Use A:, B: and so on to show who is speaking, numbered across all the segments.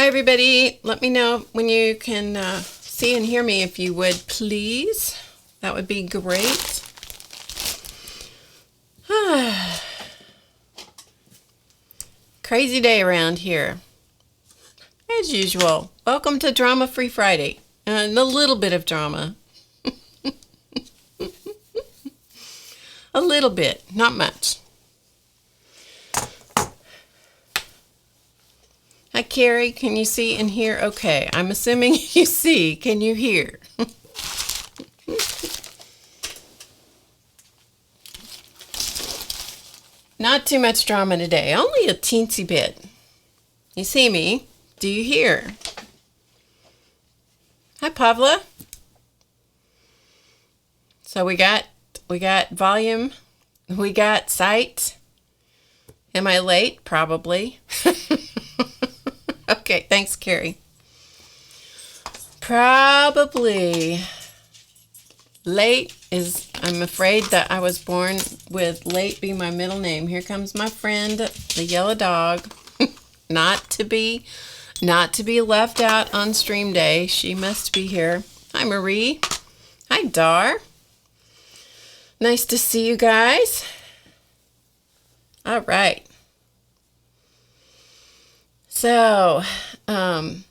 A: Hi, everybody. Let me know when you can see and hear me, if you would, please. That would be great. Crazy day around here. As usual, welcome to Drama Free Friday. And a little bit of drama. A little bit, not much. Hi, Carrie. Can you see and hear? Okay, I'm assuming you see. Can you hear? Not too much drama today. Only a teensy bit. You see me? Do you hear? Hi, Pavla. So we got volume. We got sight. Am I late? Probably. Okay, thanks, Carrie. Probably late is, I'm afraid that I was born with late be my middle name. Here comes my friend, the yellow dog. Not to be left out on stream day. She must be here. Hi, Marie. Hi, Dar. Nice to see you guys. All right. So, I'm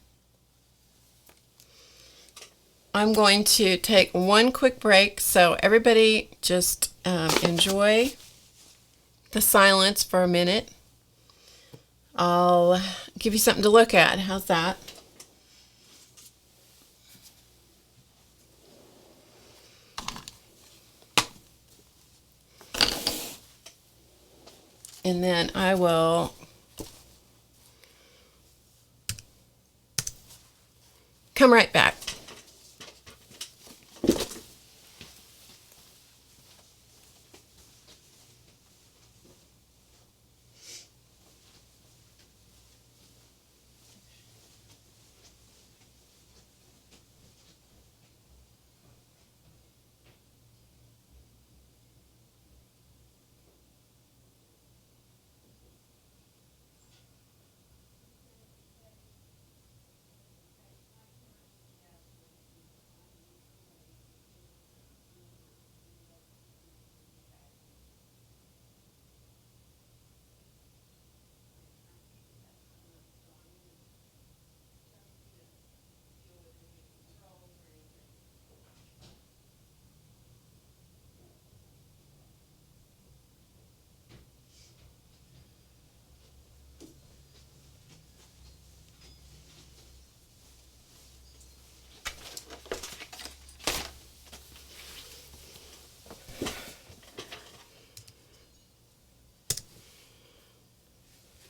A: going to take one quick break, so everybody just enjoy the silence for a minute. I'll give you something to look at. How's that? And then I will come right back.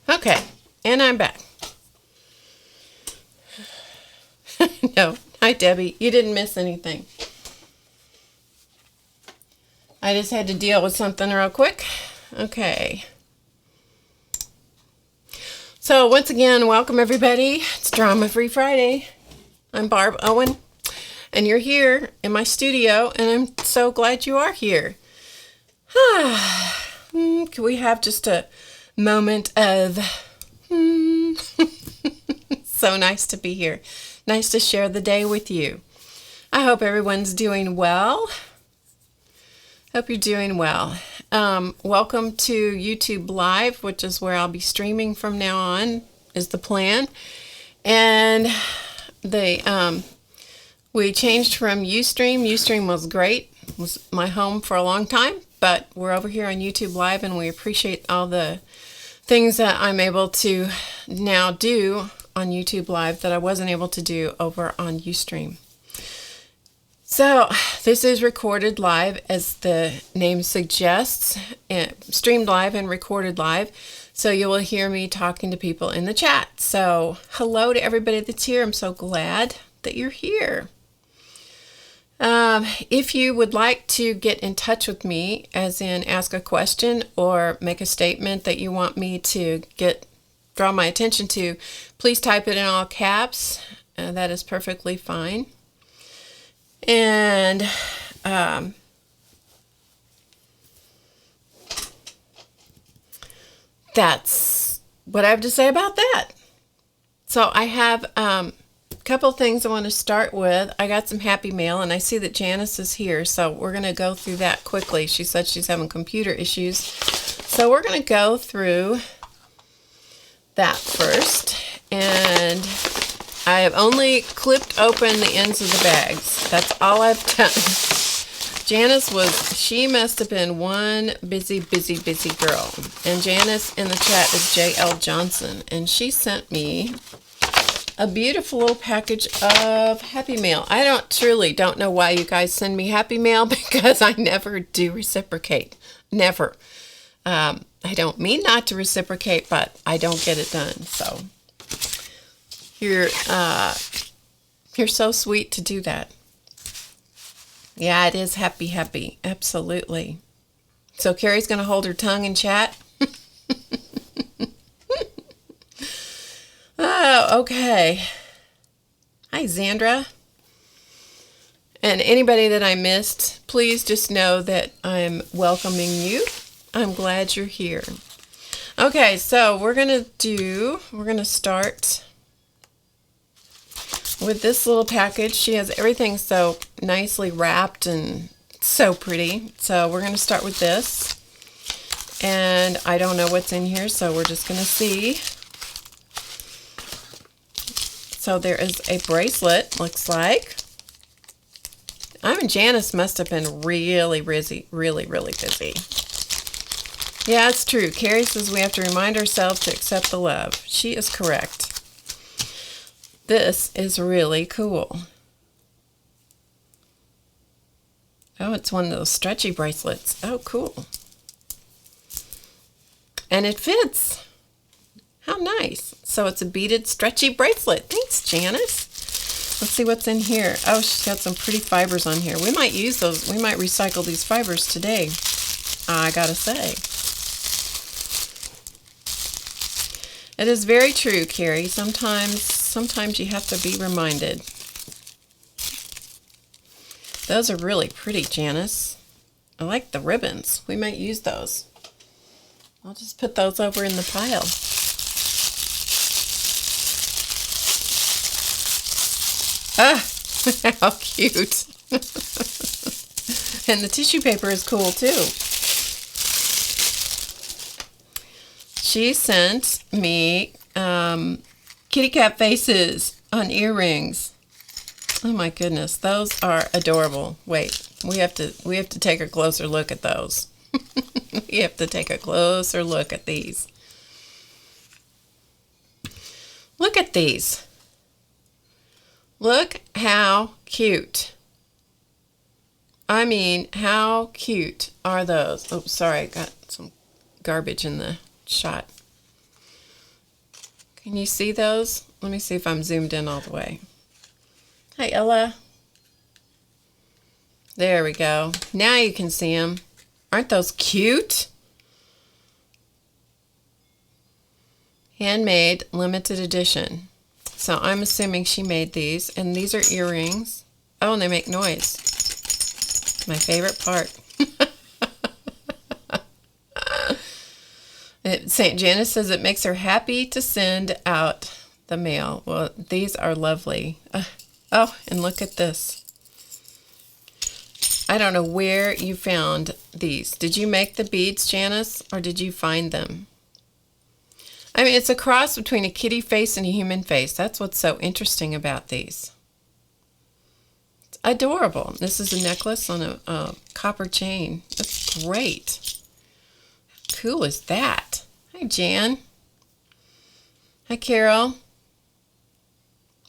A: Okay, and I'm back. No, hi, Debbie. You didn't miss anything. I just had to deal with something real quick. Okay. So once again, welcome everybody. It's Drama Free Friday. I'm Barb Owen, and you're here in my studio, and I'm so glad you are here. Can we have just a moment of so nice to be here. Nice to share the day with you. I hope everyone's doing well. Hope you're doing well. Welcome to YouTube Live, which is where I'll be streaming from now on, is the plan. And we changed from Ustream. Ustream was great. It was my home for a long time, but we're over here on YouTube Live, and we appreciate all the things that I'm able to now do on YouTube Live that I wasn't able to do over on Ustream. So this is recorded live, as the name suggests, streamed live and recorded live. So you will hear me talking to people in the chat. So hello to everybody that's here. I'm so glad that you're here. If you would like to get in touch with me, as in ask a question or make a statement that you want me to draw my attention to, please type it in all caps. That is perfectly fine. And that's what I have to say about that. So I have a couple things I want to start with. I got some happy mail, and I see that Janice is here, so we're going to go through that quickly. She said she's having computer issues, so we're going to go through that first. And I have only clipped open the ends of the bags. That's all I've done. Janice she must have been one busy girl. And Janice in the chat is JL Johnson, and she sent me a beautiful little package of happy mail. I truly don't know why you guys send me happy mail, because I never do reciprocate. Never. I don't mean not to reciprocate, but I don't get it done. So you're so sweet to do that. Yeah, it is happy. Absolutely. So Carrie's going to hold her tongue and chat. Oh, okay. Hi, Xandra. And anybody that I missed, please just know that I'm welcoming you. I'm glad you're here. Okay, so we're going to start with this little package. She has everything so nicely wrapped and so pretty. So we're going to start with this. And I don't know what's in here, so we're just going to see. So there is a bracelet, looks like. Janice must have been really busy. Yeah, it's true. Carrie says we have to remind ourselves to accept the love. She is correct. This is really cool. Oh, it's one of those stretchy bracelets. Oh, cool. And it fits. How nice. So it's a beaded stretchy bracelet. Thanks, Janice. Let's see what's in here. Oh, she's got some pretty fibers on here. We might use those. We might recycle these fibers today, I gotta say. It is very true, Carrie. Sometimes you have to be reminded. Those are really pretty, Janice. I like the ribbons. We might use those. I'll just put those over in the pile. Ah, how cute. And the tissue paper is cool too. She sent me kitty cat faces on earrings. Oh my goodness, those are adorable. Wait, we have to take a closer look at those. We have to take a closer look at these. Look at these. Look how cute. I mean, how cute are those? Oh, sorry, I got some garbage in the shot. Can you see those? Let me see if I'm zoomed in all the way. Hi, Ella. There we go. Now you can see them. Aren't those cute? Handmade, limited edition. So I'm assuming she made these, and these are earrings. Oh, and they make noise. My favorite part. St. Janice says it makes her happy to send out the mail. Well, these are lovely. Oh, and look at this. I don't know where you found these. Did you make the beads, Janice, or did you find them? I mean, it's a cross between a kitty face and a human face. That's what's so interesting about these. It's adorable. This is a necklace on a copper chain. That's great. How cool is that? Hi, Jan. Hi, Carol.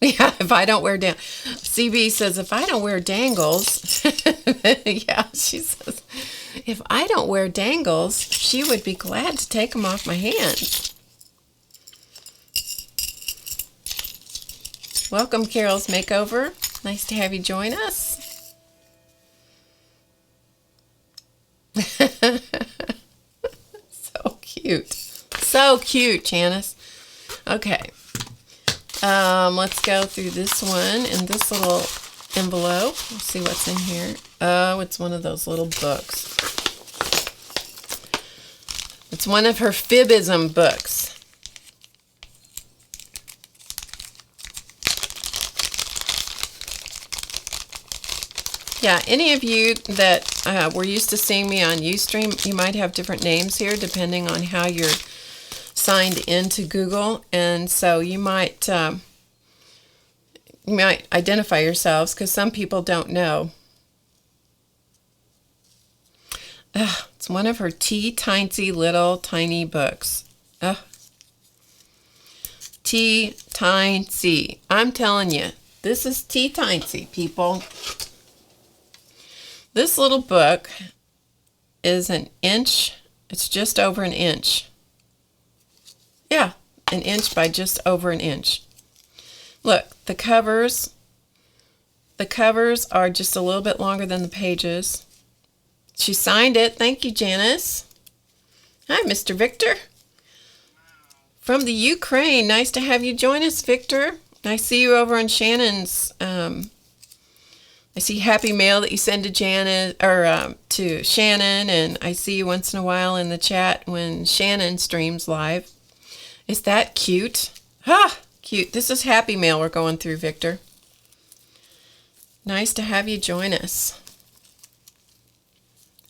A: Yeah, if I don't wear CB says, if I don't wear dangles, yeah, she says, if I don't wear dangles, she would be glad to take them off my hands. Welcome, Carol's Makeover. Nice to have you join us. So cute. So cute, Janice. Okay. Let's go through this one in this little envelope. Let's see what's in here. Oh, it's one of those little books. It's one of her Fibism books. Yeah, any of you that were used to seeing me on Ustream, you might have different names here depending on how you're signed into Google, and so you might identify yourselves because some people don't know. It's one of her teensy little tiny books. Teensy. I'm telling you, this is teensy, people. This little book is an inch. It's just over an inch. Yeah, an inch by just over an inch. Look, the covers are just a little bit longer than the pages. She signed it. Thank you, Janice. Hi, Mr. Victor. From the Ukraine. Nice to have you join us, Victor. I see you over on Shannon's. I see happy mail that you send to Janet or to Shannon, and I see you once in a while in the chat when Shannon streams live. Is that cute? Cute. This is happy mail we're going through, Victor. Nice to have you join us.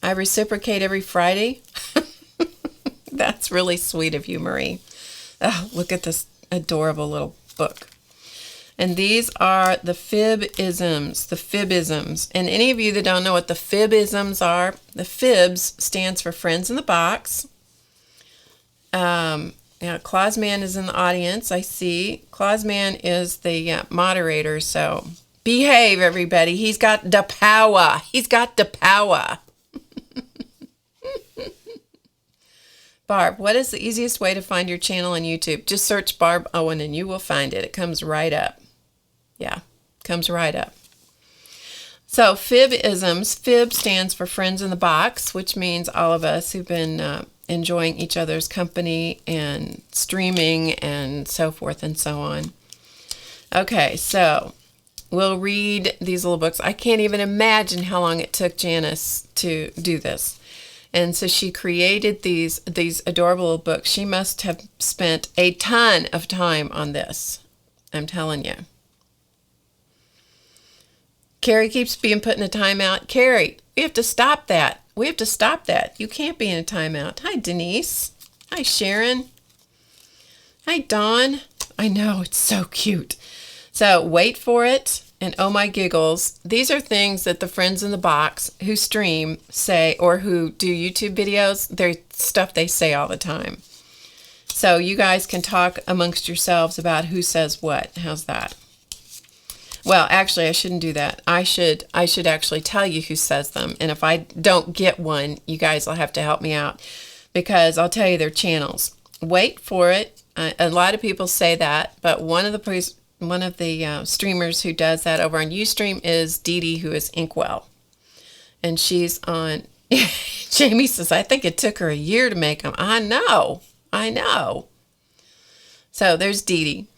A: I reciprocate every Friday. That's really sweet of you, Marie. Oh, look at this adorable little book. And these are the fibisms, the fibisms. And any of you that don't know what the fibisms are, the fibs stands for Friends in the Box. Clausman is in the audience, I see. Clausman is the moderator, so behave, everybody. He's got the power. He's got the power. Barb, what is the easiest way to find your channel on YouTube? Just search Barb Owen and you will find it. It comes right up. Yeah, comes right up. So fibisms, fib stands for Friends in the Box, which means all of us who've been enjoying each other's company and streaming and so forth and so on. Okay, so we'll read these little books. I can't even imagine how long it took Janice to do this. And so she created these adorable little books. She must have spent a ton of time on this. I'm telling you. Carrie keeps being put in a timeout. Carrie, we have to stop that. We have to stop that. You can't be in a timeout. Hi, Denise. Hi, Sharon. Hi, Dawn. I know, it's so cute. So wait for it. And oh my giggles, these are things that the Friends in the Box who stream say, or who do YouTube videos, they're stuff they say all the time. So you guys can talk amongst yourselves about who says what. How's that? Well, actually, I shouldn't do that. I should actually tell you who says them. And if I don't get one, you guys will have to help me out because I'll tell you their channels. Wait for it. A lot of people say that, but one of the streamers who does that over on Ustream is Dee Dee, who is Inkwell. And she's on... Jamie says, I think it took her a year to make them. I know. So there's Dee Dee.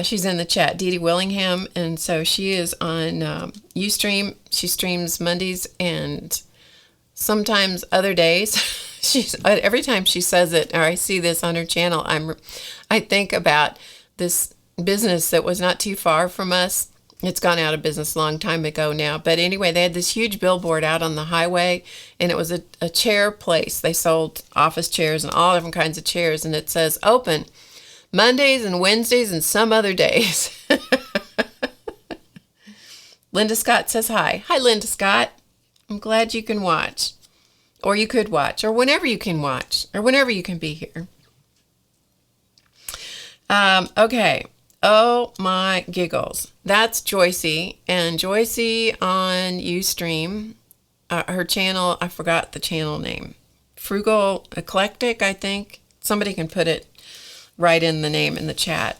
A: She's in the chat, Dee Dee Willingham. And so she is on Ustream. She streams Mondays and sometimes other days. Every time she says it, or I see this on her channel, I think about this business that was not too far from us. It's gone out of business a long time ago now. But anyway, they had this huge billboard out on the highway, and it was a chair place. They sold office chairs and all different kinds of chairs, and it says open Mondays and Wednesdays and some other days. Linda Scott says hi. Hi, Linda Scott. I'm glad you can watch. Or you could watch, or whenever you can watch, or whenever you can be here. Okay. Oh my giggles. That's Joycey. And Joycey on Ustream, her channel, I forgot the channel name. Frugal Eclectic, I think. Somebody can put it right in the name in the chat.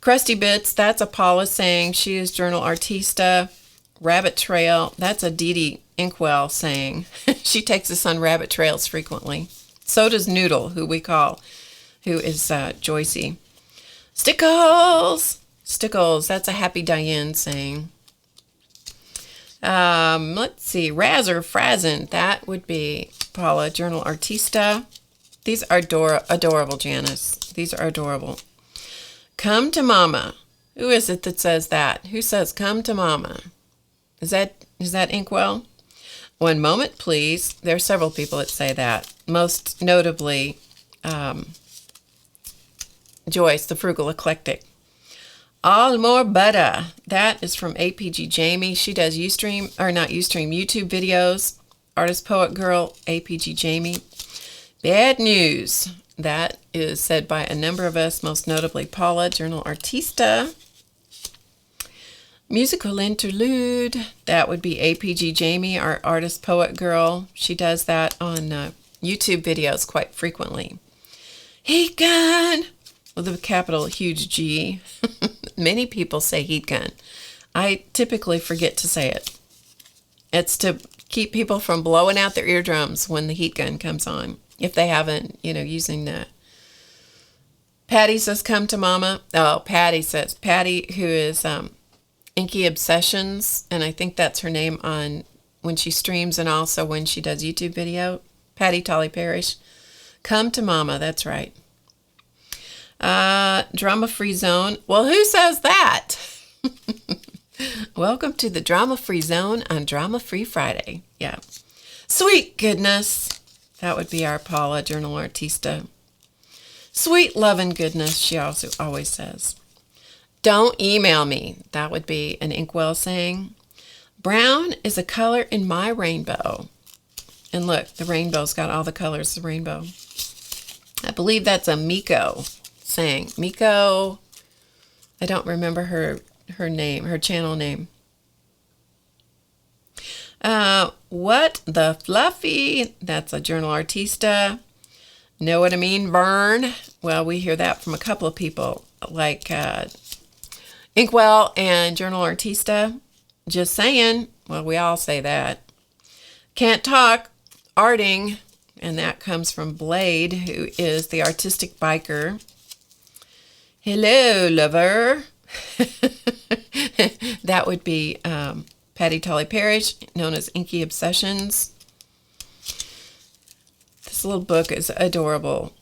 A: Krusty Bits, that's a Paula saying. She is Journal Artista. Rabbit Trail, that's a Dee Dee Inkwell saying. She takes us on rabbit trails frequently. So does Noodle, who is Joycey. Stickles, that's a Happy Diane saying. Let's see, Razzer Frazen, that would be Paula, Journal Artista. These are adorable, Janice. These are adorable. Come to Mama. Who is it that says that? Who says come to Mama? Is that Inkwell? One moment, please. There are several people that say that. Most notably, Joyce, the Frugal Eclectic. All more butter. That is from APG Jamie. She does YouTube videos. Artist Poet Girl, APG Jamie. Bad news. That is said by a number of us, most notably Paula, Journal Artista. Musical interlude. That would be APG Jamie, our Artist Poet Girl. She does that on YouTube videos quite frequently. Heat gun with a capital huge G. Many people say heat gun. I typically forget to say it. It's to keep people from blowing out their eardrums when the heat gun comes on. If they haven't, using the... Patty says, come to mama. Oh, Patty says. Patty, who is Inky Obsessions, and I think that's her name on when she streams and also when she does YouTube video. Patty Tolly Parrish. Come to mama, that's right. Drama-free zone. Well, who says that? Welcome to the drama-free zone on Drama-Free Friday. Yeah. Sweet goodness. That would be our Paula, Journal Artista. Sweet loving goodness, she also always says. Don't email me. That would be an Inkwell saying. Brown is a color in my rainbow. And look, the rainbow's got all the colors of the rainbow. I believe that's a Miko saying. Miko, I don't remember her name, her channel name. What the fluffy? That's a Journal Artista. Know what I mean? Burn. Well, we hear that from a couple of people like Inkwell and Journal Artista. Just saying. Well, we all say that. Can't talk. Arting. And that comes from Blade, who is the artistic biker. Hello, lover. That would be Patty Tolly Parrish, known as Inky Obsessions. This little book is adorable.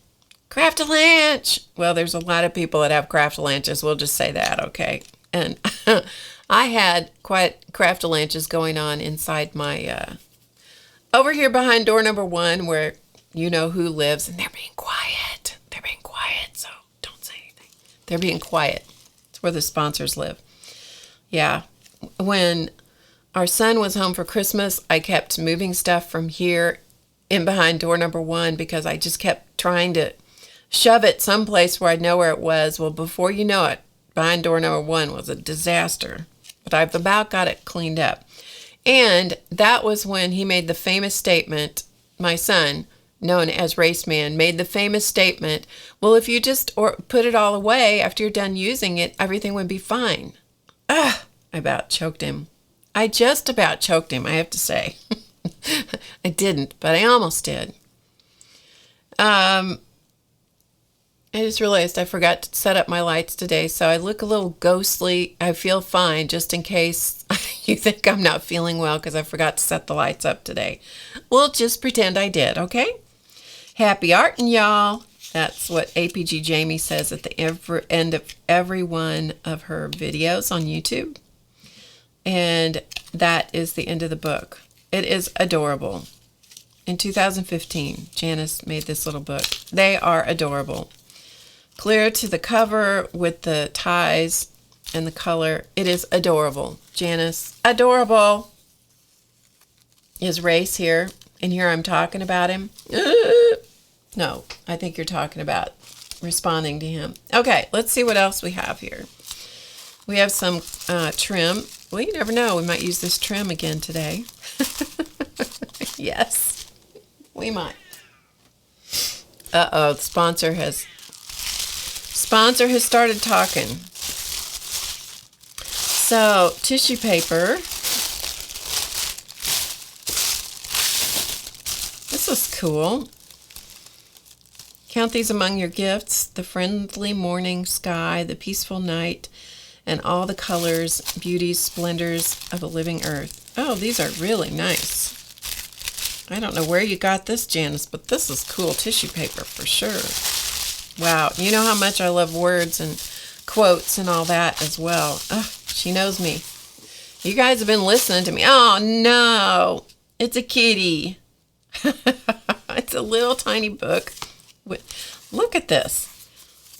A: Craft-a-lanch. Well, there's a lot of people that have craft-a-lanches. We'll just say that, okay? And I had quite craft-a-lanches going on inside my, over here behind door number 1, where you know who lives, and they're being quiet. They're being quiet, so don't say anything. They're being quiet. It's where the sponsors live. Yeah. When our son was home for Christmas, I kept moving stuff from here in behind door number 1 because I just kept trying to shove it someplace where I'd know where it was. Well, before you know it, behind door number 1 was a disaster. But I've about got it cleaned up. And that was when he made the famous statement, my son, known as Race Man, made the famous statement, well, if you just put it all away after you're done using it, everything would be fine. I about choked him. I just about choked him, I have to say. I didn't, but I almost did. I just realized I forgot to set up my lights today, so I look a little ghostly. I feel fine, just in case you think I'm not feeling well because I forgot to set the lights up today. We'll just pretend I did, okay? Happy arting, y'all. That's what APG Jamie says at the end of every one of her videos on YouTube. And that is the end of the book. It is adorable. In 2015, Janice made this little book. They are adorable. Clear to the cover with the ties and the color. It is adorable. Janice, adorable. Is Race here? And here I'm talking about him. No, I think you're talking about responding to him. Okay, let's see what else we have here. We have some trim. Well, you never know. We might use this trim again today. Yes, we might. Uh-oh, the sponsor has started talking. So, tissue paper. This is cool. Count these among your gifts: the friendly morning sky, the peaceful night, and all the colors, beauties, splendors of a living earth. Oh, these are really nice. I don't know where you got this, Janice, but this is cool tissue paper for sure. Wow, you know how much I love words and quotes and all that as well. Oh, she knows me. You guys have been listening to me. Oh, no. It's a kitty. It's a little tiny book. Look at this.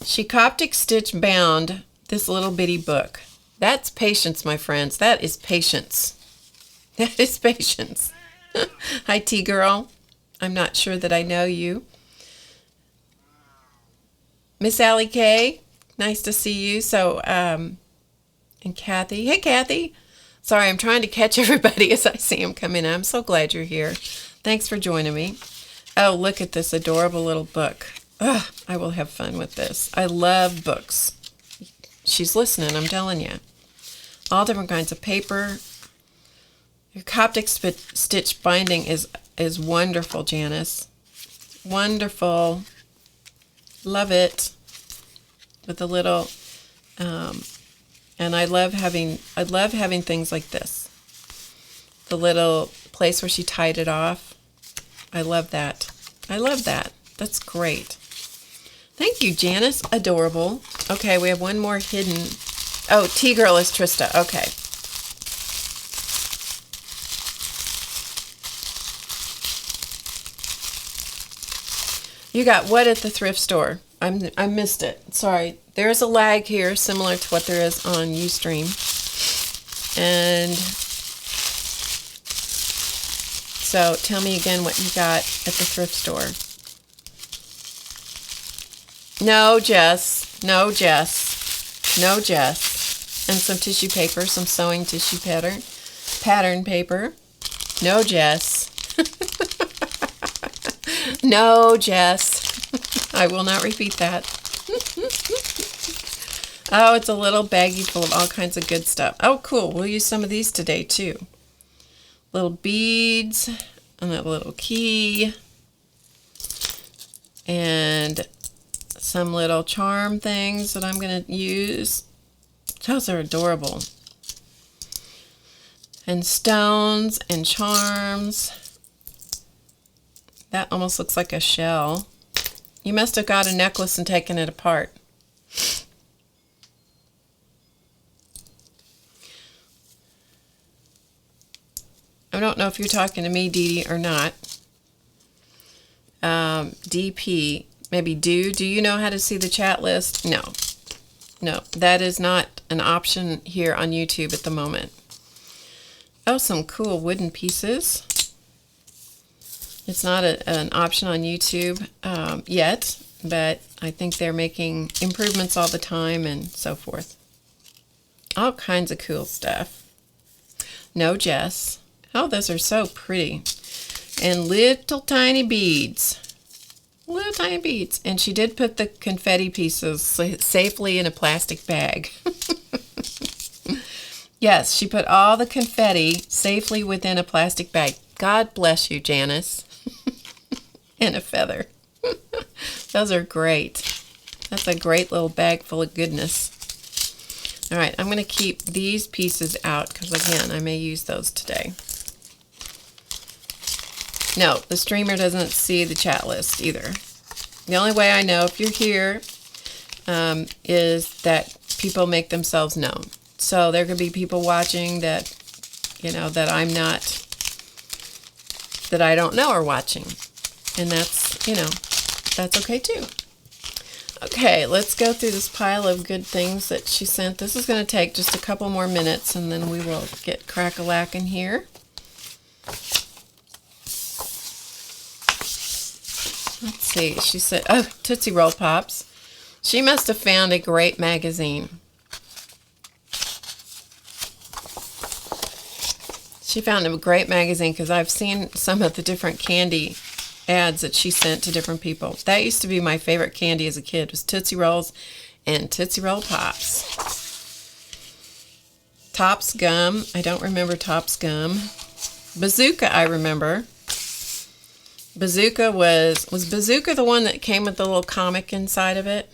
A: She Coptic stitch bound this little bitty book. That's patience, my friends. That is patience. That is patience. Hi, T-Girl. I'm not sure that I know you. Miss Allie K, nice to see you. So, and Kathy. Hey, Kathy. Sorry, I'm trying to catch everybody as I see them come in. I'm so glad you're here. Thanks for joining me. Oh, look at this adorable little book. Ugh, I will have fun with this. I love books. She's listening, I'm telling you. All different kinds of paper. Your Coptic stitch binding is wonderful, Janice. Wonderful. Love it. With a little, and I love having things like this. The little place where she tied it off. I love that. I love that. That's great. Thank you, Janice. Adorable. Okay, we have one more hidden. Oh, T-Girl is Trista. Okay. You got what at the thrift store? I missed it. Sorry. There's a lag here similar to what there is on Ustream. And so tell me again what you got at the thrift store. No, Jess. No, Jess. No, Jess. And some tissue paper, some sewing tissue pattern paper. No, Jess. No, Jess. I will not repeat that. Oh, it's a little baggie full of all kinds of good stuff. Oh, cool. We'll use some of these today, too. Little beads and a little key. And some little charm things that I'm going to use. Those are adorable. And stones and charms. That almost looks like a shell. You must have got a necklace and taken it apart. I don't know if you're talking to me, Dee Dee, or not. DP, maybe do you know how to see the chat list? No. No, that is not an option here on YouTube at the moment. Oh, some cool wooden pieces. It's not an option on YouTube yet, but I think they're making improvements all the time and so forth. All kinds of cool stuff. No, Jess. Oh, those are so pretty. And little tiny beads. Little tiny beads. And she did put the confetti pieces safely in a plastic bag. Yes, she put all the confetti safely within a plastic bag. God bless you, Janice. And a feather. Those are great. That's a great little bag full of goodness. All right, I'm going to keep these pieces out because, again, I may use those today. No, the streamer doesn't see the chat list either. The only way I know if you're here is that people make themselves known. So there could be people watching that, you know, that I'm not, that I don't know are watching. And that's, you know, that's okay too. Okay, let's go through this pile of good things that she sent. This is going to take just a couple more minutes and then we will get crack-a-lackin' here. Let's see, she said, oh, Tootsie Roll Pops. She must have found a great magazine. She found a great magazine because I've seen some of the different candy ads that she sent to different people. That used to be my favorite candy as a kid, was Tootsie Rolls and Tootsie Roll Pops. Topps Gum. I don't remember Topps Gum. Bazooka, I remember. Bazooka was Bazooka the one that came with the little comic inside of it?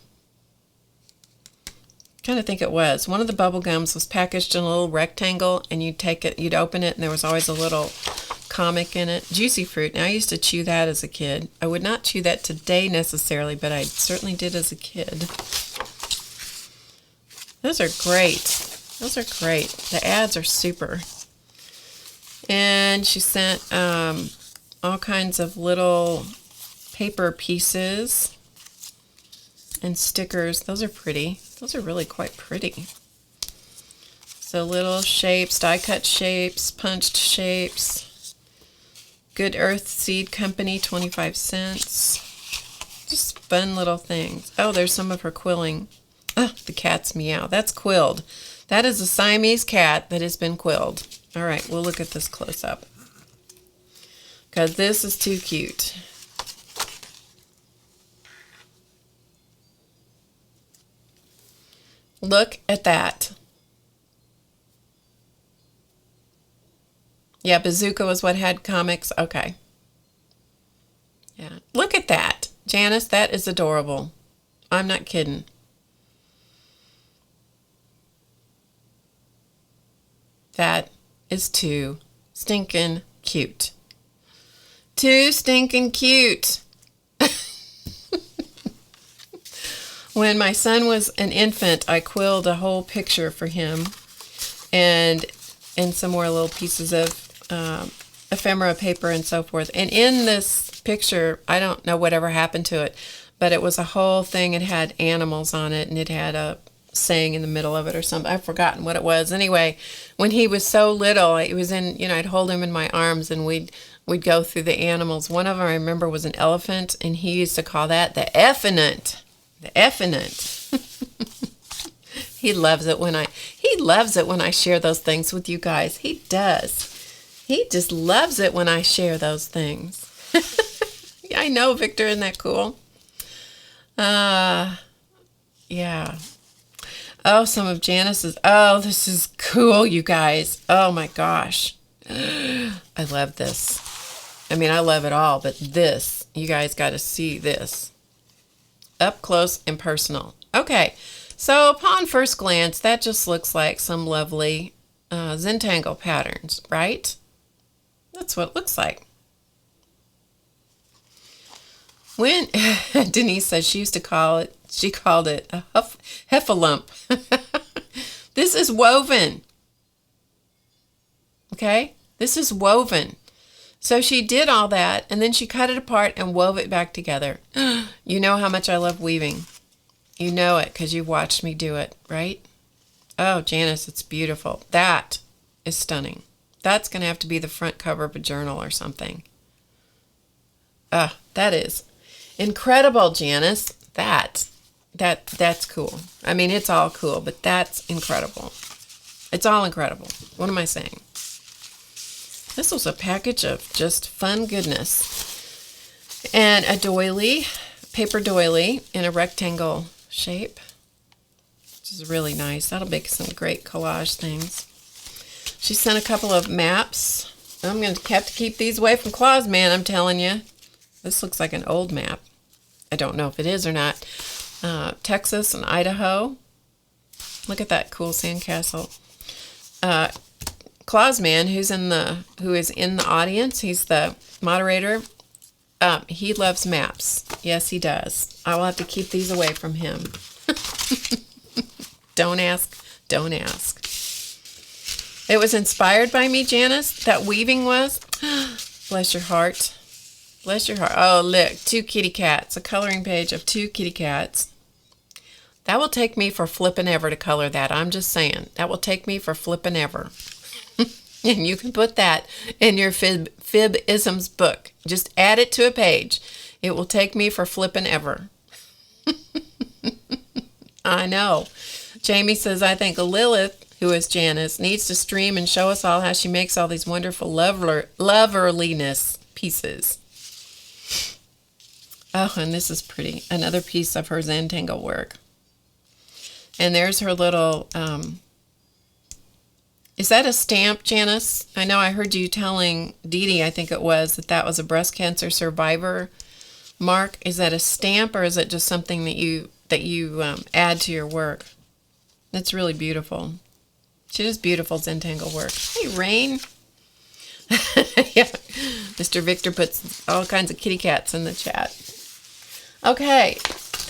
A: I kind of think it was. One of the bubble gums was packaged in a little rectangle and you'd take it, you'd open it and there was always a little comic in it. Juicy Fruit. Now I used to chew that as a kid. I would not chew that today necessarily, but I certainly did as a kid. Those are great. Those are great. The ads are super. And she sent all kinds of little paper pieces and stickers. Those are pretty. Those are really quite pretty. So little shapes, die cut shapes, punched shapes. Good Earth Seed Company, 25 cents. Just fun little things. Oh, there's some of her quilling. Oh, the cat's meow. That's quilled. That is a Siamese cat that has been quilled. All right, we'll look at this close up, because this is too cute. Look at that. Yeah, Bazooka was what had comics. Okay. Yeah, look at that. Janice, that is adorable. I'm not kidding. That is too stinking cute. Too stinking cute. When my son was an infant, I quilled a whole picture for him and some more little pieces of ephemera paper and so forth. And in this picture, I don't know whatever happened to it, but it was a whole thing. It had animals on it, and it had a saying in the middle of it or something. I've forgotten what it was. Anyway, when he was so little, it was in, I'd hold him in my arms and we'd go through the animals. One of them I remember was an elephant, and he used to call that the effinant. The effinant. He loves it when I share those things with you guys. He does. He just loves it when I share those things. Yeah, I know, Victor, isn't that cool? Yeah. Oh, some of Janice's. Oh, this is cool, you guys. Oh my gosh. I love this. I mean, I love it all, but this, you guys got to see this. Up close and personal. Okay, so upon first glance, that just looks like some lovely Zentangle patterns, right? That's what it looks like. When Denise says she used to called it a heffalump. This is woven. Okay? This is woven. So she did all that, and then she cut it apart and wove it back together. You know how much I love weaving. You know it because you've watched me do it, right? Oh, Janice, it's beautiful. That is stunning. That's going to have to be the front cover of a journal or something. That is incredible, Janice. That's cool. I mean, it's all cool, but that's incredible. It's all incredible. What am I saying? This was a package of just fun goodness. And a doily, paper doily in a rectangle shape, which is really nice. That'll make some great collage things. She sent a couple of maps. I'm going to have to keep these away from claws, man, I'm telling you. This looks like an old map. I don't know if it is or not. Texas and Idaho. Look at that cool sandcastle. Clausman, who is in the audience, he's the moderator. He loves maps. Yes, he does. I will have to keep these away from him. Don't ask. Don't ask. It was inspired by me, Janice. That weaving was. Bless your heart. Bless your heart. Oh, look, 2 kitty cats. A coloring page of 2 kitty cats. That will take me for flippin' ever to color that. I'm just saying. That will take me for flippin' ever. And you can put that in your Fib-isms book. Just add it to a page. It will take me for flippin' ever. I know. Jamie says, I think Lilith, who is Janice, needs to stream and show us all how she makes all these wonderful loverliness pieces. Oh, and this is pretty. Another piece of her Zentangle work. And there's her little... Is that a stamp, Janice? I know I heard you telling Dee Dee, I think it was, that was a breast cancer survivor mark. Is that a stamp, or is it just something that you add to your work? That's really beautiful. She does beautiful Zentangle work. Hey, Rain. Yeah. Mr. Victor puts all kinds of kitty cats in the chat. Okay,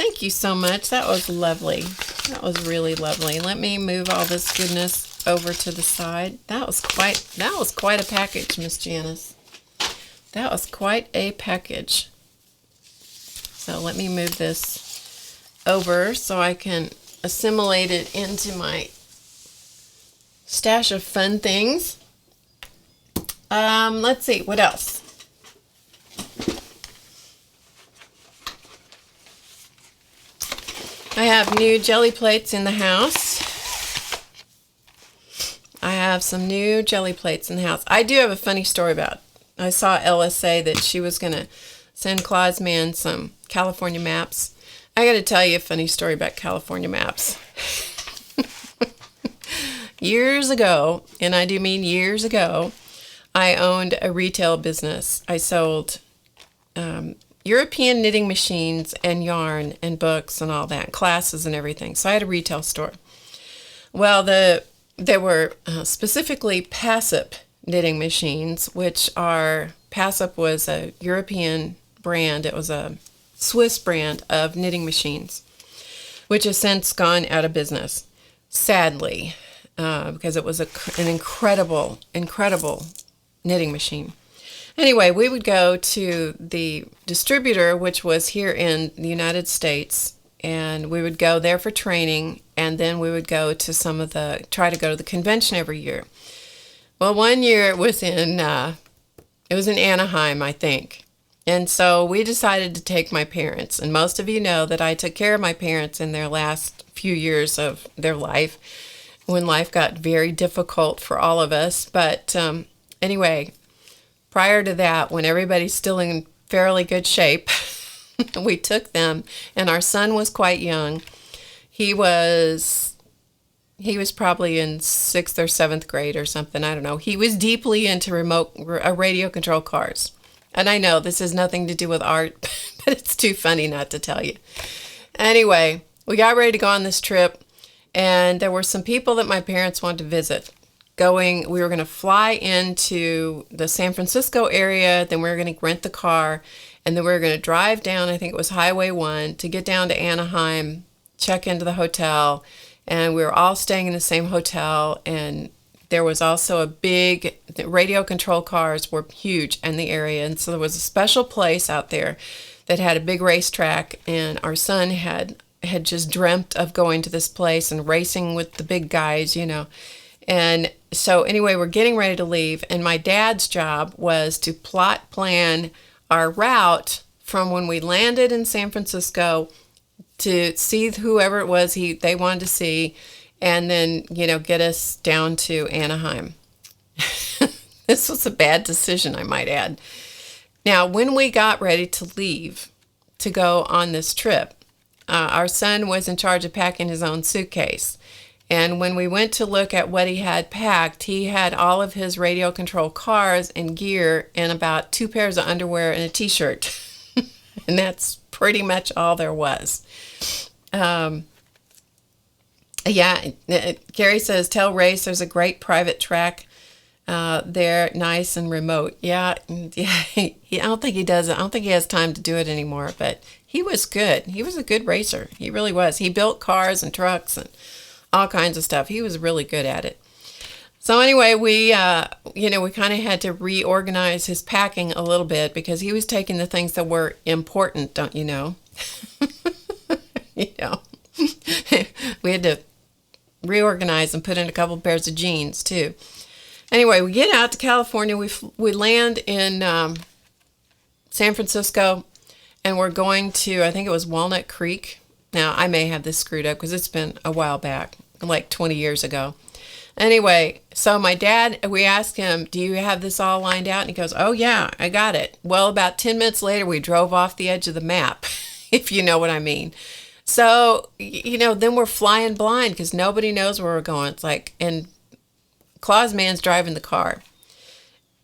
A: Thank you so much. That was lovely. That was really lovely. Let me move all this goodness over to the side. That was quite a package, Miss Janice. That was quite a package. So let me move this over so I can assimilate it into my stash of fun things. Let's see, what else? I have new jelly plates in the house. I have some new jelly plates in the house. I do have a funny story about it. I saw Ella say that she was going to send Claus Man some California maps. I got to tell you a funny story about California maps. Years ago, and I do mean years ago, I owned a retail business. I sold European knitting machines and yarn and books and all that, classes and everything. So I had a retail store. Well, there were specifically Passip knitting machines, which are, Passip was a European brand. It was a Swiss brand of knitting machines, which has since gone out of business, sadly, because it was an incredible knitting machine. Anyway, we would go to the distributor, which was here in the United States, and we would go there for training, and then we would go to try to go to the convention every year. Well, one year it was in Anaheim, I think. And so we decided to take my parents. And most of you know that I took care of my parents in their last few years of their life, when life got very difficult for all of us. But anyway, prior to that, when everybody's still in fairly good shape, we took them, and our son was quite young. He was probably in 6th or 7th grade or something. I don't know. He was deeply into radio control cars. And I know this has nothing to do with art, but it's too funny not to tell you. Anyway, we got ready to go on this trip, and there were some people that my parents wanted to visit. We were going to fly into the San Francisco area, then we were going to rent the car, and then we were going to drive down, I think it was Highway 1, to get down to Anaheim, check into the hotel, and we were all staying in the same hotel, and there was also the radio control cars were huge in the area, and so there was a special place out there that had a big racetrack, and our son had just dreamt of going to this place and racing with the big guys, you know. And so anyway, we're getting ready to leave, and my dad's job was to plan our route from when we landed in San Francisco to see whoever it was they wanted to see, and then, you know, get us down to Anaheim. This was a bad decision, I might add. Now, when we got ready to leave to go on this trip, our son was in charge of packing his own suitcase. And when we went to look at what he had packed, he had all of his radio control cars and gear and about 2 pairs of underwear and a t-shirt. And that's pretty much all there was. Yeah, Gary says, tell Race there's a great private track there, nice and remote. Yeah, I don't think he does it. I don't think he has time to do it anymore, but he was good. He was a good racer. He really was. He built cars and trucks and all kinds of stuff. He was really good at it. So anyway, we kind of had to reorganize his packing a little bit because he was taking the things that were important, don't you know? You know, we had to reorganize and put in a couple pairs of jeans too. Anyway, we get out to California. We land in San Francisco, and we're going to, I think it was Walnut Creek. Now, I may have this screwed up because it's been a while back, like 20 years ago. Anyway, so my dad, we asked him, do you have this all lined out? And he goes, oh yeah, I got it. Well, about 10 minutes later, we drove off the edge of the map, if you know what I mean. So, you know, then we're flying blind because nobody knows where we're going. It's like, and Claus Man's driving the car.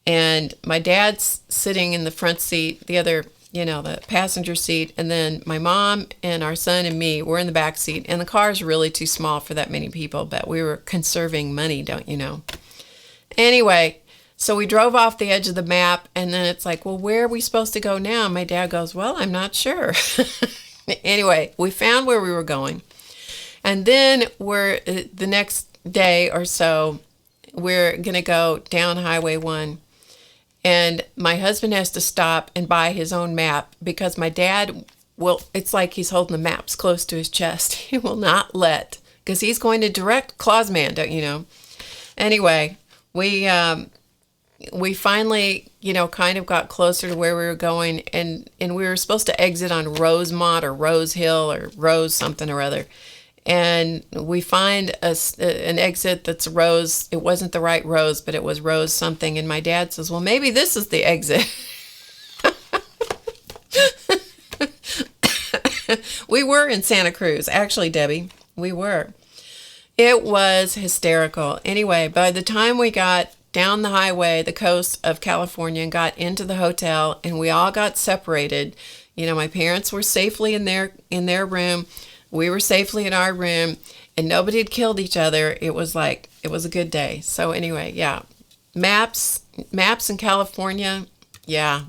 A: And my dad's sitting in the front seat, the other, you know, the passenger seat. And then my mom and our son and me were in the back seat. And the car's really too small for that many people, but we were conserving money, don't you know? Anyway, so we drove off the edge of the map. And then it's like, well, where are we supposed to go now? My dad goes, well, I'm not sure. Anyway, we found where we were going. And then the next day or so, we're going to go down Highway 1. And my husband has to stop and buy his own map because my dad it's like he's holding the maps close to his chest. He will not let, because he's going to direct Clausman, don't you know? Anyway, we finally, kind of got closer to where we were going, and we were supposed to exit on Rosemont or Rose Hill or Rose something or other. And we find an exit that's Rose. It wasn't the right Rose, but it was Rose something. And my dad says, well, maybe this is the exit. We were in Santa Cruz. Actually, Debbie, we were. It was hysterical. Anyway, by the time we got down the highway, the coast of California, and got into the hotel, and we all got separated, my parents were safely in their room. We were safely in our room, and nobody had killed each other. It was a good day. So anyway, yeah. Maps in California, yeah.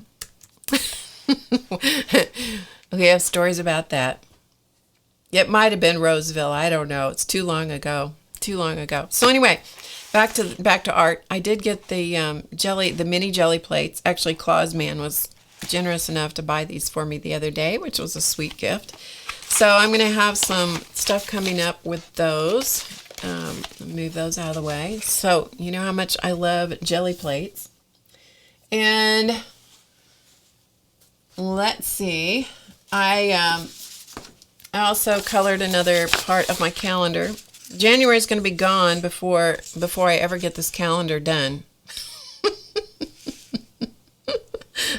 A: We have stories about that. It might have been Roseville. I don't know. It's too long ago. So anyway, back to art. I did get the mini jelly plates. Actually, Clausman was generous enough to buy these for me the other day, which was a sweet gift. So I'm going to have some stuff coming up with those. Move those out of the way. So you know how much I love jelly plates. And let's see. I also colored another part of my calendar. January is going to be gone before I ever get this calendar done.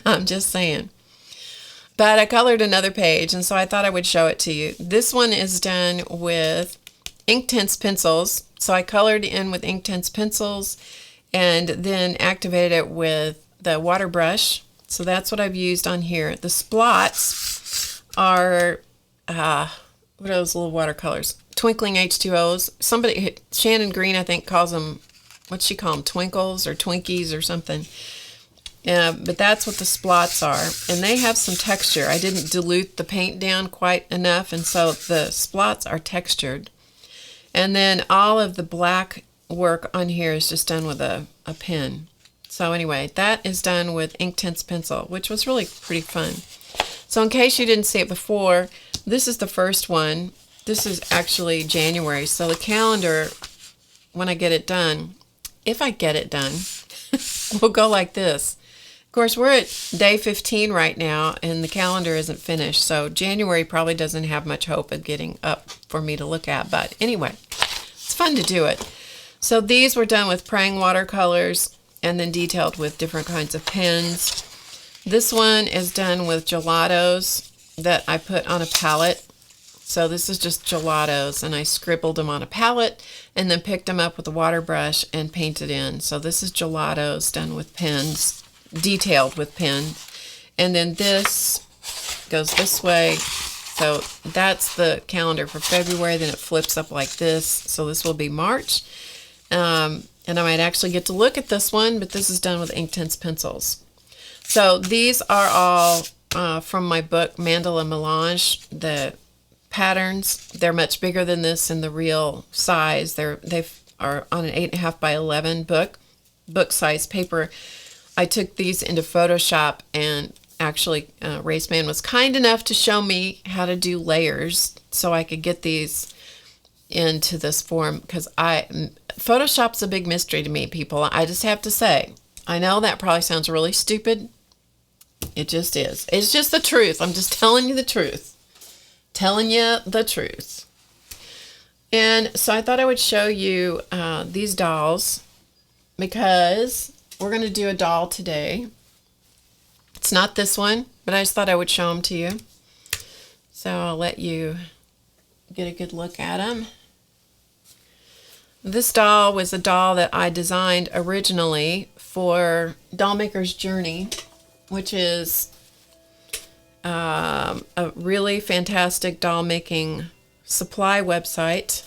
A: I'm just saying. But I colored another page, and so I thought I would show it to you. This one is done with Inktense pencils. So I colored in with Inktense pencils and then activated it with the water brush. So that's what I've used on here. The splots are, what are those little watercolors? Twinkling H2Os. Shannon Green, I think, calls them, what's she call them? Twinkles or Twinkies or something. But that's what the splots are. And they have some texture. I didn't dilute the paint down quite enough, and so the splots are textured. And then all of the black work on here is just done with a pen. So anyway, that is done with Inktense pencil, which was really pretty fun. So in case you didn't see it before, this is the first one. This is actually January. So the calendar, when I get it done, if I get it done, will go like this. Of course, we're at day 15 right now, and the calendar isn't finished. So January probably doesn't have much hope of getting up for me to look at. But anyway, it's fun to do it. So these were done with Prang watercolors and then detailed with different kinds of pens. This one is done with gelatos that I put on a palette. So this is just gelatos, and I scribbled them on a palette and then picked them up with a water brush and painted in. So this is gelatos done with pens, detailed with pen. And then this goes this way. So that's the calendar for February. Then it flips up like this. So this will be March. And I might actually get to look at this one, but this is done with Inktense pencils. So these are all from my book, Mandala Melange. The patterns, they're much bigger than this in the real size. They are on an 8.5 by 11 book size paper. I took these into Photoshop, and actually Raceman was kind enough to show me how to do layers so I could get these into this form, because Photoshop's a big mystery to me, people. I just have to say, I know that probably sounds really stupid. It just is. It's just the truth. I'm just telling you the truth. And so I thought I would show you these dolls, because we're going to do a doll today. It's not this one, but I just thought I would show them to you. So I'll let you get a good look at them. This doll was a doll that I designed originally for Doll Maker's Journey, which is a really fantastic doll making supply website.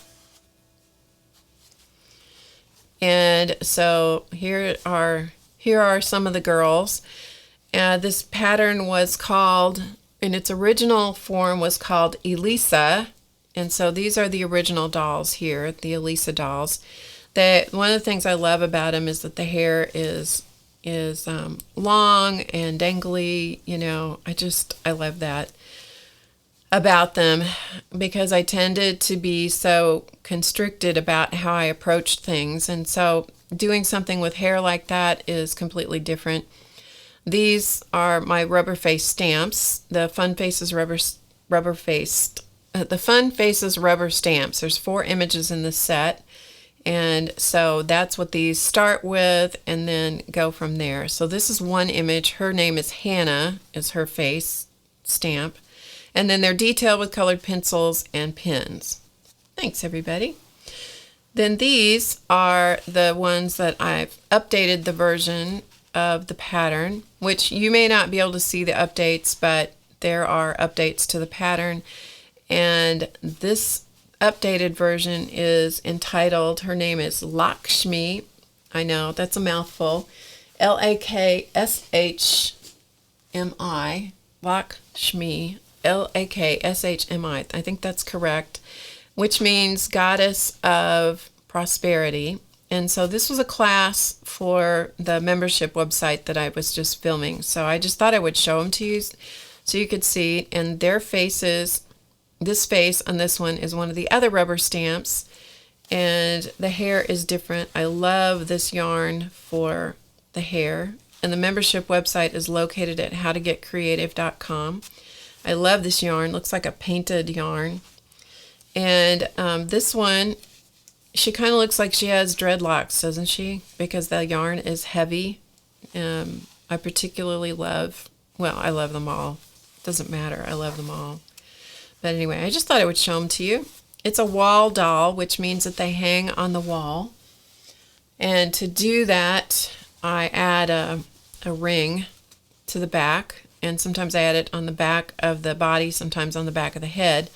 A: And so here are some of the girls. This pattern was called in its original form was called Elisa. And so these are the original dolls here, the Elisa dolls. One of the things I love about them is that the hair is long and dangly. I love that about them, because I tended to be so constricted about how I approached things. And so doing something with hair like that is completely different. These are my rubber face stamps, the Fun Faces rubber stamps. There's 4 images in this set. And so that's what these start with, and then go from there. So this is one image. Her name is Hannah, is her face stamp. And then they're detailed with colored pencils and pens. Thanks, everybody. Then these are the ones that I've updated the version of the pattern, which you may not be able to see the updates, but there are updates to the pattern. And this updated version is entitled, her name is Lakshmi. I know, that's a mouthful. Lakshmi. Lakshmi. Lakshmi. I think that's correct, which means goddess of prosperity. And so this was a class for the membership website that I was just filming. So I just thought I would show them to you so you could see. And their faces, this face on this one is one of the other rubber stamps. And the hair is different. I love this yarn for the hair. And the membership website is located at HowToGetCreative.com. I love this yarn. Looks like a painted yarn. And this one, she kind of looks like she has dreadlocks, doesn't she? Because the yarn is heavy. I particularly love, well, I love them all. Doesn't matter. I love them all. But anyway, I just thought I would show them to you. It's a wall doll, which means that they hang on the wall. And to do that, I add a ring to the back. And sometimes I add it on the back of the body, sometimes on the back of the head,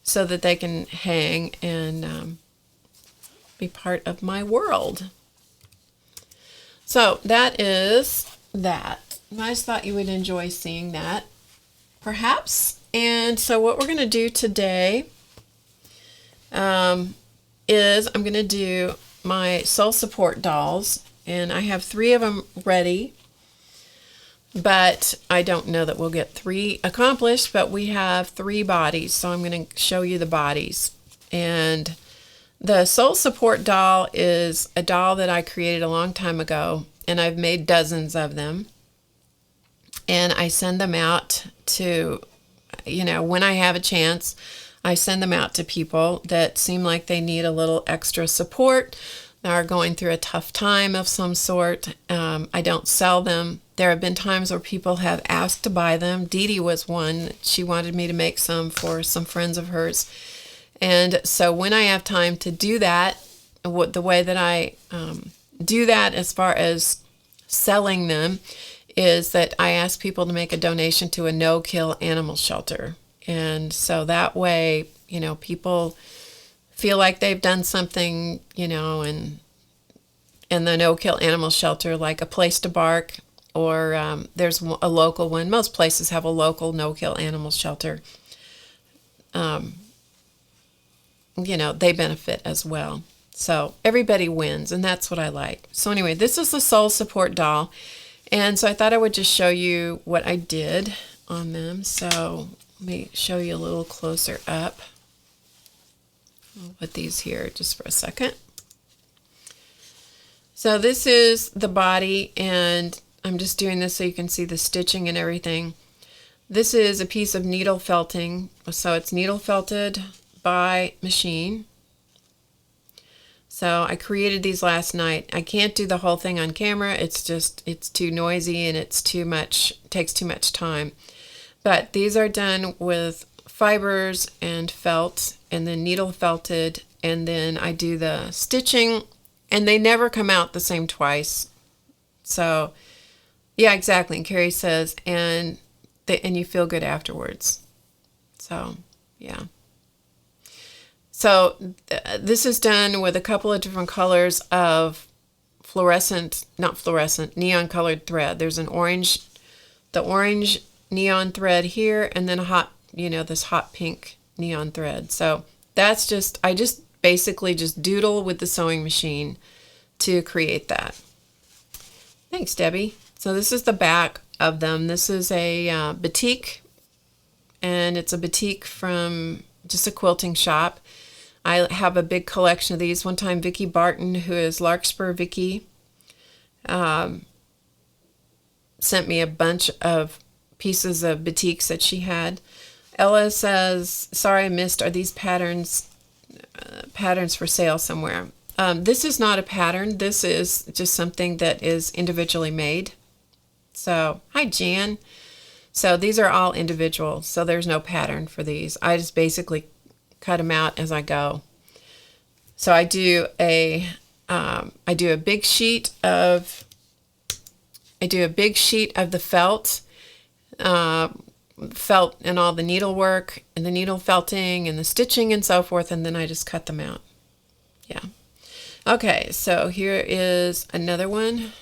A: so that they can hang and be part of my world. So that is that. I just thought you would enjoy seeing that, perhaps. And so what we're going to do today is I'm going to do my soul support dolls, and I have 3 of them ready. But I don't know that we'll get 3 accomplished, but we have 3 bodies, so I'm going to show you the bodies. And the Soul Support doll is a doll that I created a long time ago, and I've made dozens of them. And I send them out to, when I have a chance, I send them out to people that seem like they need a little extra support, that are going through a tough time of some sort. I don't sell them. There have been times where people have asked to buy them. Dee Dee was one. She wanted me to make some for some friends of hers. And so when I have time to do that, the way that I do that as far as selling them is that I ask people to make a donation to a no-kill animal shelter. And so that way, people feel like they've done something, and the no-kill animal shelter, like a Place to Bark, or there's a local one. Most places have a local no-kill animal shelter. They benefit as well. So everybody wins, and that's what I like. So anyway, this is the Soul Support doll. And so I thought I would just show you what I did on them. So let me show you a little closer up. I'll put these here just for a second. So this is the body, and I'm just doing this so you can see the stitching and everything. This is a piece of needle felting. So it's needle felted by machine. So I created these last night. I can't do the whole thing on camera. It's too noisy, and it's too much, takes too much time. But these are done with fibers and felt, and then needle felted, and then I do the stitching, and they never come out the same twice. So yeah, exactly. And Carrie says, and you feel good afterwards. So yeah. So this is done with a couple of different colors of neon colored thread. There's the orange neon thread here, and then a hot, this hot pink neon thread. So that's just, I just basically just doodle with the sewing machine to create that. Thanks, Debbie. So this is the back of them. This is a batik, and it's a batik from just a quilting shop. I have a big collection of these. One time Vicki Barton, who is Larkspur Vicki, sent me a bunch of pieces of batiks that she had. Ella says, sorry I missed, are these patterns for sale somewhere? This is not a pattern. This is just something that is individually made. So, hi Jan. So these are all individual, so there's no pattern for these. I just basically cut them out as I go. So I do a big sheet of the felt and all the needlework and the needle felting and the stitching and so forth, and then I just cut them out. Yeah. Okay, so here is another one.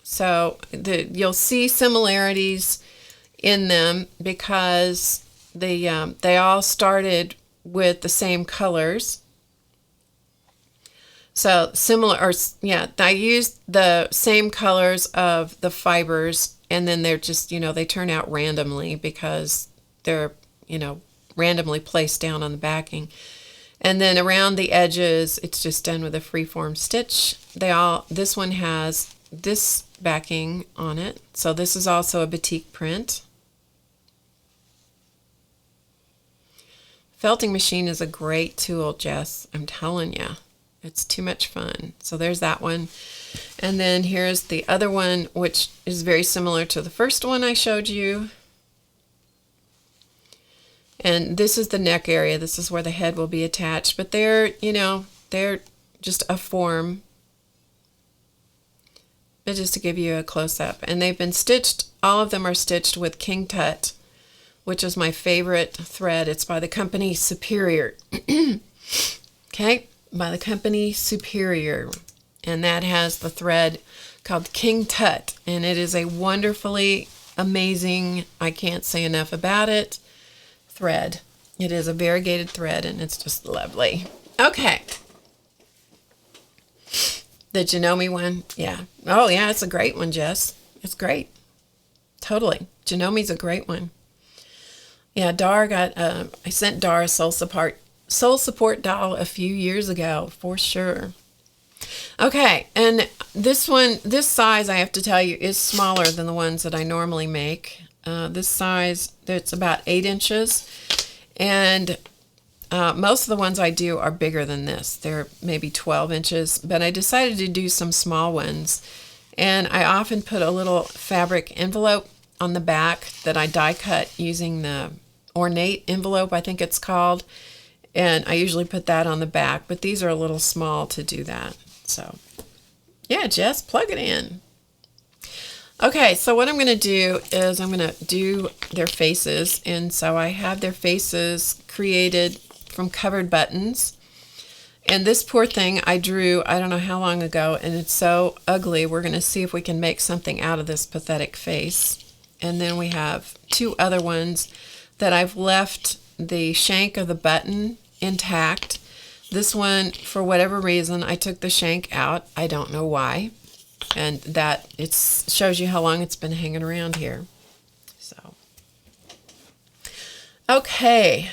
A: So you'll see similarities in them because they all started with the same colors. So similar, or yeah, I used the same colors of the fibers, and then they're just, they turn out randomly because they're, randomly placed down on the backing. And then around the edges, it's just done with a freeform stitch. This one has this backing on it. So this is also a batik print. Felting machine is a great tool, Jess. I'm telling you, it's too much fun. So there's that one. And then here's the other one, which is very similar to the first one I showed you. And this is the neck area. This is where the head will be attached. But they're just a form. But just to give you a close-up. And they've been stitched, all of them are stitched with King Tut, which is my favorite thread. It's by the company Superior. Okay, by the company Superior. And that has the thread called King Tut. And it is a wonderfully amazing, I can't say enough about it, thread. It is a variegated thread, and it's just lovely. Okay. The Janome one, yeah. Oh, yeah, it's a great one, Jess. It's great. Totally. Janome's a great one. Yeah, Dar got, I sent Dar a soul support doll a few years ago, for sure. Okay, and this one, this size, I have to tell you, is smaller than the ones that I normally make. This size, it's about 8 inches, and most of the ones I do are bigger than this. They're maybe 12 inches, but I decided to do some small ones, and I often put a little fabric envelope on the back that I die cut using the ornate envelope, I think it's called, and I usually put that on the back, but these are a little small to do that. So yeah, Jess, plug it in. Okay, so what I'm going to do is I'm going to do their faces, and so I have their faces created from covered buttons. And this poor thing I drew, I don't know how long ago, and it's so ugly. We're going to see if we can make something out of this pathetic face. And then we have 2 other ones that I've left the shank of the button intact. This one, for whatever reason, I took the shank out. I don't know why. And that shows you how long it's been hanging around here. So, okay.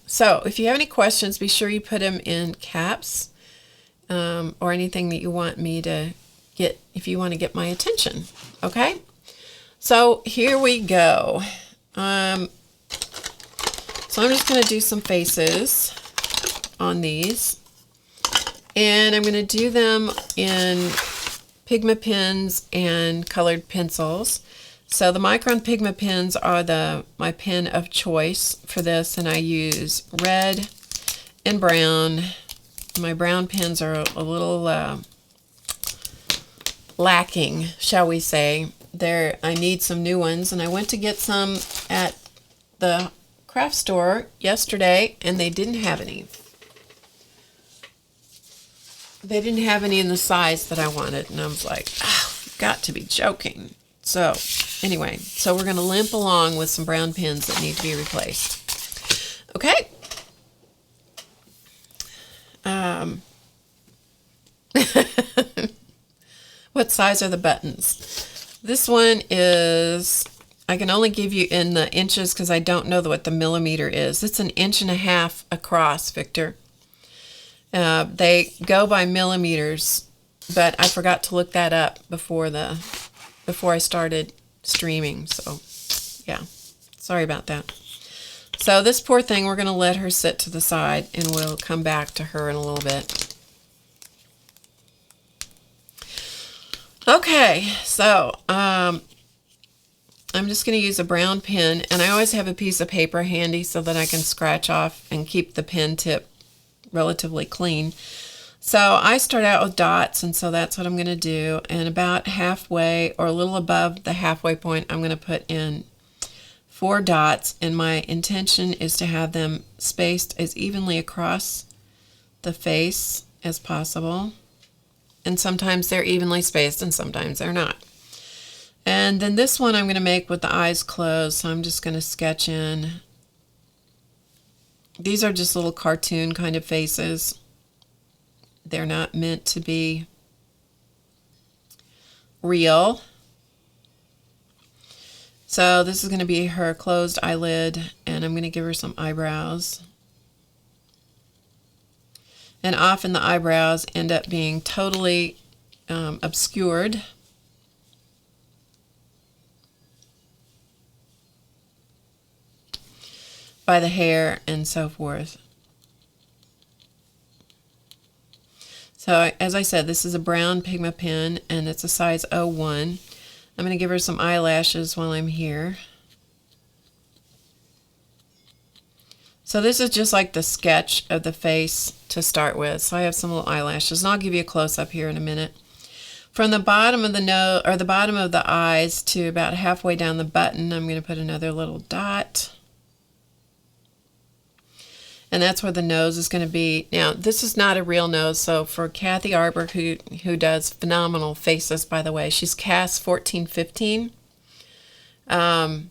A: So if you have any questions, be sure you put them in caps, or anything that you want me to get, if you want to get my attention. Okay. So here we go. So I'm just going to do some faces on these, and I'm going to do them in Pigma pens and colored pencils. So the Micron Pigma pens are my pen of choice for this, and I use red and brown. My brown pens are a little lacking, shall we say. I need some new ones, and I went to get some at the craft store yesterday, and they didn't have any. They didn't have any in the size that I wanted, and I was like, oh, you've got to be joking. So anyway, so we're going to limp along with some brown pins that need to be replaced. Okay. What size are the buttons? This one is, I can only give you in the inches because I don't know what the millimeter is. It's 1.5 inches across, Victor. They go by millimeters, but I forgot to look that up before I started streaming. So, yeah, sorry about that. So this poor thing, we're going to let her sit to the side, and we'll come back to her in a little bit. Okay, so I'm just going to use a brown pen, and I always have a piece of paper handy so that I can scratch off and keep the pen tip relatively clean. So I start out with dots, and so that's what I'm going to do. And about halfway or a little above the halfway point, I'm going to put in 4 dots, and my intention is to have them spaced as evenly across the face as possible. And sometimes they're evenly spaced and sometimes they're not. And then this one I'm going to make with the eyes closed, so I'm just going to sketch in. These are just little cartoon kind of faces. They're not meant to be real. So this is going to be her closed eyelid, and I'm going to give her some eyebrows. And often the eyebrows end up being totally obscured. By the hair and so forth. So as I said, this is a brown Pigma pen, and it's a size 01. I'm going to give her some eyelashes while I'm here. So this is just like the sketch of the face to start with. So I have some little eyelashes, and I'll give you a close-up here in a minute. From the bottom of the nose, or the bottom of the eyes, to about halfway down the button, I'm going to put another little dot. And that's where the nose is going to be. Now, this is not a real nose, so for Kathy Arbor, who does phenomenal faces, by the way, she's cast 1415 on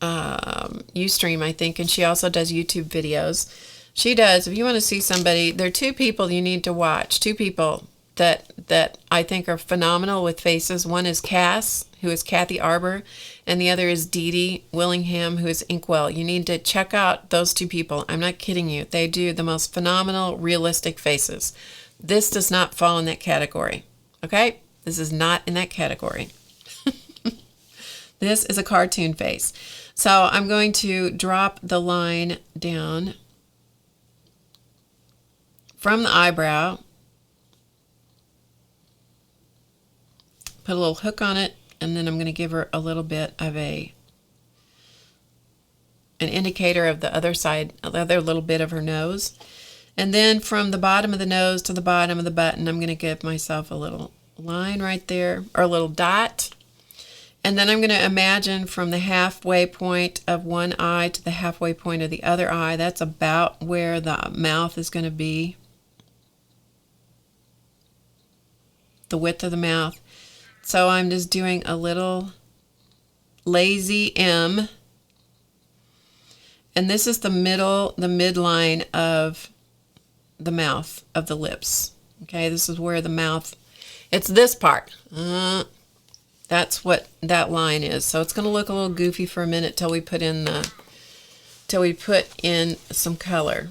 A: Ustream, I think, and she also does YouTube videos. She does, if you want to see somebody, there are 2 people you need to watch, 2 people that I think are phenomenal with faces. One is Cass, who is Kathy Arbor, and the other is Dee Dee Willingham, who is Inkwell. You need to check out those 2 people. I'm not kidding you. They do the most phenomenal, realistic faces. This does not fall in that category, okay? This is not in that category. This is a cartoon face. So I'm going to drop the line down from the eyebrow, put a little hook on it, and then I'm going to give her a little bit of an indicator of the other side, the other little bit of her nose. And then from the bottom of the nose to the bottom of the button, I'm going to give myself a little line right there, or a little dot. And then I'm going to imagine from the halfway point of one eye to the halfway point of the other eye, that's about where the mouth is going to be, the width of the mouth. So I'm just doing a little lazy M, and this is the midline of the mouth of the lips. Okay, this is where the mouth, it's this part. That's what that line is. So it's going to look a little goofy for a minute till we put in some color.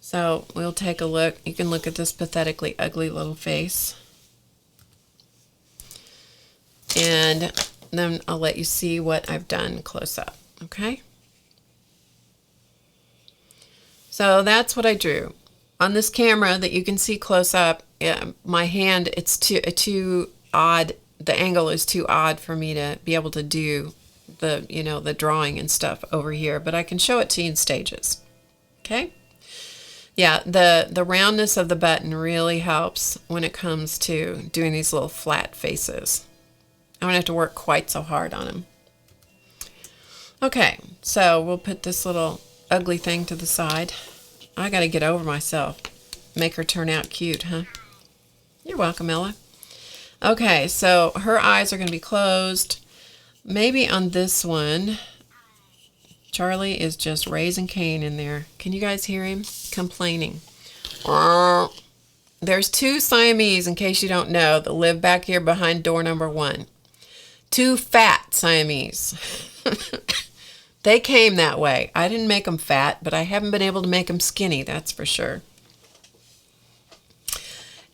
A: So we'll take a look. You can look at this pathetically ugly little face. And then I'll let you see what I've done close up, okay? So that's what I drew. On this camera that you can see close up, my hand, it's too odd. The angle is too odd for me to be able to do the drawing and stuff over here, but I can show it to you in stages, okay? Yeah, the roundness of the button really helps when it comes to doing these little flat faces. I don't have to work quite so hard on them. Okay, so we'll put this little ugly thing to the side. I got to get over myself. Make her turn out cute, huh? You're welcome, Ella. Okay, so her eyes are going to be closed. Maybe on this one, Charlie is just raising Cain in there. Can you guys hear him complaining? There's 2 Siamese, in case you don't know, that live back here behind door number 1. 2 fat Siamese. They came that way. I didn't make them fat, but I haven't been able to make them skinny, that's for sure.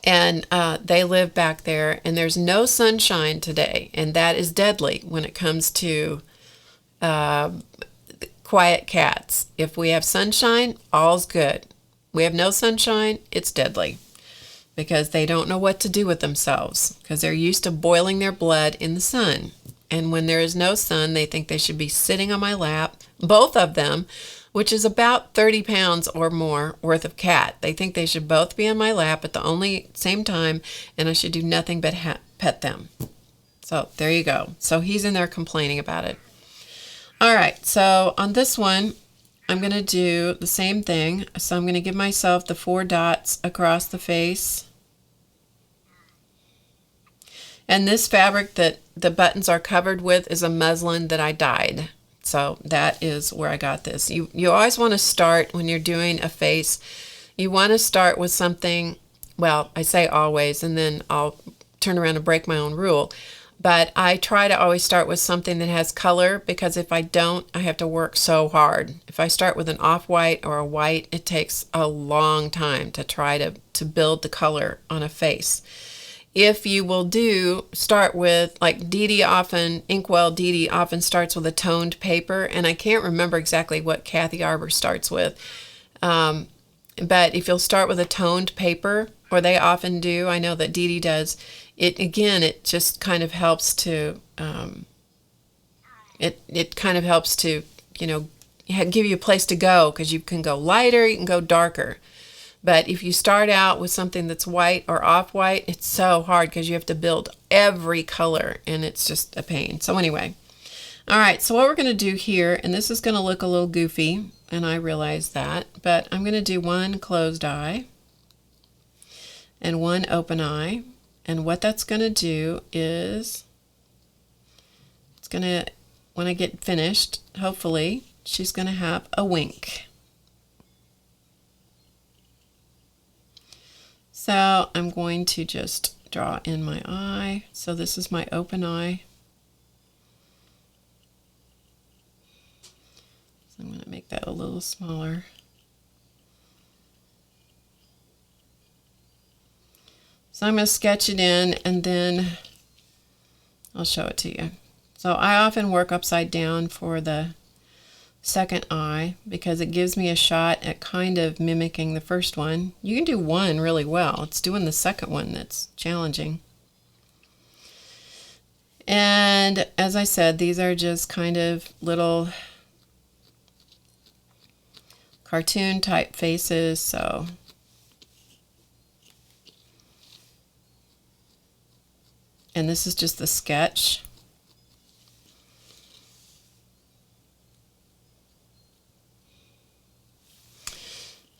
A: And they live back there, and there's no sunshine today, and that is deadly when it comes to quiet cats. If we have sunshine, all's good. We have no sunshine, it's deadly, because they don't know what to do with themselves, because they're used to boiling their blood in the sun. And when there is no sun, they think they should be sitting on my lap, both of them, which is about 30 pounds or more worth of cat. They think they should both be on my lap at the same time, and I should do nothing but pet them. So there you go. So he's in there complaining about it. All right, so on this one, I'm going to do the same thing. So I'm going to give myself the 4 dots across the face. And this fabric that the buttons are covered with is a muslin that I dyed. So that is where I got this. You always want to start when you're doing a face. You want to start with something, well, I say always, and then I'll turn around and break my own rule. But I try to always start with something that has color, because if I don't, I have to work so hard. If I start with an off-white or a white, it takes a long time to try to build the color on a face. If you will start with, like Inkwell Dee Dee often starts with a toned paper, and I can't remember exactly what Kathy Arbor starts with. But if you'll start with a toned paper, or they often do, I know that Dee Dee does, it just kind of helps to, it kind of helps to, give you a place to go, because you can go lighter, you can go darker. But if you start out with something that's white or off-white, it's so hard because you have to build every color, and it's just a pain. So anyway, all right, so what we're going to do here, and this is going to look a little goofy, and I realize that, but I'm going to do 1 closed eye and 1 open eye. And what that's going to do is, it's going to, when I get finished, hopefully, she's going to have a wink. So I'm going to just draw in my eye. So this is my open eye. So I'm going to make that a little smaller. So I'm going to sketch it in, and then I'll show it to you. So I often work upside down for the second eye, because it gives me a shot at kind of mimicking the first one. You can do 1 really well. It's doing the second one that's challenging. And as I said, these are just kind of little cartoon type faces. So and this is just the sketch.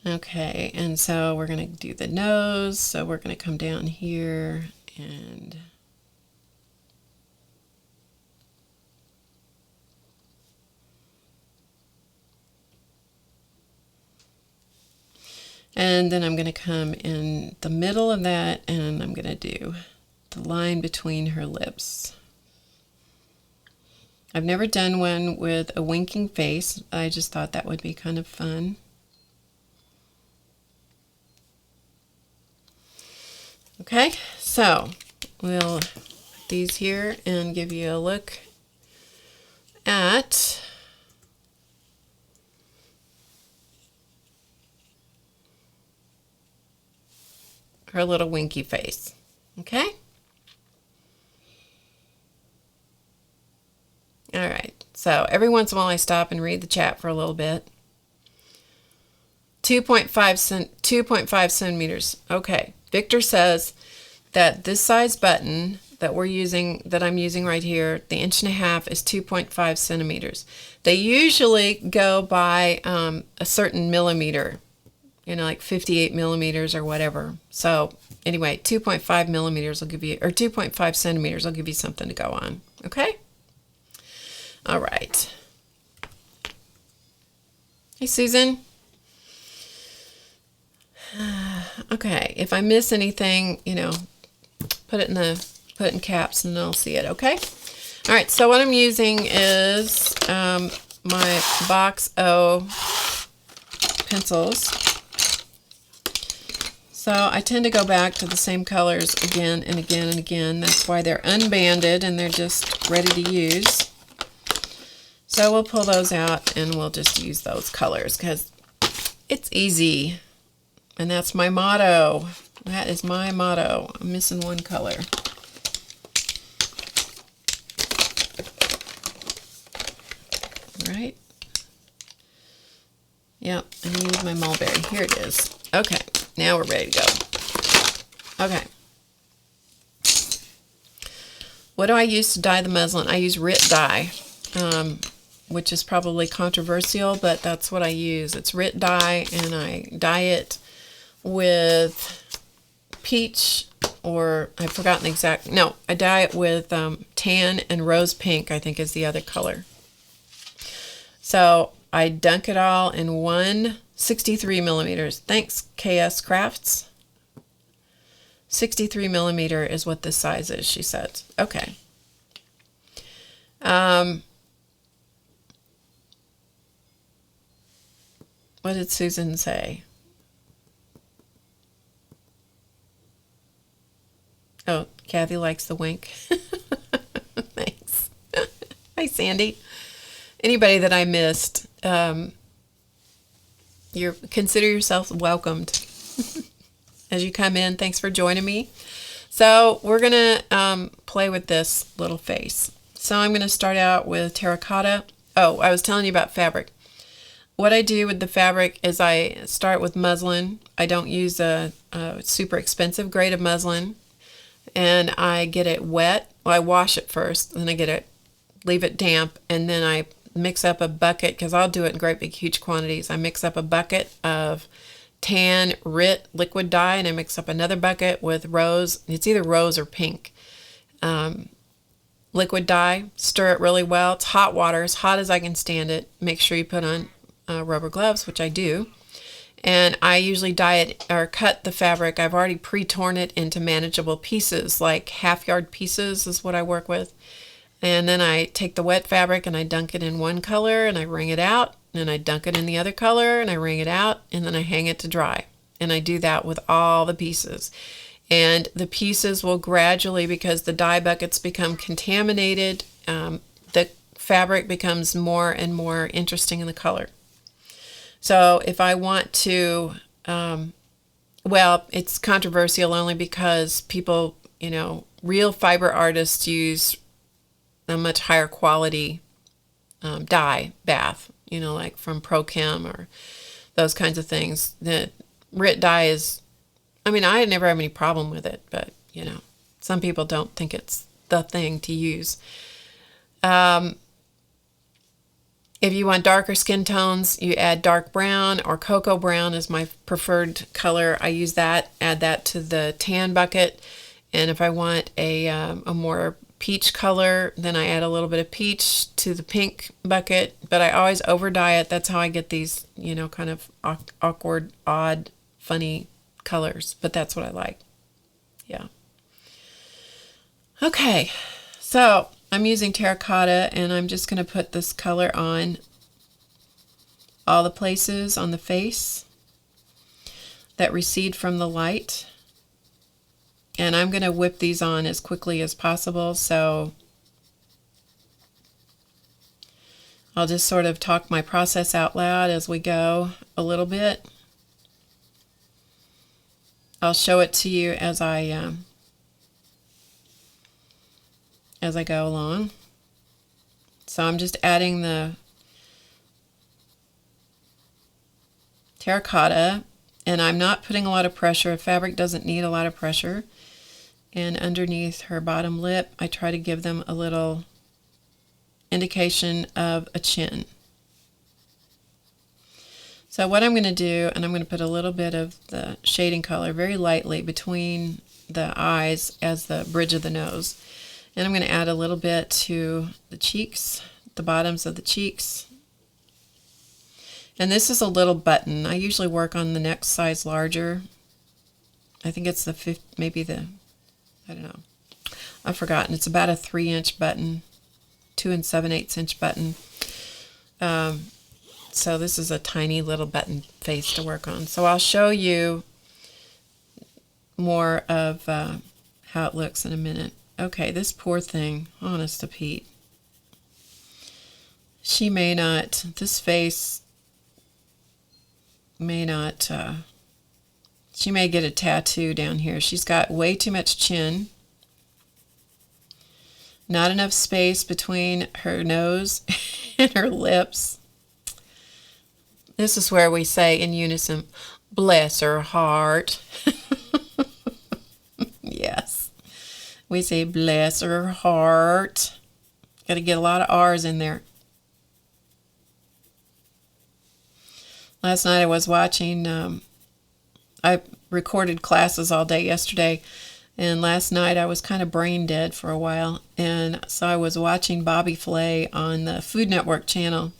A: Okay, and so we're going to do the nose. So we're going to come down here and then I'm going to come in the middle of that, and I'm going to do the line between her lips. I've never done one with a winking face. I just thought that would be kind of fun. Okay, so we'll put these here and give you a look at her little winky face. Okay? All right, so every once in a while I stop and read the chat for a little bit. 2.5 centimeters. Okay. Victor says that this size button that I'm using right here, the 1.5 inches is 2.5 centimeters. They usually go by a certain millimeter. like 58 millimeters or whatever. So anyway, 2.5 millimeters will give you, or 2.5 centimeters will give you something to go on. Okay? All right. Hey, Susan. Okay, if I miss anything, put it in caps and I'll see it, okay? All right, so what I'm using is my Box O pencils. So I tend to go back to the same colors again and again and again. That's why they're unbanded and they're just ready to use. So we'll pull those out and we'll just use those colors because it's easy. And that's my motto. That is my motto. I'm missing one color. Right? Yep, I need my mulberry. Here it is. Okay, now we're ready to go. Okay. What do I use to dye the muslin? I use RIT dye, which is probably controversial, but that's what I use. It's RIT dye, and I dye it with peach, or I've forgotten the exact, no, I dye it with tan and rose pink, I think is the other color. So I dunk it all in 163 millimeters. Thanks, KS Crafts. 63 millimeter is what this size is, she said. Okay. What did Susan say? Oh, Kathy likes the wink. Thanks. Hi, Sandy. Anybody that I missed, consider yourself welcomed as you come in. Thanks for joining me. So we're going to play with this little face. So I'm going to start out with terracotta. Oh, I was telling you about fabric. What I do with the fabric is I start with muslin. I don't use a super expensive grade of muslin. And I get it wet. Well, I wash it first, then I leave it damp, and then I mix up a bucket, because I'll do it in great big huge quantities. I mix up a bucket of tan RIT liquid dye, and I mix up another bucket with rose, it's either rose or pink, liquid dye. Stir it really well. It's hot water, as hot as I can stand it. Make sure you put on rubber gloves, which I do. And I usually dye it or cut the fabric. I've already pre-torn it into manageable pieces, like half-yard pieces is what I work with. And then I take the wet fabric and I dunk it in one color and I wring it out. And I dunk it in the other color and I wring it out. And then I hang it to dry. And I do that with all the pieces. And the pieces will gradually, because the dye buckets become contaminated, the fabric becomes more and more interesting in the color. So if I want to, well, it's controversial only because people, real fiber artists use a much higher quality dye bath, like from Prochem or those kinds of things. The RIT dye is, I never have any problem with it, but, some people don't think it's the thing to use. If you want darker skin tones, you add dark brown, or cocoa brown is my preferred color. I use that, add that to the tan bucket. And if I want a more peach color, then I add a little bit of peach to the pink bucket. But I always over dye it. That's how I get these, kind of awkward, odd, funny colors. But that's what I like. Yeah. Okay, so I'm using terracotta, and I'm just going to put this color on all the places on the face that recede from the light. And I'm going to whip these on as quickly as possible, so I'll just sort of talk my process out loud as we go a little bit. I'll show it to you as I go along. So I'm just adding the terracotta, and I'm not putting a lot of pressure. Fabric doesn't need a lot of pressure. And underneath her bottom lip, I try to give them a little indication of a chin. So what I'm going to do, and I'm going to put a little bit of the shading color very lightly between the eyes as the bridge of the nose. And I'm going to add a little bit to the cheeks, the bottoms of the cheeks. And this is a little button. I usually work on the next size larger. I think it's maybe the, I don't know. I've forgotten. It's about a 3-inch button, 2 7/8 inch button. So this is a tiny little button face to work on. So I'll show you more of how it looks in a minute. Okay, this poor thing, honest to Pete. She may not, this face may not, she may get a tattoo down here. She's got way too much chin. Not enough space between her nose and her lips. This is where we say in unison, bless her heart. Yes. We say, bless her heart. Got to get a lot of R's in there. Last night I was watching, I recorded classes all day yesterday, and last night I was kind of brain dead for a while, and so I was watching Bobby Flay on the Food Network channel,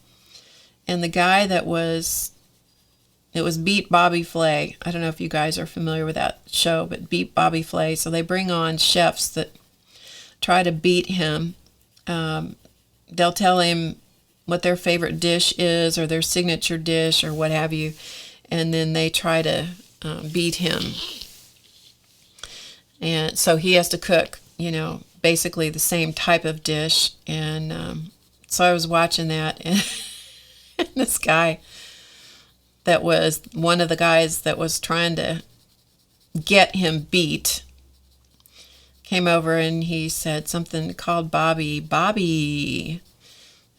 A: and the guy it was Beat Bobby Flay. I don't know if you guys are familiar with that show, but Beat Bobby Flay. So they bring on chefs that try to beat him. They'll tell him what their favorite dish is or their signature dish or what have you, and then they try to beat him. And so he has to cook, basically the same type of dish. And so I was watching that, and this guy that was one of the guys that was trying to get him beat came over and he said something called Bobby.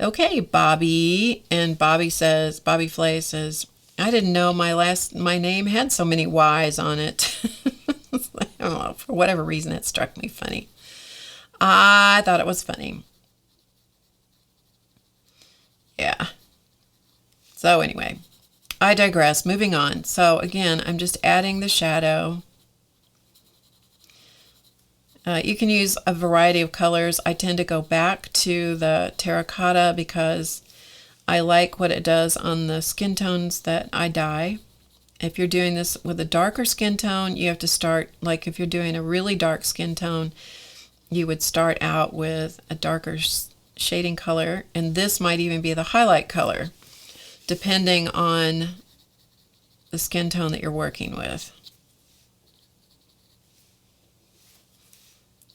A: Okay, Bobby. And Bobby Flay says, I didn't know my name had so many Y's on it. I don't know, for whatever reason it struck me funny. I thought it was funny. Yeah. So anyway, I digress. Moving on. So again, I'm just adding the shadow. You can use a variety of colors. I tend to go back to the terracotta because I like what it does on the skin tones that I dye. If you're doing this with a darker skin tone, you have to start, like if you're doing a really dark skin tone, you would start out with a darker shading color, and this might even be the highlight color, depending on the skin tone that you're working with.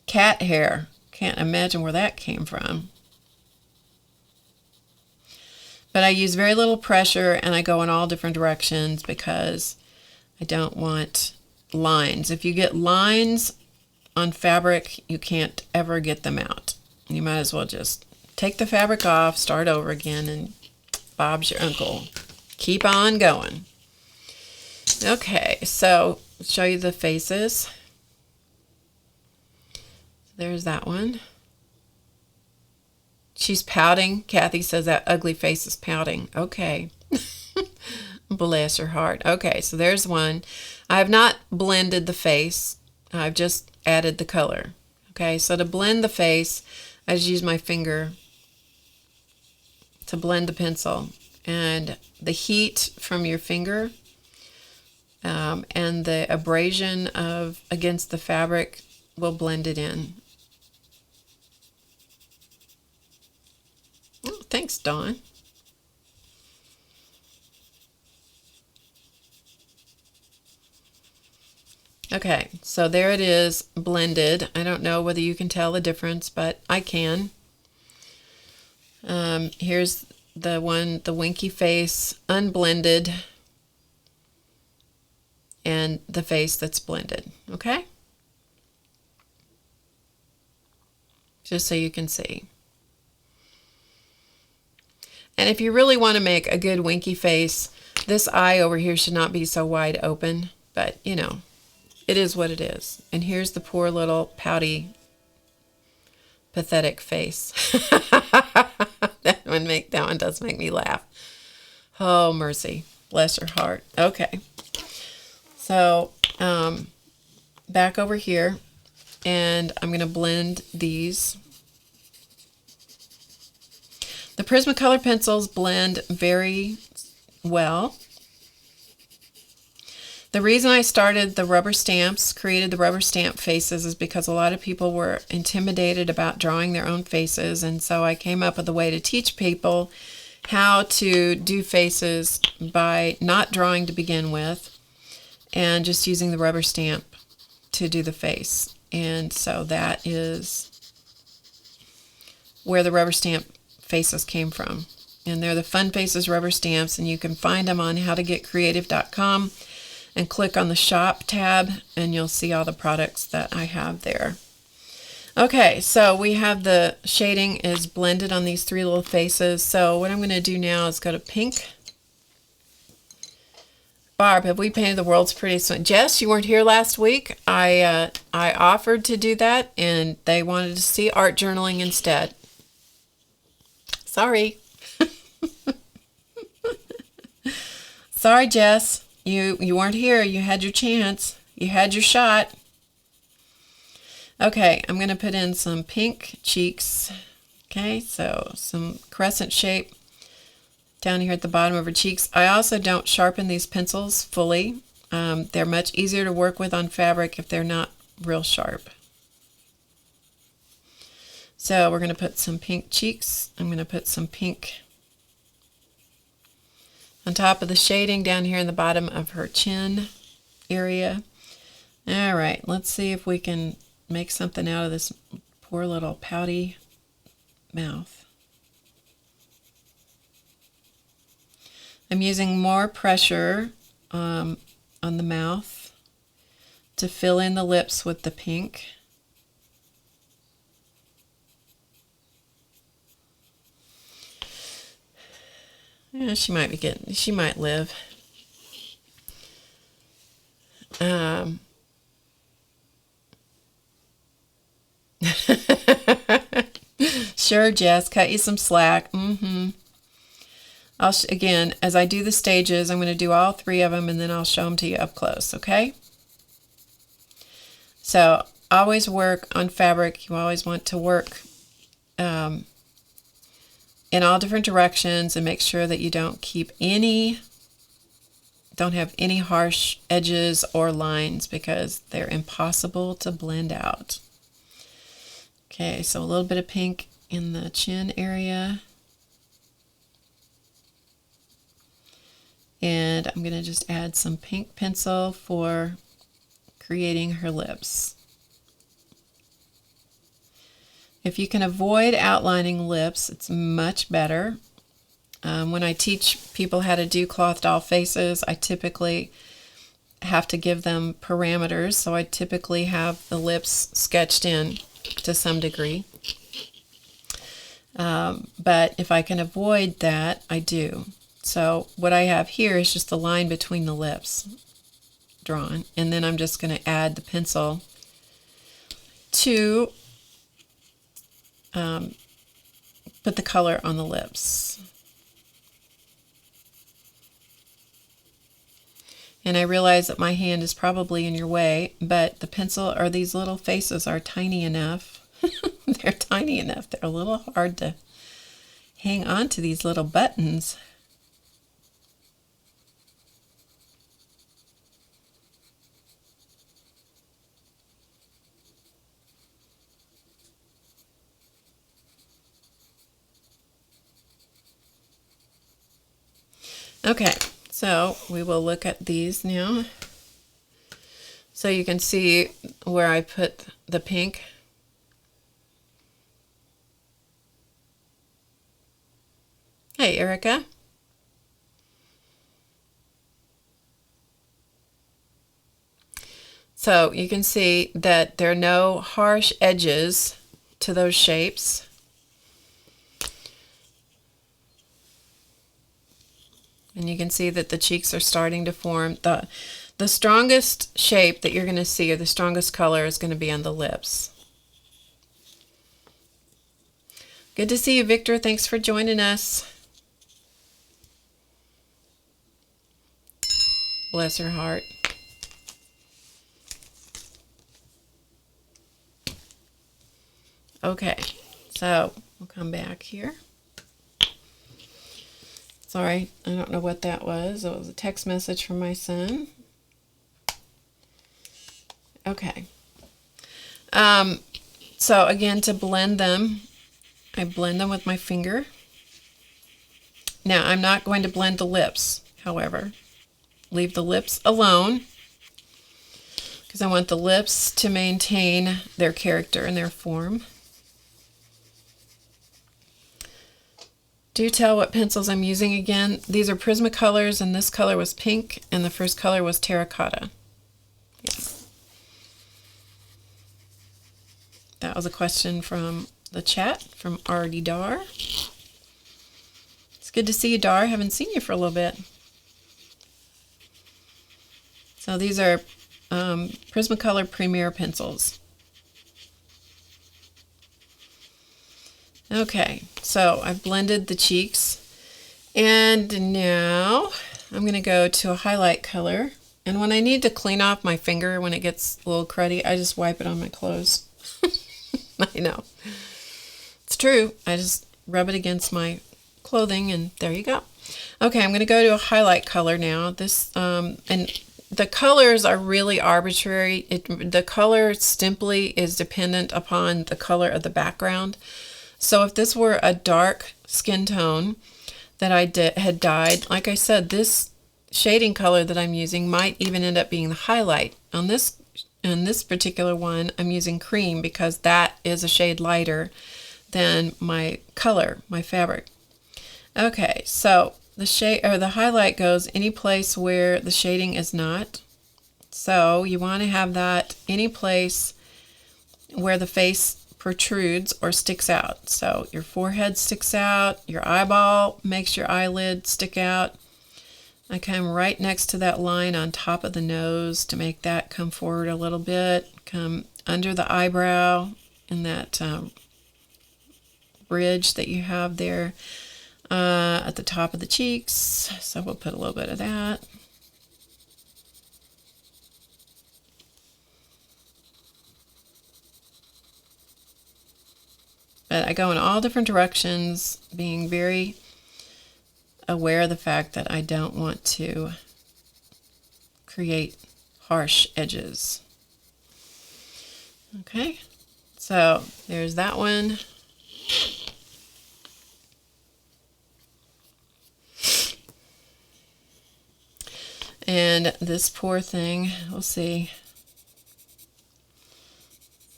A: Cat hair. Can't imagine where that came from. But I use very little pressure, and I go in all different directions because I don't want lines. If you get lines on fabric, you can't ever get them out. You might as well just take the fabric off, start over again, and Bob's your uncle. Keep on going. Okay, so show you the faces. There's that one. She's pouting. Kathy says that ugly face is pouting. Okay. Bless her heart. Okay, so there's one. I have not blended the face. I've just added the color. Okay, so to blend the face, I just use my finger to blend the pencil. And the heat from your finger and the abrasion against the fabric will blend it in. Oh, thanks, Dawn. Okay, so there it is, blended. I don't know whether you can tell the difference, but I can. Here's the one, the winky face, unblended, and the face that's blended, okay? Just so you can see. And if you really want to make a good winky face, this eye over here should not be so wide open, but you know, it is what it is. And here's the poor little pouty, pathetic face. That one does make me laugh. Oh, mercy. Bless her heart. Okay. So, back over here, and I'm going to blend these. The Prismacolor pencils blend very well. The reason I started the rubber stamps, created the rubber stamp faces, is because a lot of people were intimidated about drawing their own faces, and so I came up with a way to teach people how to do faces by not drawing to begin with and just using the rubber stamp to do the face. And so that is where the rubber stamp faces came from. And they're the Fun Faces rubber stamps, and you can find them on HowToGetCreative.com and click on the shop tab and you'll see all the products that I have there. Okay, so we have the shading is blended on these three little faces. So what I'm going to do now is go to pink. Barb, have we painted the world's prettiest one? Jess, you weren't here last week. I offered to do that, and they wanted to see art journaling instead. Sorry. Sorry, Jess. You weren't here. You had your chance. You had your shot. Okay, I'm going to put in some pink cheeks. Okay, so some crescent shape down here at the bottom of her cheeks. I also don't sharpen these pencils fully. They're much easier to work with on fabric if they're not real sharp. So we're going to put some pink cheeks. I'm going to put some pink on top of the shading down here in the bottom of her chin area. All right, let's see if we can make something out of this poor little pouty mouth. I'm using more pressure on the mouth to fill in the lips with the pink. Yeah, she might live. Sure, Jess, cut you some slack. Again, as I do the stages, I'm going to do all three of them, and then I'll show them to you up close, okay? So, always work on fabric. You always want to work in all different directions, and make sure that you don't have any harsh edges or lines, because they're impossible to blend out. Okay, so a little bit of pink in the chin area. And I'm going to just add some pink pencil for creating her lips. If you can avoid outlining lips, it's much better. When I teach people how to do cloth doll faces, I typically have to give them parameters, so I typically have the lips sketched in to some degree. But if I can avoid that, I do. So what I have here is just the line between the lips drawn, and then I'm just going to add the pencil to put the color on the lips. And I realize that my hand is probably in your way, but the pencil, or these little faces, are tiny enough. They're tiny enough. They're a little hard to hang on to these little buttons. Okay, so we will look at these now. So you can see where I put the pink. Hey, Erica. So you can see that there are no harsh edges to those shapes. And you can see that the cheeks are starting to form. The strongest shape that you're going to see, or the strongest color, is going to be on the lips. Good to see you, Victor. Thanks for joining us. Bless her heart. Okay, so we'll come back here. Sorry, I don't know what that was. It was a text message from my son. Okay. So again, to blend them, I blend them with my finger. Now, I'm not going to blend the lips, however. Leave the lips alone because I want the lips to maintain their character and their form. Do tell what pencils I'm using again. These are Prismacolors, and this color was pink, and the first color was terracotta. Yeah. That was a question from the chat from RD Dar. It's good to see you, Dar. I haven't seen you for a little bit. So these are Prismacolor Premier pencils. Okay, so I've blended the cheeks, and now I'm going to go to a highlight color. And when I need to clean off my finger when it gets a little cruddy, I just wipe it on my clothes. I know. It's true. I just rub it against my clothing, and there you go. Okay, I'm going to go to a highlight color now. This and the colors are really arbitrary. The color simply is dependent upon the color of the background. So if this were a dark skin tone that I had dyed, like I said, this shading color that I'm using might even end up being the highlight. On this particular one, I'm using cream because that is a shade lighter than my color, my fabric. Okay, so the shade or the highlight goes any place where the shading is not. So you want to have that any place where the face protrudes or sticks out. So your forehead sticks out, your eyeball makes your eyelid stick out. I come right next to that line on top of the nose to make that come forward a little bit. Come under the eyebrow in that bridge that you have there at the top of the cheeks. So we'll put a little bit of that. But I go in all different directions, being very aware of the fact that I don't want to create harsh edges. Okay, so there's that one. And this poor thing, we'll see.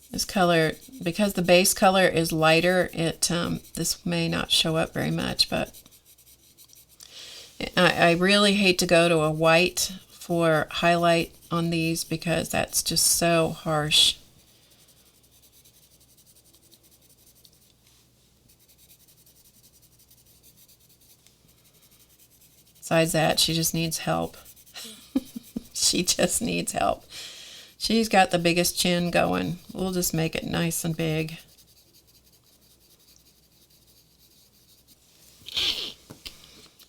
A: This color, because the base color is lighter, this may not show up very much, but I really hate to go to a white for highlight on these because that's just so harsh. Besides that, she just needs help. She just needs help. She's got the biggest chin going. We'll just make it nice and big.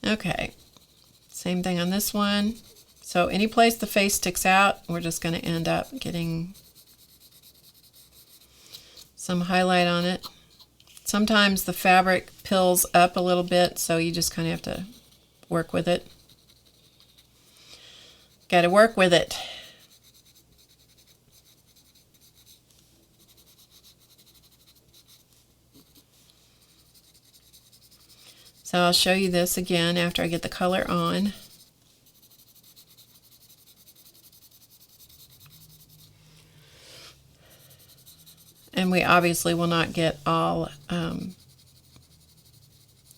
A: Okay, same thing on this one. So any place the face sticks out, we're just going to end up getting some highlight on it. Sometimes the fabric pills up a little bit, so you just kind of have to work with it. Got to work with it. So I'll show you this again after I get the color on. And we obviously will not get all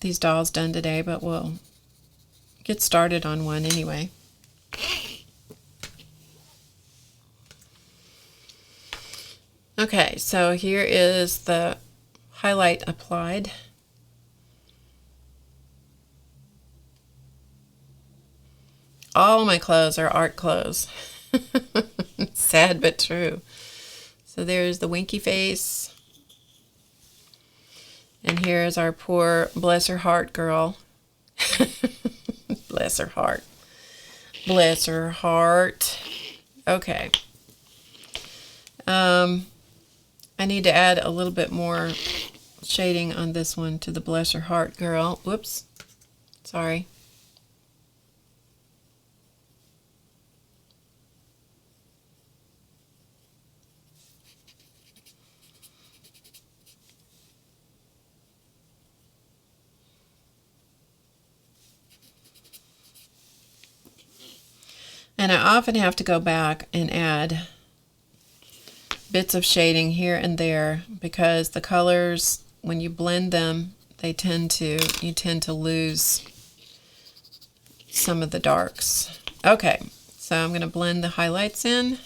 A: these dolls done today, but we'll get started on one anyway. Okay, so here is the highlight applied. All my clothes are art clothes. Sad but true. So there's the winky face. And here's our poor bless her heart girl. Bless her heart. Bless her heart. Okay. I need to add a little bit more shading on this one to the Bless Her Heart girl. Whoops. Sorry. And I often have to go back and add bits of shading here and there because the colors, when you blend them, you tend to lose some of the darks. Okay, so I'm going to blend the highlights in.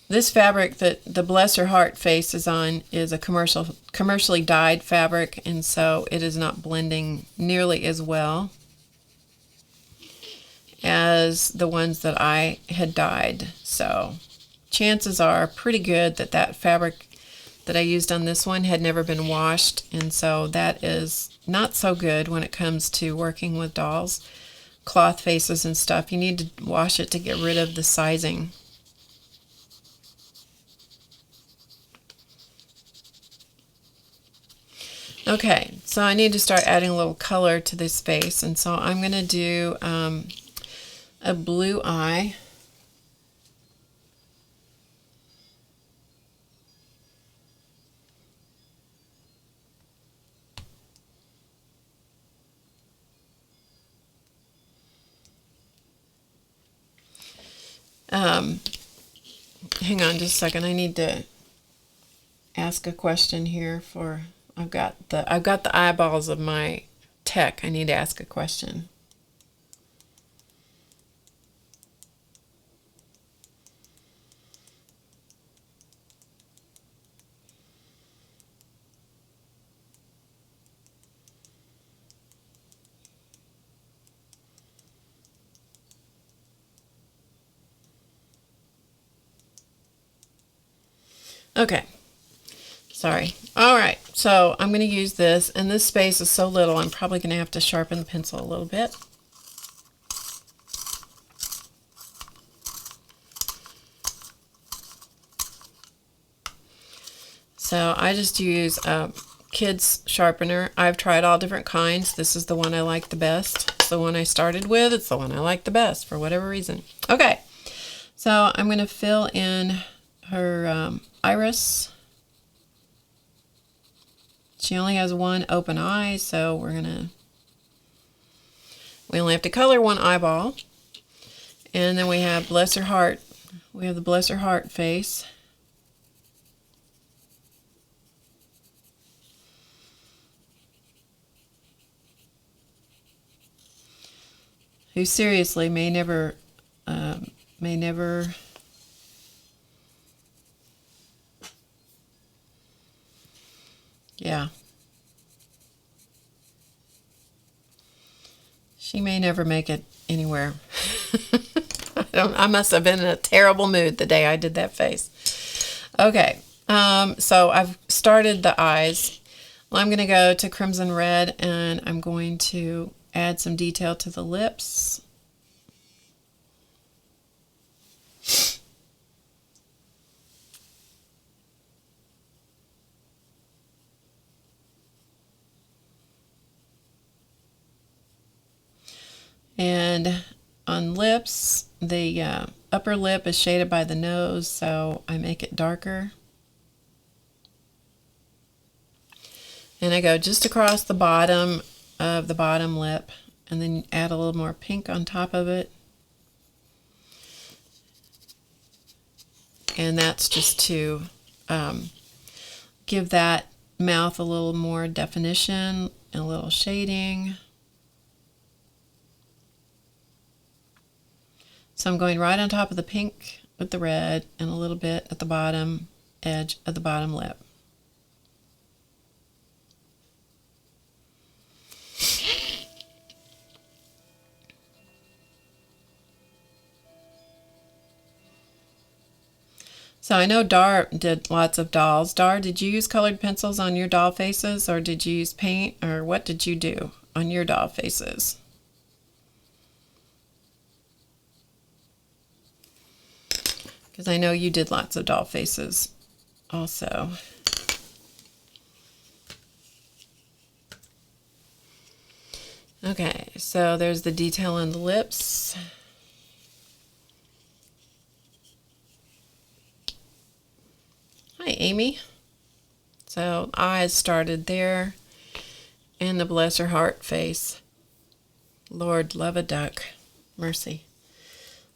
A: This fabric that the Bless Her Heart face is on is a commercially dyed fabric, and so it is not blending nearly as well as the ones that I had dyed. So chances are pretty good that that fabric that I used on this one had never been washed, and so that is not so good when it comes to working with dolls, cloth faces and stuff. You need to wash it to get rid of the sizing. Okay, so I need to start adding a little color to this face, and so I'm going to do a blue eye. Hang on just a second. I need to ask a question here for I've got the eyeballs of my tech. I need to ask a question. Okay. Sorry. All right, so I'm going to use this, and this space is so little, I'm probably going to have to sharpen the pencil a little bit. So I just use a kid's sharpener. I've tried all different kinds. This is the one I like the best. It's the one I started with. It's the one I like the best for whatever reason. Okay, so I'm going to fill in her iris. She only has one open eye, so we only have to color one eyeball. And then we have Bless Her Heart. We have the Bless Her Heart face. Who seriously may never, yeah. She may never make it anywhere. I must have been in a terrible mood the day I did that face. Okay, so I've started the eyes. Well, I'm going to go to Crimson Red, and I'm going to add some detail to the lips. And on lips, the upper lip is shaded by the nose, so I make it darker. And I go just across the bottom of the bottom lip, and then add a little more pink on top of it. And that's just to give that mouth a little more definition and a little shading. So I'm going right on top of the pink with the red and a little bit at the bottom edge of the bottom lip. So I know Dar did lots of dolls. Dar, did you use colored pencils on your doll faces, or did you use paint, or what did you do? on your doll faces. Because I know you did lots of doll faces also. Okay, so there's the detail on the lips. Hi, Amy. So eyes started there, and the bless her heart face. Lord, love a duck. Mercy.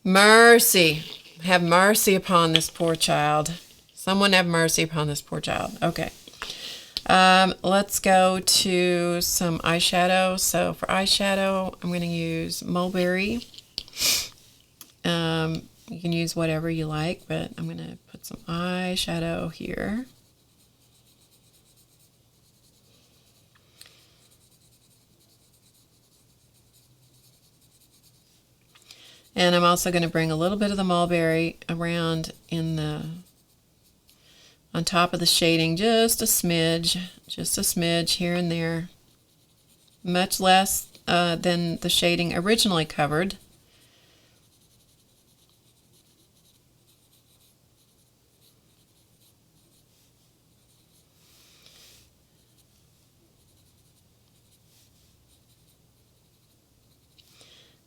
A: Mercy. Have mercy upon this poor child. Someone have mercy upon this poor child. Okay. Let's go to some eyeshadow. So for eyeshadow, I'm going to use Mulberry. You can use whatever you like, but I'm going to put some eyeshadow here. And I'm also going to bring a little bit of the Mulberry around on top of the shading, just a smidge here and there. Much less than the shading originally covered.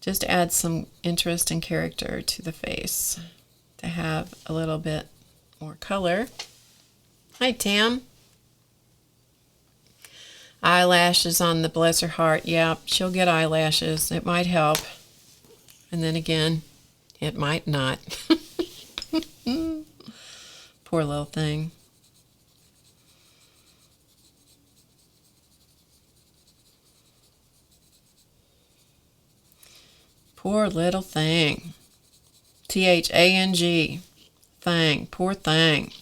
A: Just to add some interest and character to the face, to have a little bit more color. Hi, Tam. Eyelashes on the bless her heart. Yeah, she'll get eyelashes. It might help. And then again, it might not. Poor little thing. Poor little thing. Thang. Thang. Poor thing.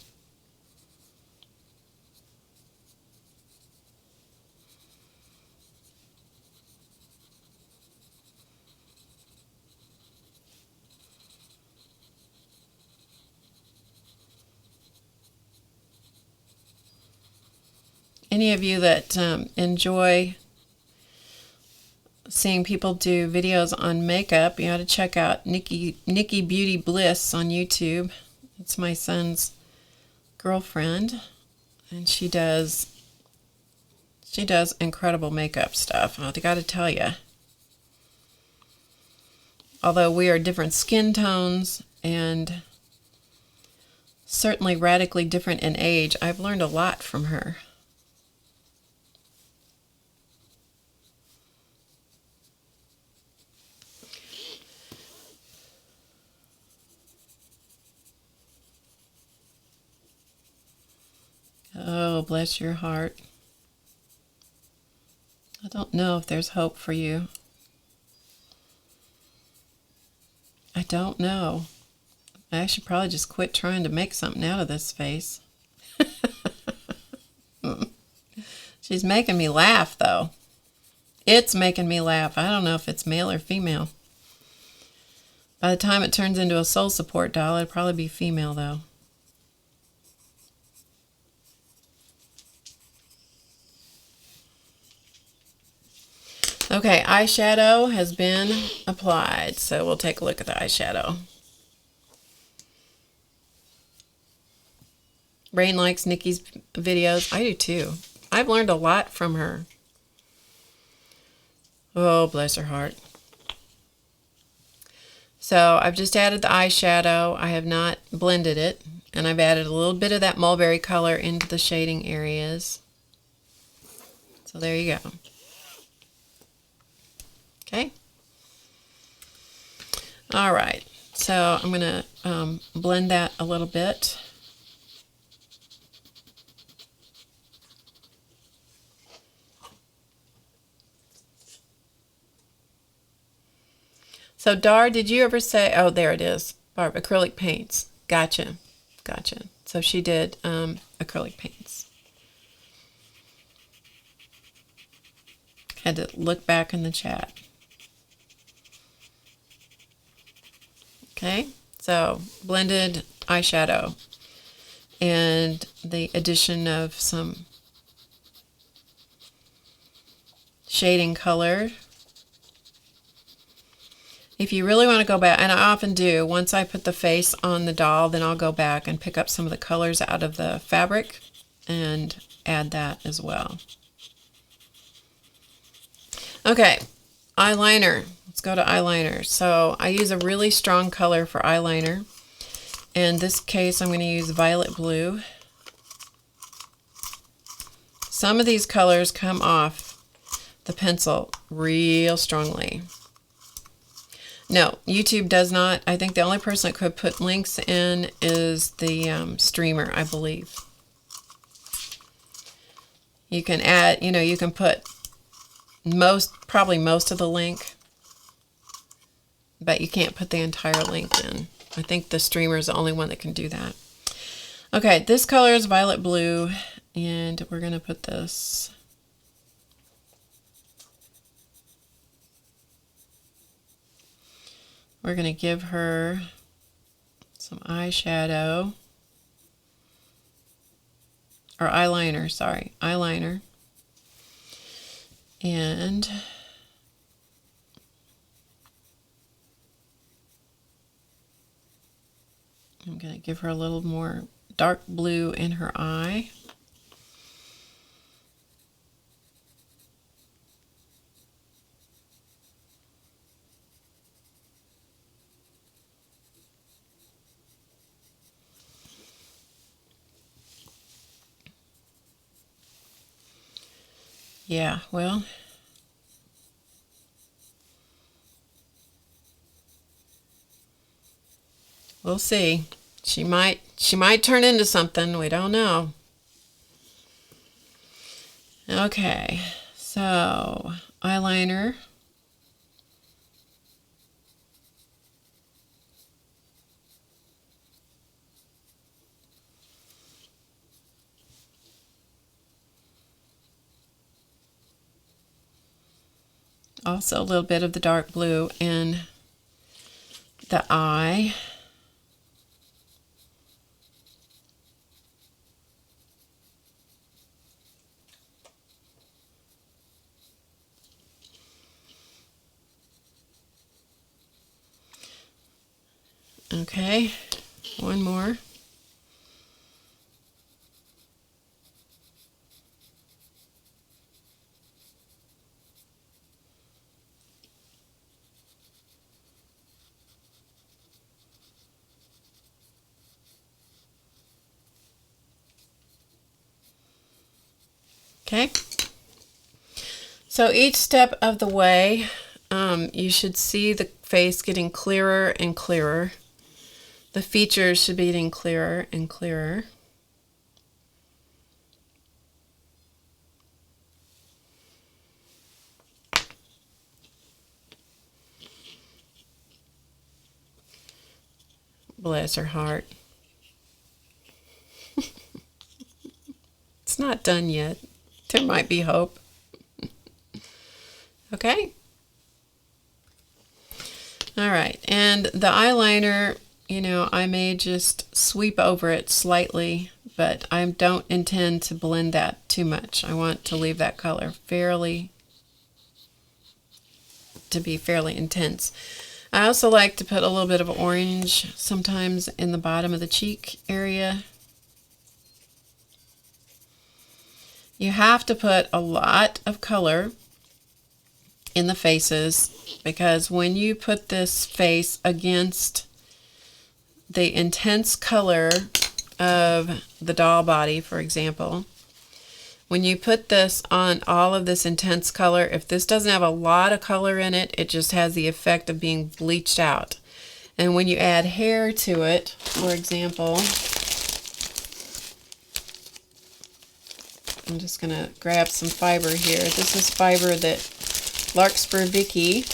A: Any of you that enjoy seeing people do videos on makeup, you ought to check out Nikki Beauty Bliss on YouTube. It's my son's girlfriend, and she does incredible makeup stuff. I got to tell you. Although we are different skin tones and certainly radically different in age, I've learned a lot from her. Oh, bless your heart. I don't know if there's hope for you. I don't know. I should probably just quit trying to make something out of this face. She's making me laugh, though. It's making me laugh. I don't know if it's male or female. By the time it turns into a soul support doll, it'll probably be female, though. Okay, eyeshadow has been applied, so we'll take a look at the eyeshadow. Rain likes Nikki's videos. I do too. I've learned a lot from her. Oh, bless her heart. So I've just added the eyeshadow. I have not blended it, and I've added a little bit of that mulberry color into the shading areas. So there you go. Okay. All right. So I'm going to blend that a little bit. So Dar, did you ever say, oh, there it is, Barb, acrylic paints. Gotcha. Gotcha. So she did acrylic paints. Had to look back in the chat. Okay, so blended eyeshadow and the addition of some shading color. If you really want to go back, and I often do, once I put the face on the doll, then I'll go back and pick up some of the colors out of the fabric and add that as well. Okay, eyeliner. Let's go to eyeliner. So I use a really strong color for eyeliner. In this case, I'm going to use violet blue. Some of these colors come off the pencil real strongly. No, YouTube does not. I think the only person that could put links in is the streamer, I believe. You can add, you can put probably most of the link, but you can't put the entire link in. I think the streamer is the only one that can do that. Okay, this color is violet blue, and we're going to put this. We're going to give her some eyeshadow, or eyeliner, sorry, eyeliner. And I'm going to give her a little more dark blue in her eye. Yeah, well, we'll see. She might turn into something. We don't know. Okay, so eyeliner. Also a little bit of the dark blue in the eye. Okay, one more. Okay, so each step of the way, you should see the face getting clearer and clearer. The features should be getting clearer and clearer. Bless her heart. It's not done yet. There might be hope. Okay. All right, and the eyeliner, I may just sweep over it slightly, but I don't intend to blend that too much. I want to leave that color to be fairly intense. I also like to put a little bit of orange sometimes in the bottom of the cheek area. You have to put a lot of color in the faces, because when you put this face against the intense color of the doll body, for example, when you put this on all of this intense color, if this doesn't have a lot of color in it, it just has the effect of being bleached out. And when you add hair to it, for example, I'm just going to grab some fiber here. This is fiber that Larkspur Vicky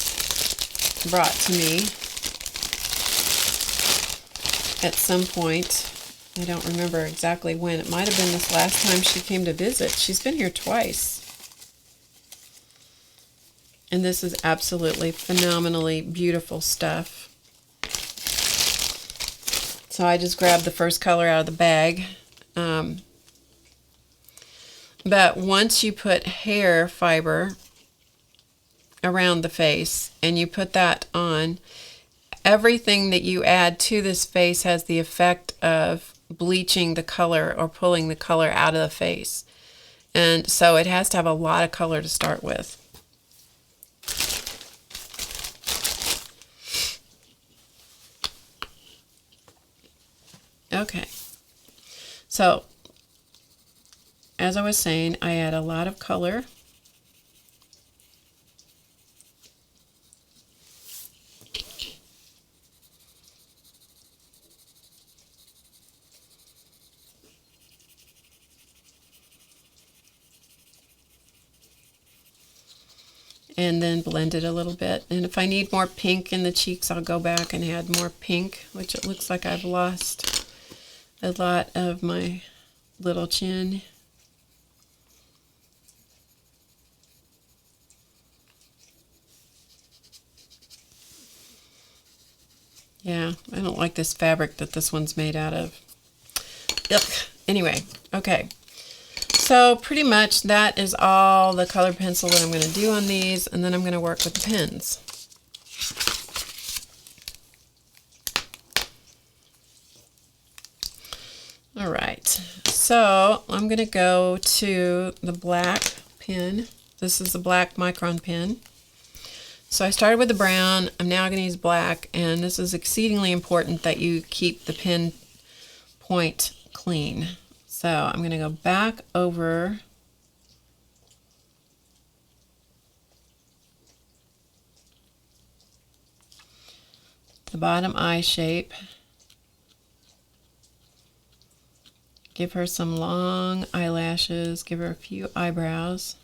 A: brought to me at some point. I don't remember exactly when. It might have been this last time she came to visit. She's been here twice. And this is absolutely phenomenally beautiful stuff. So I just grabbed the first color out of the bag. But once you put hair fiber around the face, and you put that on. Everything that you add to this face has the effect of bleaching the color or pulling the color out of the face. And so it has to have a lot of color to start with. Okay, so as I was saying, I add a lot of color. And then blend it a little bit. And if I need more pink in the cheeks, I'll go back and add more pink, which it looks like I've lost a lot of my little chin. Yeah, I don't like this fabric that this one's made out of. Ugh. Anyway, okay. So pretty much that is all the color pencil that I'm going to do on these, and then I'm going to work with the pens. All right, so I'm going to go to the black pen. This is the black micron pen. So I started with the brown. I'm now going to use black, and this is exceedingly important that you keep the pen point clean. So I'm going to go back over the bottom eye shape. Give her some long eyelashes. Give her a few eyebrows.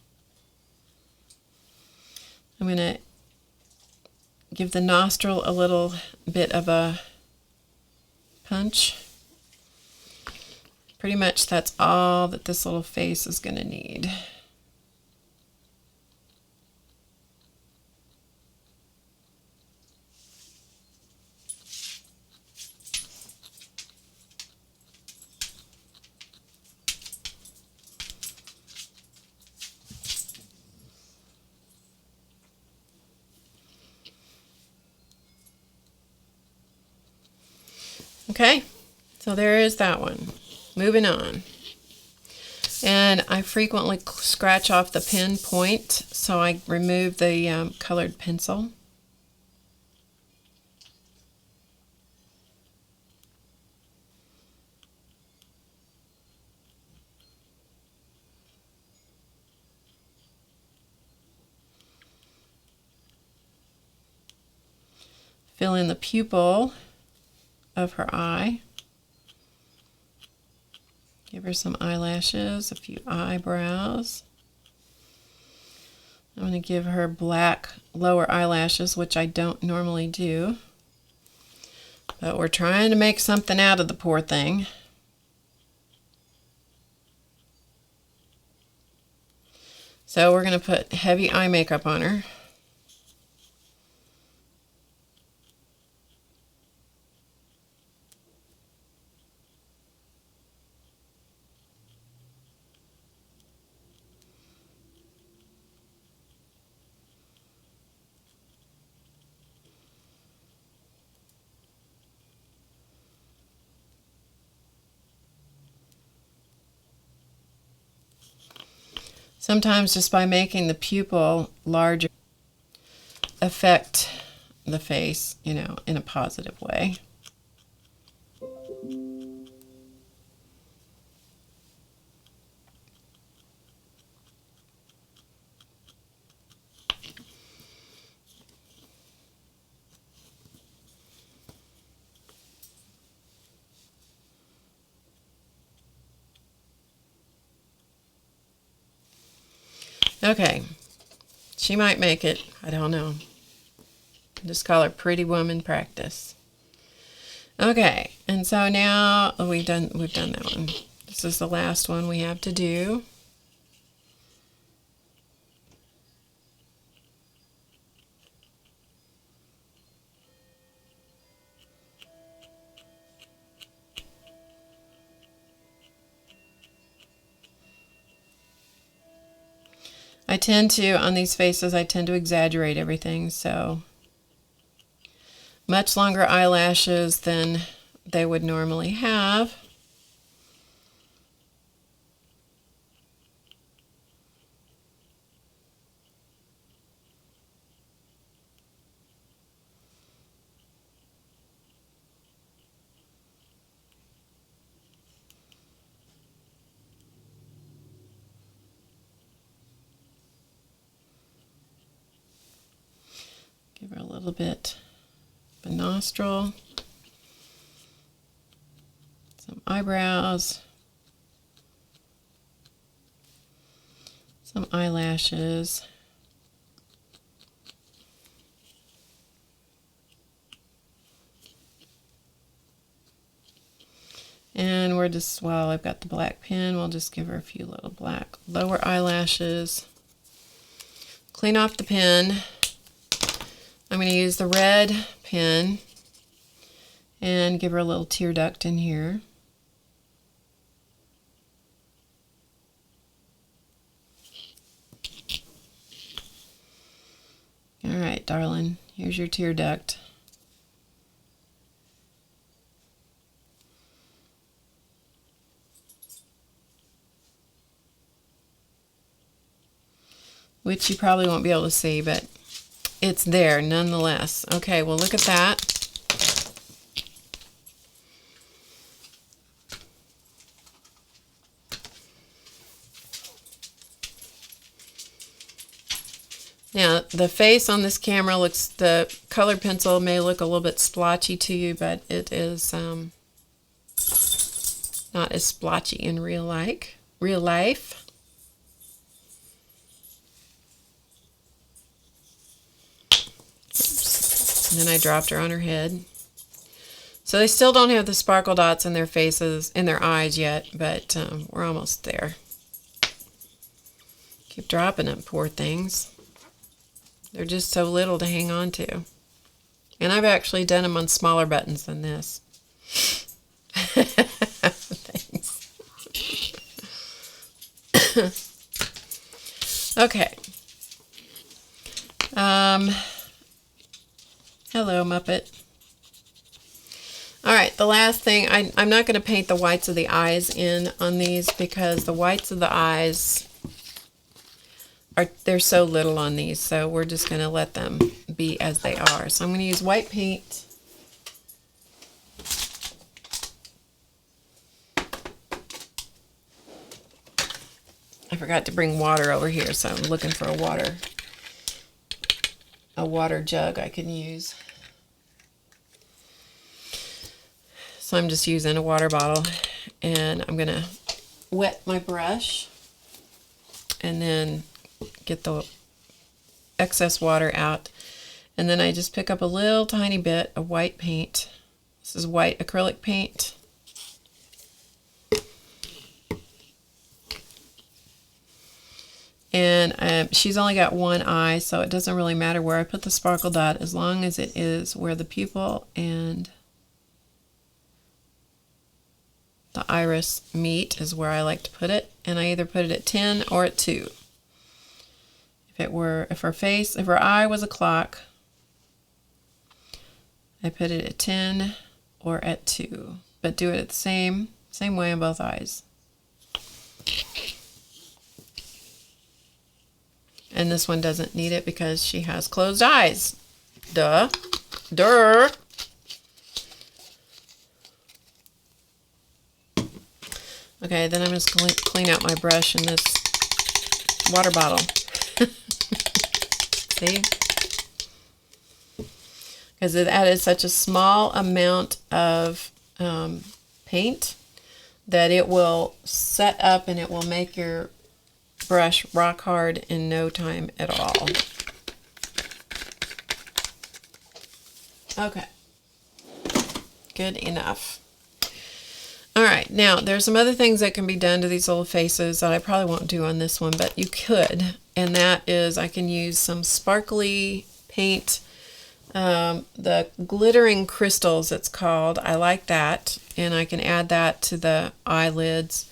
A: I'm going to give the nostril a little bit of a punch. Pretty much that's all that this little face is going to need. Okay, so there is that one. Moving on. And I frequently scratch off the pen point, so I remove the colored pencil. Fill in the pupil of her eye. Give her some eyelashes, a few eyebrows. I'm going to give her black lower eyelashes, which I don't normally do. But we're trying to make something out of the poor thing. So we're going to put heavy eye makeup on her. Sometimes just by making the pupil larger, affect the face, you know, in a positive way. Okay, she might make it. I don't know. Just call her Pretty Woman Practice. Okay, and so now we've done that one. This is the last one we have to do. I tend to, on these faces, I tend to exaggerate everything, so much longer eyelashes than they would normally have. Give her a little bit of a nostril, some eyebrows, some eyelashes. And we're just, well, I've got the black pen, we'll just give her a few little black lower eyelashes. Clean off the pen. I'm going to use the red pen and give her a little tear duct in here. All right, darling, here's your tear duct. Which you probably won't be able to see, but it's there nonetheless. Okay, well, look at that. Now, the face on this camera looks, the colored pencil may look a little bit splotchy to you, but it is not as splotchy in real life. And then I dropped her on her head. So they still don't have the sparkle dots in their faces, in their eyes yet, but we're almost there. Keep dropping them, poor things. They're just so little to hang on to. And I've actually done them on smaller buttons than this. Thanks. Okay. Hello, Muppet. All right, the last thing, I'm not going to paint the whites of the eyes in on these because the whites of the eyes they're so little on these, so we're just going to let them be as they are. So I'm going to use white paint. I forgot to bring water over here, so I'm looking for a water jug I can use. So I'm just using a water bottle, and I'm going to wet my brush and then get the excess water out. And then I just pick up a little tiny bit of white paint. This is white acrylic paint. And she's only got one eye, so it doesn't really matter where I put the sparkle dot as long as it is where the pupil and the iris meet is where I like to put it. And I either put it at 10 or at 2. If her eye was a clock, I put it at 10 or at 2, but do it at the same way on both eyes. And this one doesn't need it because she has closed eyes. Duh. Okay, then I'm just going to clean out my brush in this water bottle. See? Because it added such a small amount of paint that it will set up and it will make your brush rock hard in no time at all. Okay. Good enough. All right, now there's some other things that can be done to these little faces that I probably won't do on this one, but you could, and that is I can use some sparkly paint, the glittering crystals it's called. I like that, and I can add that to the eyelids.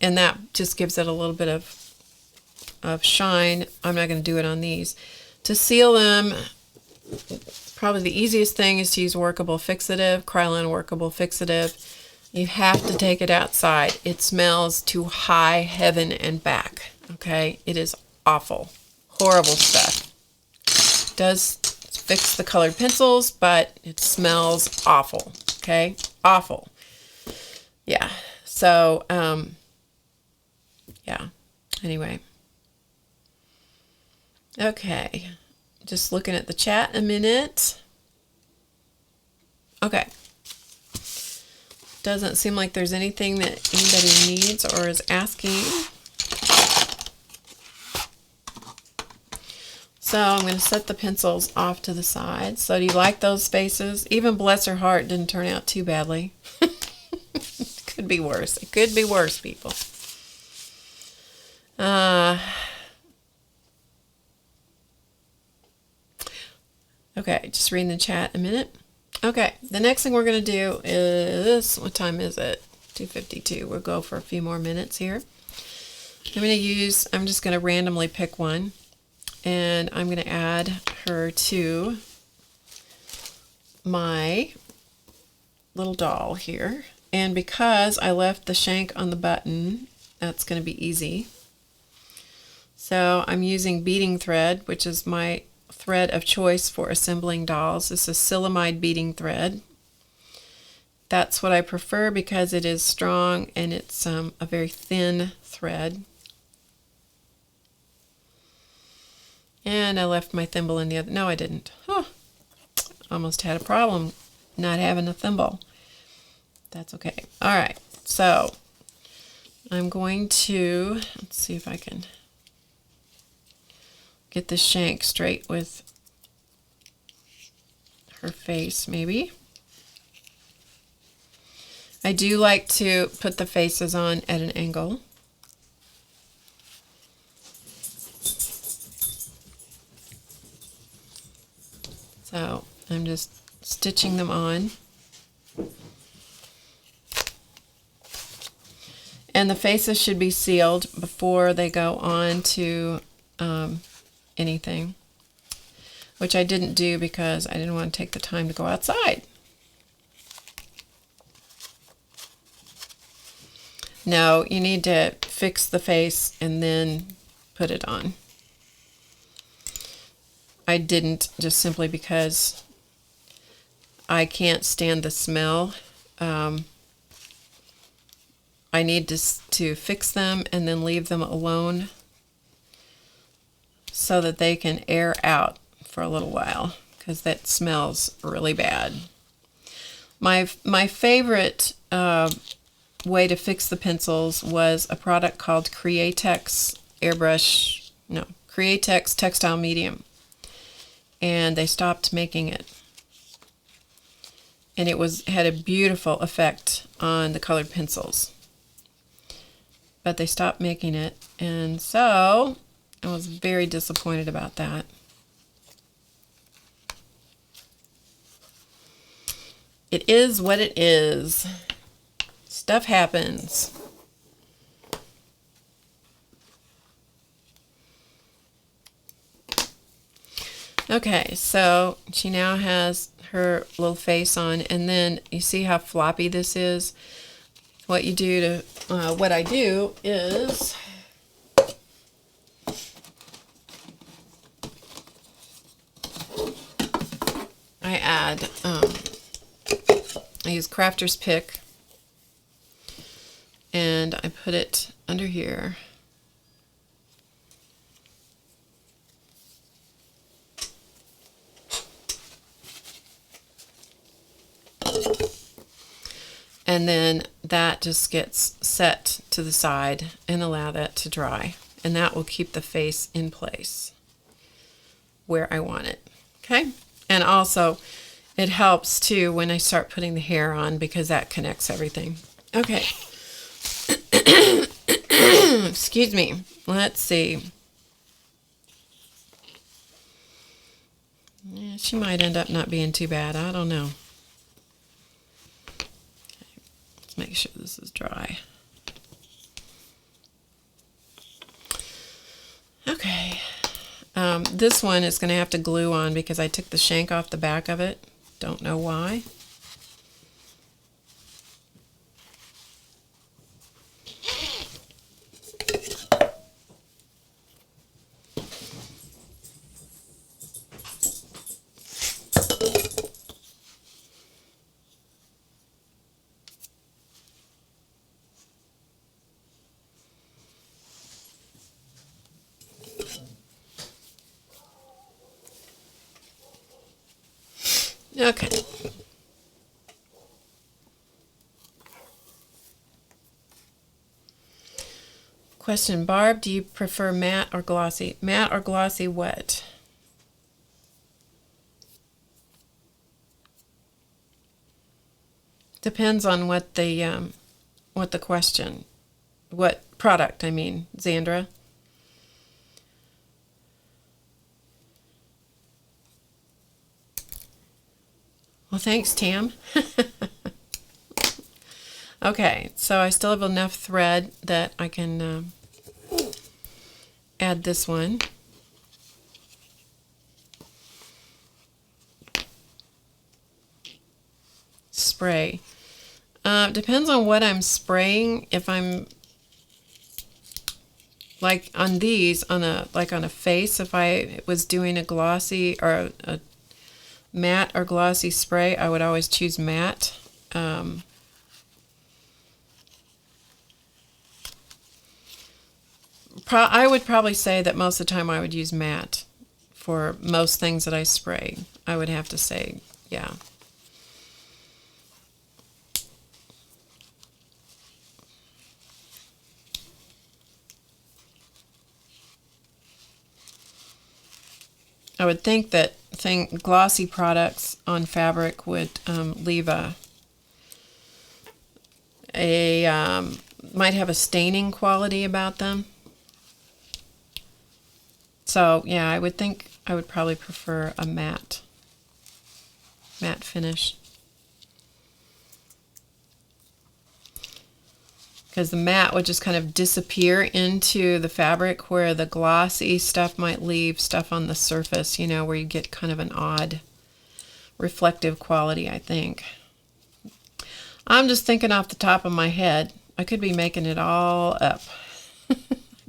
A: And that just gives it a little bit of shine. I'm not going to do it on these. To seal them, probably the easiest thing is to use workable fixative, Krylon workable fixative. You have to take it outside. It smells to high heaven and back. Okay, it is awful, horrible stuff. It does fix the colored pencils, but it smells awful. Okay, awful. Yeah. So, yeah. Anyway. Okay. Just looking at the chat a minute. Okay. Doesn't seem like there's anything that anybody needs or is asking. So I'm going to set the pencils off to the side. So do you like those spaces? Even Bless Her Heart didn't turn out too badly. It could be worse. It could be worse, people. Okay, just reading the chat a minute. Okay, the next thing we're going to do is, what time is it? 2:52. We'll go for a few more minutes here. I'm just going to randomly pick one, and I'm going to add her to my little doll here. And because I left the shank on the button, that's going to be easy. So I'm using beading thread, which is my thread of choice for assembling dolls. This is silicone beading thread. That's what I prefer because it is strong and it's a very thin thread. And I left my thimble in the other. No, I didn't. Oh, almost had a problem not having a thimble. That's okay. All right. So I'm going to, let's see if I can get the shank straight with her face, maybe. I do like to put the faces on at an angle. So I'm just stitching them on. And the faces should be sealed before they go on to anything, which I didn't do because I didn't want to take the time to go outside. No, you need to fix the face and then put it on. I didn't, just simply because I can't stand the smell. I need to fix them and then leave them alone so that they can air out for a little while, because that smells really bad. My favorite way to fix the pencils was a product called Createx Createx Textile Medium, and they stopped making it. And it had a beautiful effect on the colored pencils, but they stopped making it, and so I was very disappointed about that. It is what it is. Stuff happens. Okay, so she now has her little face on, and then you see how floppy this is? What I do is I use Crafter's Pick, and I put it under here. And then that just gets set to the side and allow that to dry. And that will keep the face in place where I want it. Okay? And also, it helps too when I start putting the hair on, because that connects everything. Okay. Excuse me. Let's see. Yeah, she might end up not being too bad. I don't know. Okay. Let's make sure this is dry. This one is going to have to glue on because I took the shank off the back of it. Don't know why. Okay. Question, Barb, do you prefer matte or glossy? Matte or glossy what? Depends on what the question, what product, I mean, Zandra. Well, thanks, Tam. Okay, so I still have enough thread that I can add this one. Spray. Depends on what I'm spraying. If I'm like on these, on a face, if I was doing a glossy or a matte or glossy spray, I would always choose matte. I would probably say that most of the time I would use matte for most things that I spray. I would have to say, yeah. I would think that glossy products on fabric would leave might have a staining quality about them. So yeah, I would think I would probably prefer a matte finish, because the matte would just kind of disappear into the fabric, where the glossy stuff might leave stuff on the surface, you know, where you get kind of an odd reflective quality, I think. I'm just thinking off the top of my head. I could be making it all up.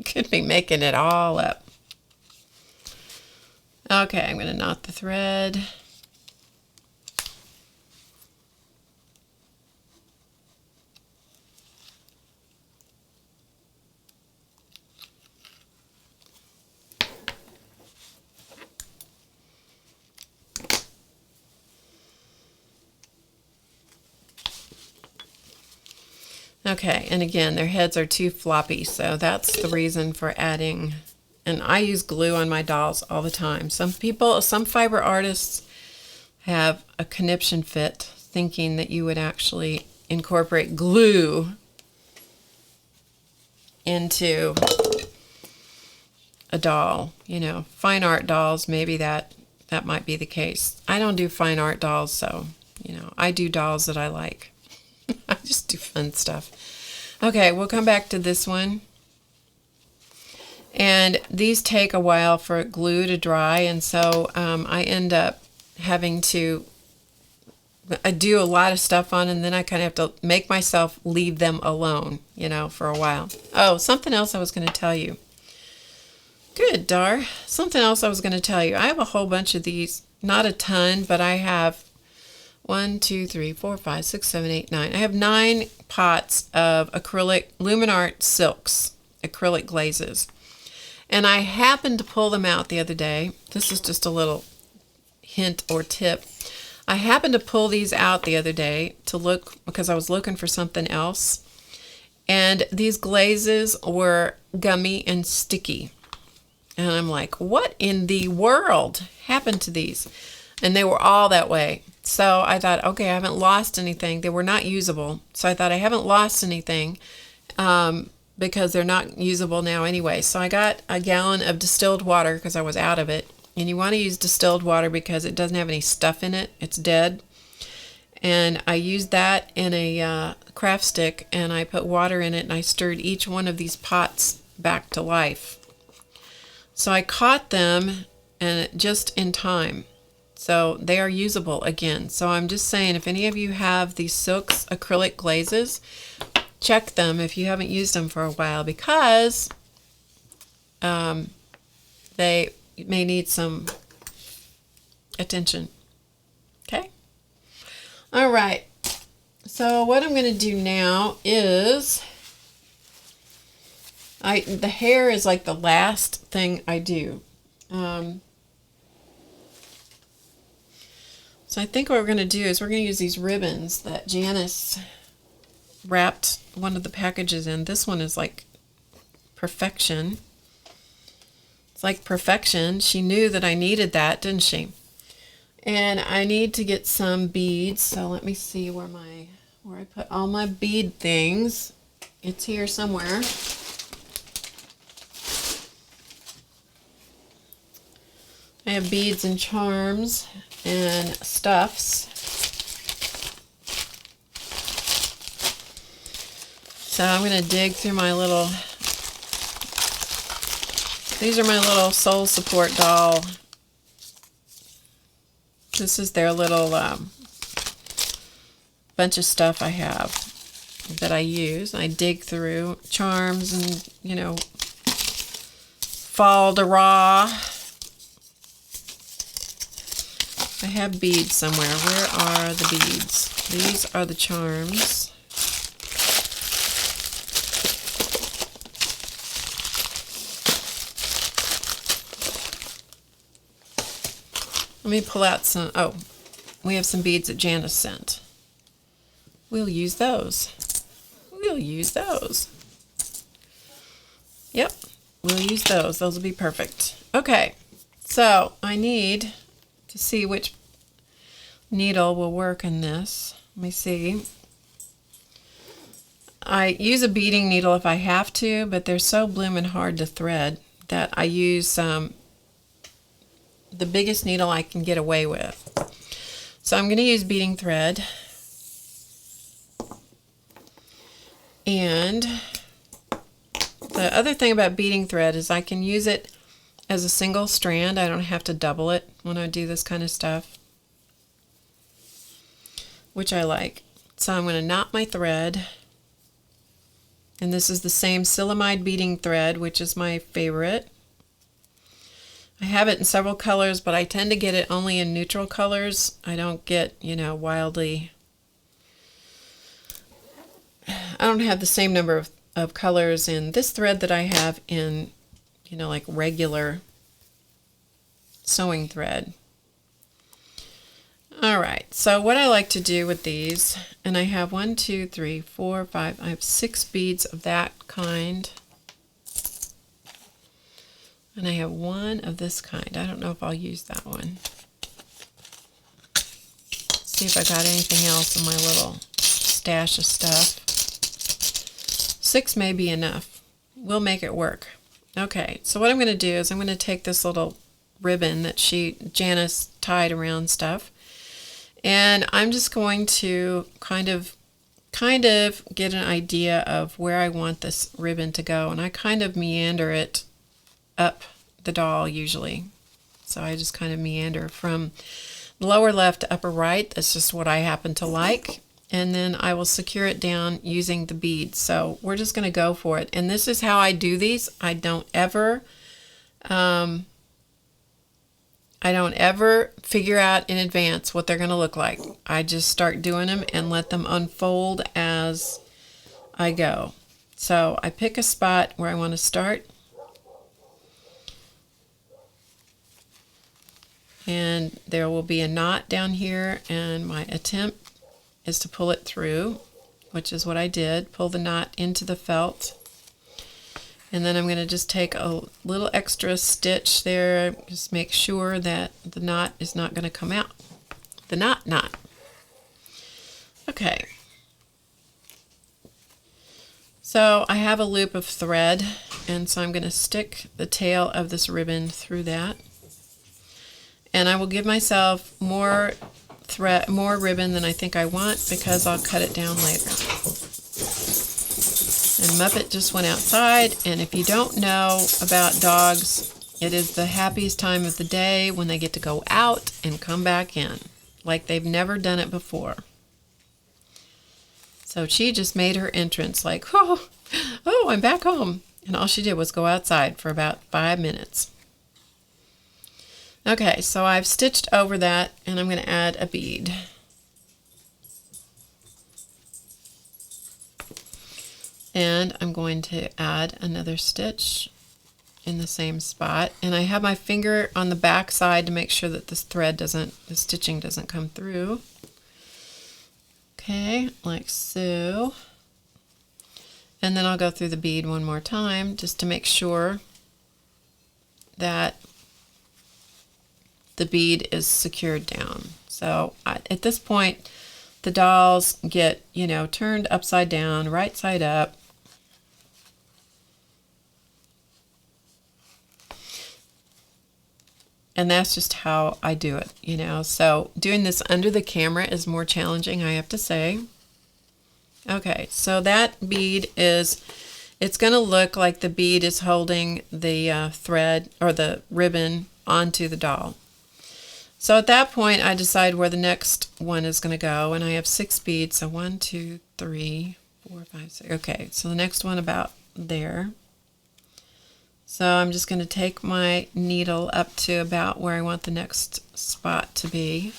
A: Could be making it all up. Okay, I'm going to knot the thread. Okay, and again, their heads are too floppy, so that's the reason for adding, and I use glue on my dolls all the time. Some fiber artists have a conniption fit thinking that you would actually incorporate glue into a doll. You know, fine art dolls, maybe that might be the case. I don't do fine art dolls, so, you know, I do dolls that I like. I just do fun stuff. Okay, we'll come back to this one. And these take a while for glue to dry, and so I end up having to do a lot of stuff on, and then I kind of have to make myself leave them alone, you know, for a while. Oh, something else I was going to tell you. Good, Dar. Something else I was going to tell you. I have a whole bunch of these. Not a ton, but I have 1, 2, 3, 4, 5, 6, 7, 8, 9. I have 9 pots of acrylic Luminart silks, acrylic glazes. And I happened to pull them out the other day. This is just a little hint or tip. I happened to pull these out the other day to look, because I was looking for something else. And these glazes were gummy and sticky. And I'm like, what in the world happened to these? And they were all that way. So I thought, okay, I haven't lost anything. They were not usable. So I thought, I haven't lost anything because they're not usable now anyway. So I got a gallon of distilled water because I was out of it. And you want to use distilled water because it doesn't have any stuff in it. It's dead. And I used that in a craft stick, and I put water in it, and I stirred each one of these pots back to life. So I caught them and just in time. So they are usable again. So I'm just saying, if any of you have these Silks acrylic glazes, check them if you haven't used them for a while, because they may need some attention. Okay? All right. So what I'm going to do now is, the hair is like the last thing I do. So I think what we're going to do is we're going to use these ribbons that Janice wrapped one of the packages in. This one is like perfection. It's like perfection. She knew that I needed that, didn't she? And I need to get some beads. So let me see where I put all my bead things. It's here somewhere. I have beads and charms and stuffs. So I'm going to dig through my little, these are my little soul support doll. This is their little bunch of stuff I have that I use. I dig through charms and, you know, fall de raw. I have beads somewhere. Where are the beads? These are the charms. Let me pull out some. Oh, we have some beads that Janice sent. We'll use those. We'll use those. Yep, we'll use those. Those will be perfect. Okay, so I need to see which needle will work in this. Let me see. I use a beading needle if I have to, but they're so bloomin' hard to thread that I use the biggest needle I can get away with. So I'm going to use beading thread. And the other thing about beading thread is I can use it as a single strand. I don't have to double it when I do this kind of stuff, which I like. So I'm going to knot my thread, and this is the same Silamide beading thread, which is my favorite. I have it in several colors, but I tend to get it only in neutral colors. I don't get, you know, wildly, I don't have the same number of colors in this thread that I have in, you know, like regular sewing thread. All right, so what I like to do with these, and I have 1, 2, 3, 4, 5, I have 6 beads of that kind. And I have 1 of this kind. I don't know if I'll use that one. See if I got anything else in my little stash of stuff. 6 may be enough. We'll make it work. Okay, so what I'm going to do is I'm going to take this little ribbon that Janice tied around stuff, and I'm just going to kind of get an idea of where I want this ribbon to go, and I kind of meander it up the doll usually. So I just kind of meander from lower left to upper right. That's just what I happen to like. And then I will secure it down using the beads. So we're just going to go for it. And this is how I do these. I don't ever figure out in advance what they're going to look like. I just start doing them and let them unfold as I go. So I pick a spot where I want to start. And there will be a knot down here, and my attempt is to pull it through, which is what I did. Pull the knot into the felt, and then I'm going to just take a little extra stitch there, just make sure that the knot is not going to come out. The knot. Okay. So I have a loop of thread, and so I'm going to stick the tail of this ribbon through that. And I will give myself more ribbon than I think I want, because I'll cut it down later. And Muppet just went outside, and if you don't know about dogs It is the happiest time of the day when they get to go out and come back in, like they've never done it before. So she just made her entrance like, oh, I'm back home. And all she did was go outside for about 5 minutes. Okay, so I've stitched over that, and I'm going to add a bead. And I'm going to add another stitch in the same spot, and I have my finger on the back side to make sure that the stitching doesn't come through. Okay, like so. And then I'll go through the bead one more time just to make sure that the bead is secured down. So at this point, the dolls get, turned upside down, right side up. And that's just how I do it, So doing this under the camera is more challenging, I have to say. Okay, so that bead it's going to look like the bead is holding the thread or the ribbon onto the doll. So at that point, I decide where the next one is going to go, and I have 6 beads. So 1, 2, 3, 4, 5, 6. Okay, so the next one about there. So I'm just going to take my needle up to about where I want the next spot to be.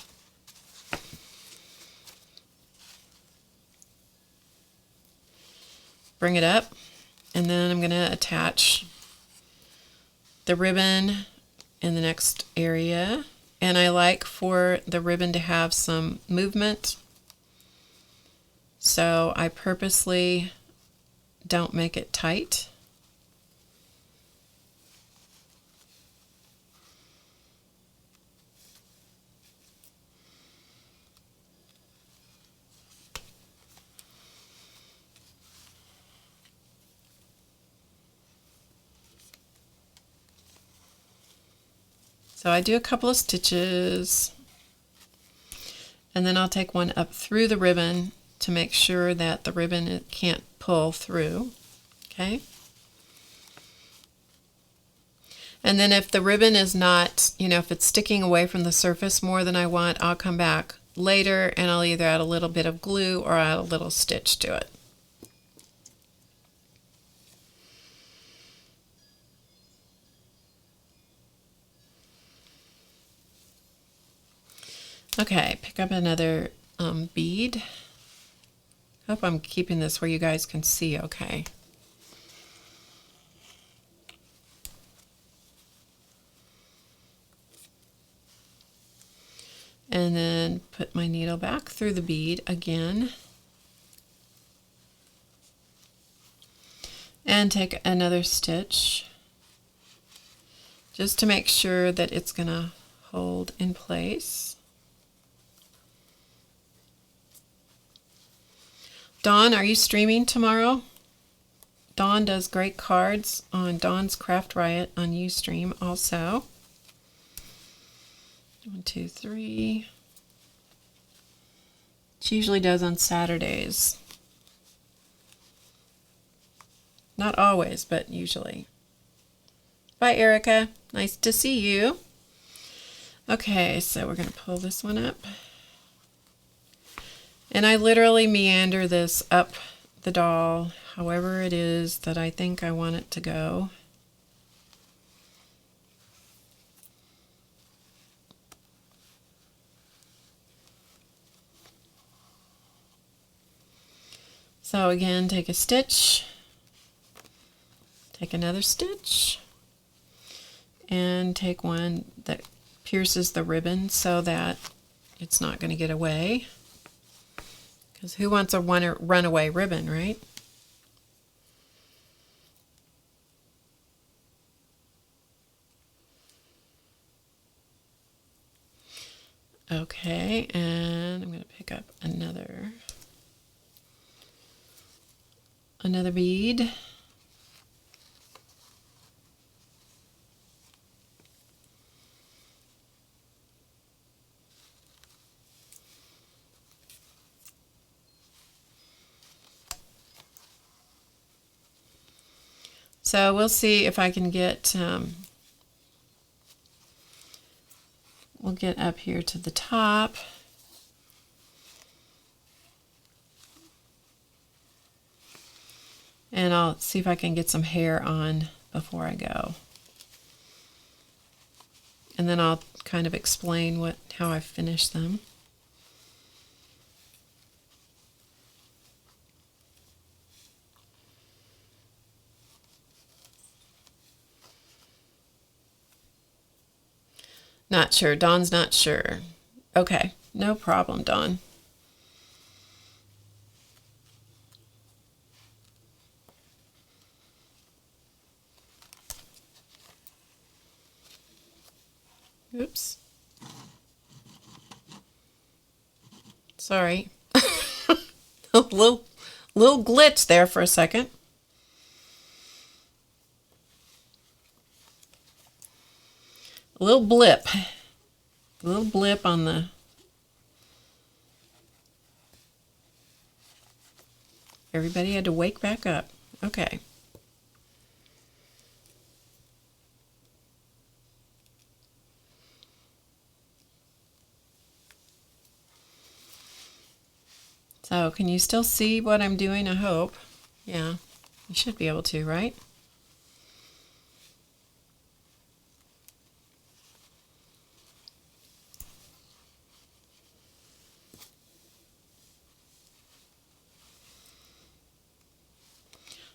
A: Bring it up, and then I'm going to attach the ribbon in the next area. And I like for the ribbon to have some movement, so I purposely don't make it tight. So I do a couple of stitches, and then I'll take one up through the ribbon to make sure that the ribbon can't pull through. Okay. And then if the ribbon is not, if it's sticking away from the surface more than I want, I'll come back later and I'll either add a little bit of glue or add a little stitch to it. Okay, pick up another bead. Hope I'm keeping this where you guys can see okay. And then put my needle back through the bead again. And take another stitch just to make sure that it's going to hold in place. Dawn, are you streaming tomorrow? Dawn does great cards on Dawn's Craft Riot on Ustream also. 1, 2, 3. She usually does on Saturdays. Not always, but usually. Bye, Erica. Nice to see you. Okay, so we're going to pull this one up. And I literally meander this up the doll, however it is that I think I want it to go. So again, take a stitch, take another stitch, and take one that pierces the ribbon so that it's not going to get away. Because who wants a runaway ribbon, right? Okay, and I'm going to pick up another bead. So we'll see if I can get get up here to the top. And I'll see if I can get some hair on before I go. And then I'll kind of explain how I finish them. Not sure. Dawn's not sure. Okay, no problem, Dawn. Oops. Sorry. A little glitch there for a second. A little blip. A little blip on the... Everybody had to wake back up. Okay. So, can you still see what I'm doing? I hope. Yeah, you should be able to, right?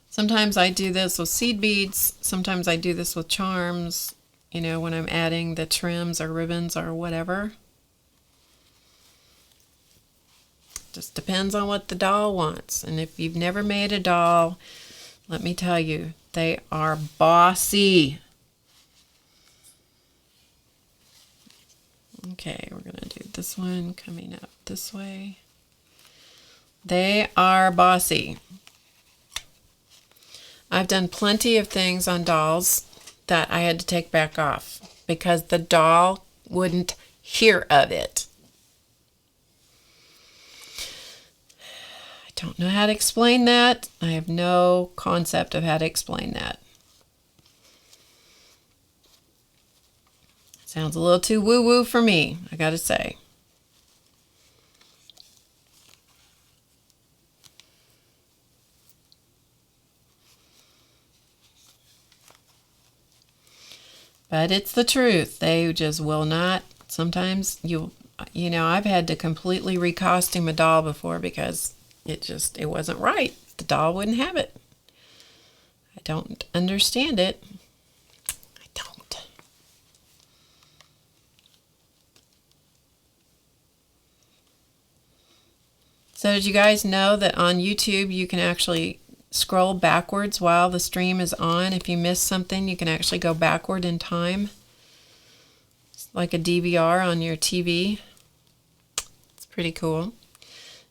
A: Sometimes I do this with seed beads. Sometimes I do this with charms, you know, when I'm adding the trims or ribbons or whatever. Just depends on what the doll wants. And if you've never made a doll, let me tell you, they are bossy. Okay, we're going to do this one coming up this way. They are bossy. I've done plenty of things on dolls that I had to take back off because the doll wouldn't hear of it. I don't know how to explain that. I have no concept of how to explain that. Sounds a little too woo-woo for me, I gotta say. But it's the truth. They just will not. Sometimes you know, I've had to completely recostume a doll before because it wasn't right. The doll wouldn't have it. I don't understand it. I don't. So did you guys know that on YouTube you can actually scroll backwards while the stream is on? If you miss something, you can actually go backward in time. It's like a DVR on your TV. It's pretty cool.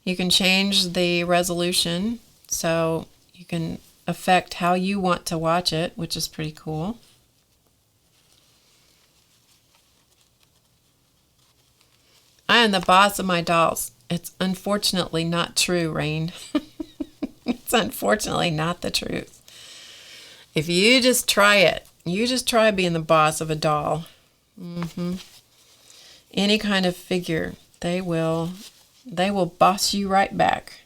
A: You can change the resolution so you can affect how you want to watch it, which is pretty cool. I am the boss of my dolls. It's unfortunately not true, Rain. It's unfortunately not the truth. If you just try it, you just try being the boss of a doll. Any kind of figure, they will boss you right back.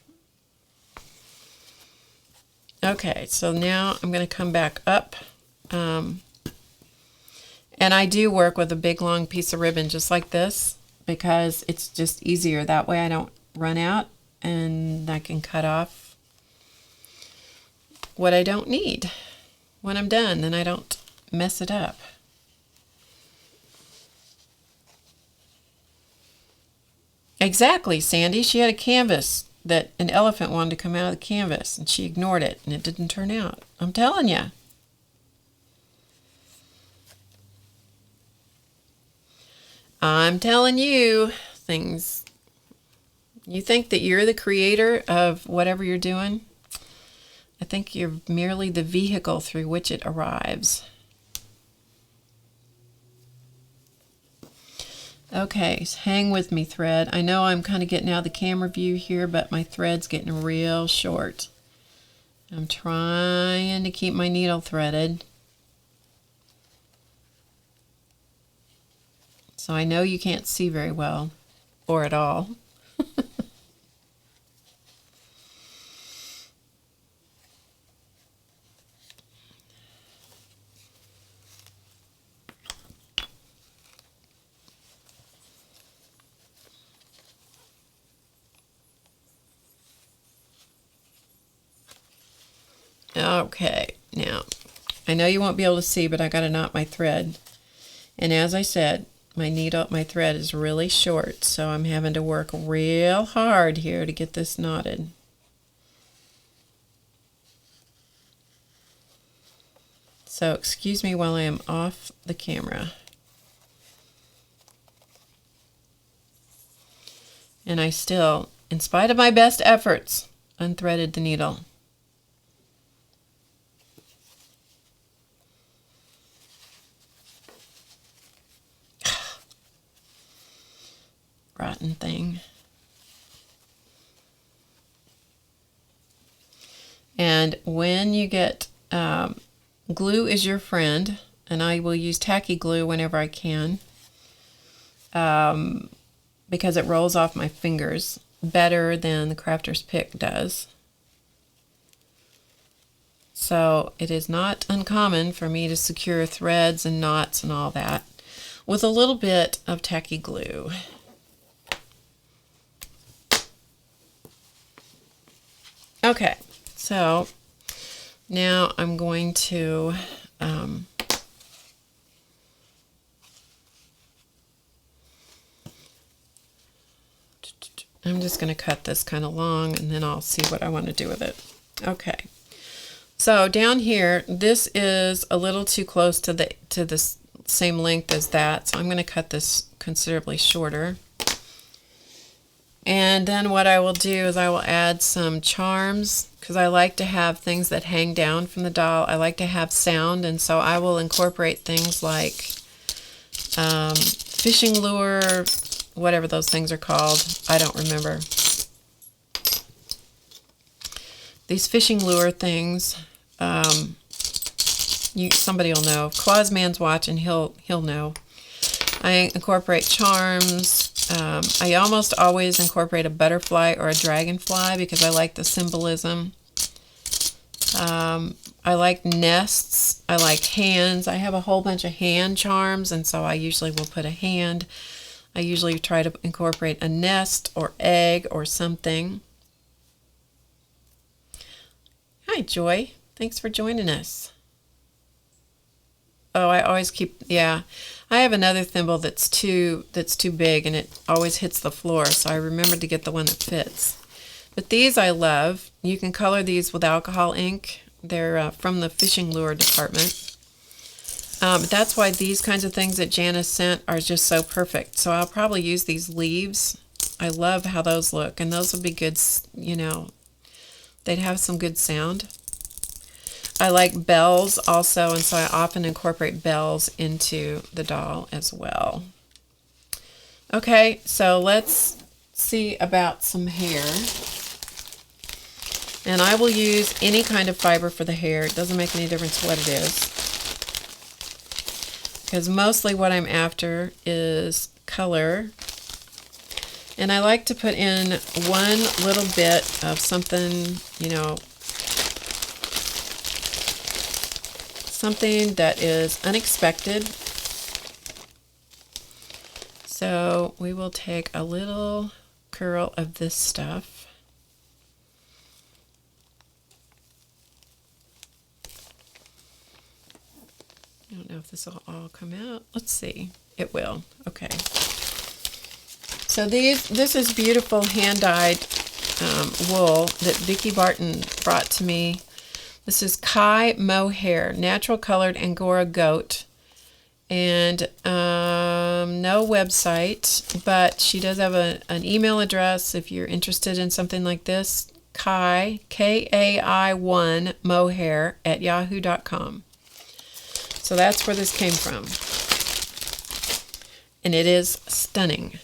A: Okay, so now I'm going to come back up. And I do work with a big long piece of ribbon just like this because it's just easier. That way I don't run out and I can cut off what I don't need when I'm done, and I don't mess it up. Exactly, Sandy. She had a canvas that an elephant wanted to come out of the canvas, and she ignored it, and it didn't turn out. I'm telling you. I'm telling you things. You think that you're the creator of whatever you're doing? I think you're merely the vehicle through which it arrives. Okay, hang with me, thread. I know I'm kind of getting out of the camera view here, but my thread's getting real short. I'm trying to keep my needle threaded. So I know you can't see very well, or at all. Okay, now I know you won't be able to see, but I got to knot my thread. And as I said, my thread is really short, so I'm having to work real hard here to get this knotted. So excuse me while I am off the camera. And I still, in spite of my best efforts, unthreaded the needle. Rotten thing. And when you get glue is your friend, and I will use tacky glue whenever I can, because it rolls off my fingers better than the crafter's pick does. So it is not uncommon for me to secure threads and knots and all that with a little bit of tacky glue. Okay, so now I'm going to I'm just going to cut this kind of long, and then I'll see what I want to do with it. Okay, so down here, this is a little too close to the same length as that, so I'm going to cut this considerably shorter. And then what I will do is I will add some charms, because I like to have things that hang down from the doll. I like to have sound, and so I will incorporate things like fishing lure, whatever those things are called. I don't remember. These fishing lure things, somebody will know. Clausman's watching, he'll know. I incorporate charms. I almost always incorporate a butterfly or a dragonfly because I like the symbolism. I like nests. I like hands. I have a whole bunch of hand charms, and so I usually will put a hand. I usually try to incorporate a nest or egg or something. Hi, Joy. Thanks for joining us. Oh, I always keep, yeah. I have another thimble that's too big, and it always hits the floor, so I remembered to get the one that fits. But these I love. You can color these with alcohol ink. They're from the fishing lure department. That's why these kinds of things that Janice sent are just so perfect. So I'll probably use these leaves. I love how those look, and those would be good, you know, they'd have some good sound. I like bells also, and so I often incorporate bells into the doll as well. Okay, so let's see about some hair. And I will use any kind of fiber for the hair. It doesn't make any difference what it is, because mostly what I'm after is color. And I like to put in one little bit of something, you know, something that is unexpected. So we will take a little curl of this stuff. I don't know if this will all come out. Let's see. It will. Okay. So this is beautiful hand-dyed wool that Vicki Barton brought to me. This is Kai Mohair, natural colored Angora goat, and no website, but she does have an email address if you're interested in something like this. Kai, Kai1 Mohair at yahoo.com. So that's where this came from, and it is stunning.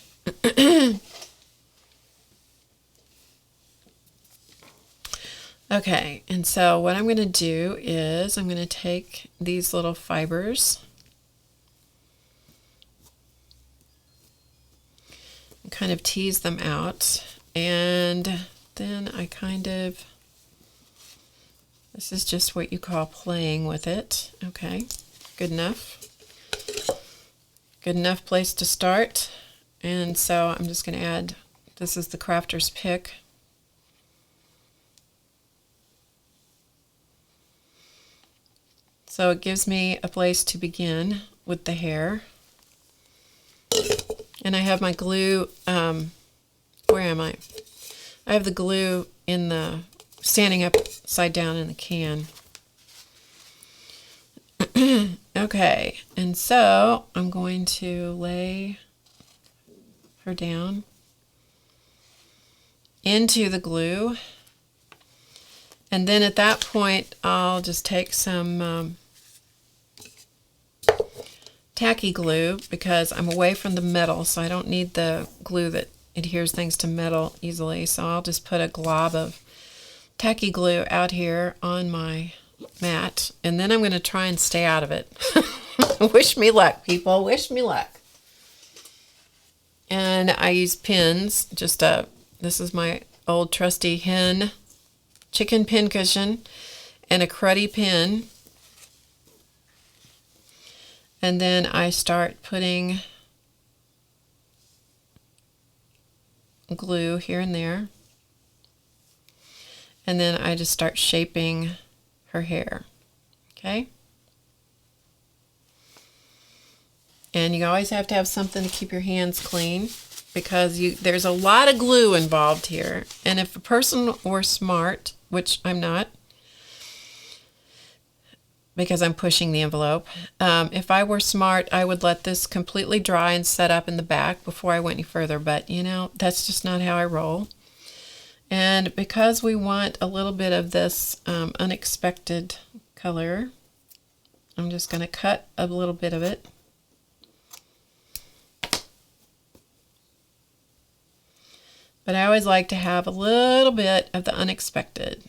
A: Okay, and so what I'm going to do is I'm going to take these little fibers kind of tease them out. And then I kind of, this is just what you call playing with it. Okay, good enough. Good enough place to start. And so I'm just going to add, this is the crafter's pick. So it gives me a place to begin with the hair. And I have my glue, where am I? I have the glue in the, standing upside down in the can. Okay, and so I'm going to lay her down into the glue. And then at that point, I'll just take some tacky glue, because I'm away from the metal, so I don't need the glue that adheres things to metal easily. So I'll just put a glob of tacky glue out here on my mat, and then I'm going to try and stay out of it. Wish me luck, people. Wish me luck. And I use pins. Just this is my old trusty hen chicken pin cushion and a cruddy pin. And then I start putting glue here and there. And then I just start shaping her hair. Okay? And you always have to have something to keep your hands clean, because there's a lot of glue involved here. And if a person were smart, which I'm not, because I'm pushing the envelope. If I were smart, I would let this completely dry and set up in the back before I went any further. But, you know, that's just not how I roll. And because we want a little bit of this unexpected color, I'm just going to cut a little bit of it. But I always like to have a little bit of the unexpected.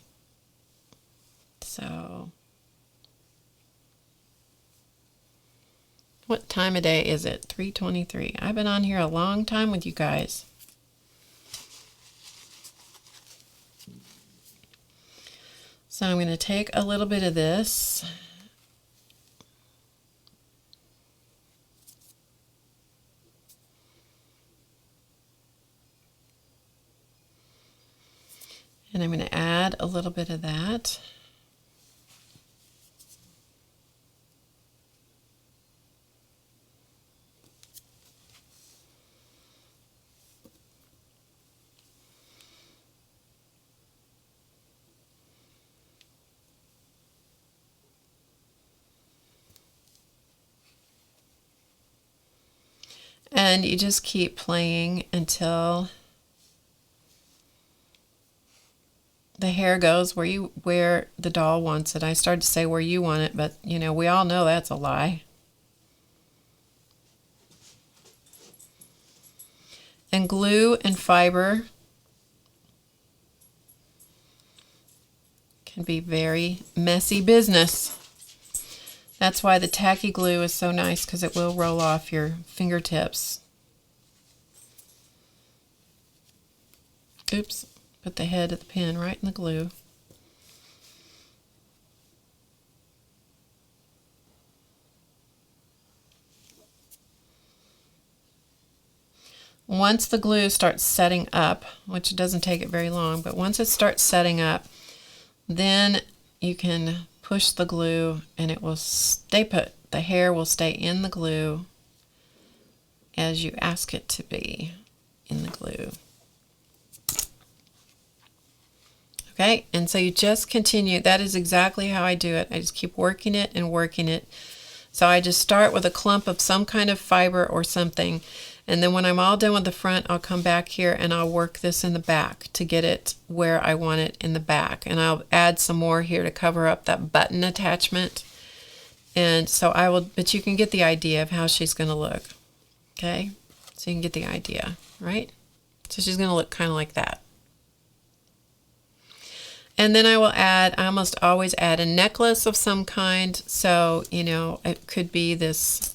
A: So, what time of day is it? 3:23. I've been on here a long time with you guys. So I'm going to take a little bit of this. And I'm going to add a little bit of that. And you just keep playing until the hair goes where the doll wants it. I started to say where you want it, but you know, we all know that's a lie. And glue and fiber can be very messy business. That's why the tacky glue is so nice, because it will roll off your fingertips. Oops, put the head of the pin right in the glue. Once the glue starts setting up, which doesn't take it very long, but once it starts setting up, then you can push the glue and it will stay put. The hair will stay in the glue as you ask it to be in the glue. Okay, and so you just continue. That is exactly how I do it. I just keep working it and working it. So I just start with a clump of some kind of fiber or something, and then when I'm all done with the front, I'll come back here and I'll work this in the back to get it where I want it in the back. And I'll add some more here to cover up that button attachment. And so I will, but you can get the idea of how she's going to look. Okay, so you can get the idea, right? So she's going to look kind of like that. And then I will add, I almost always add a necklace of some kind. So, you know, it could be this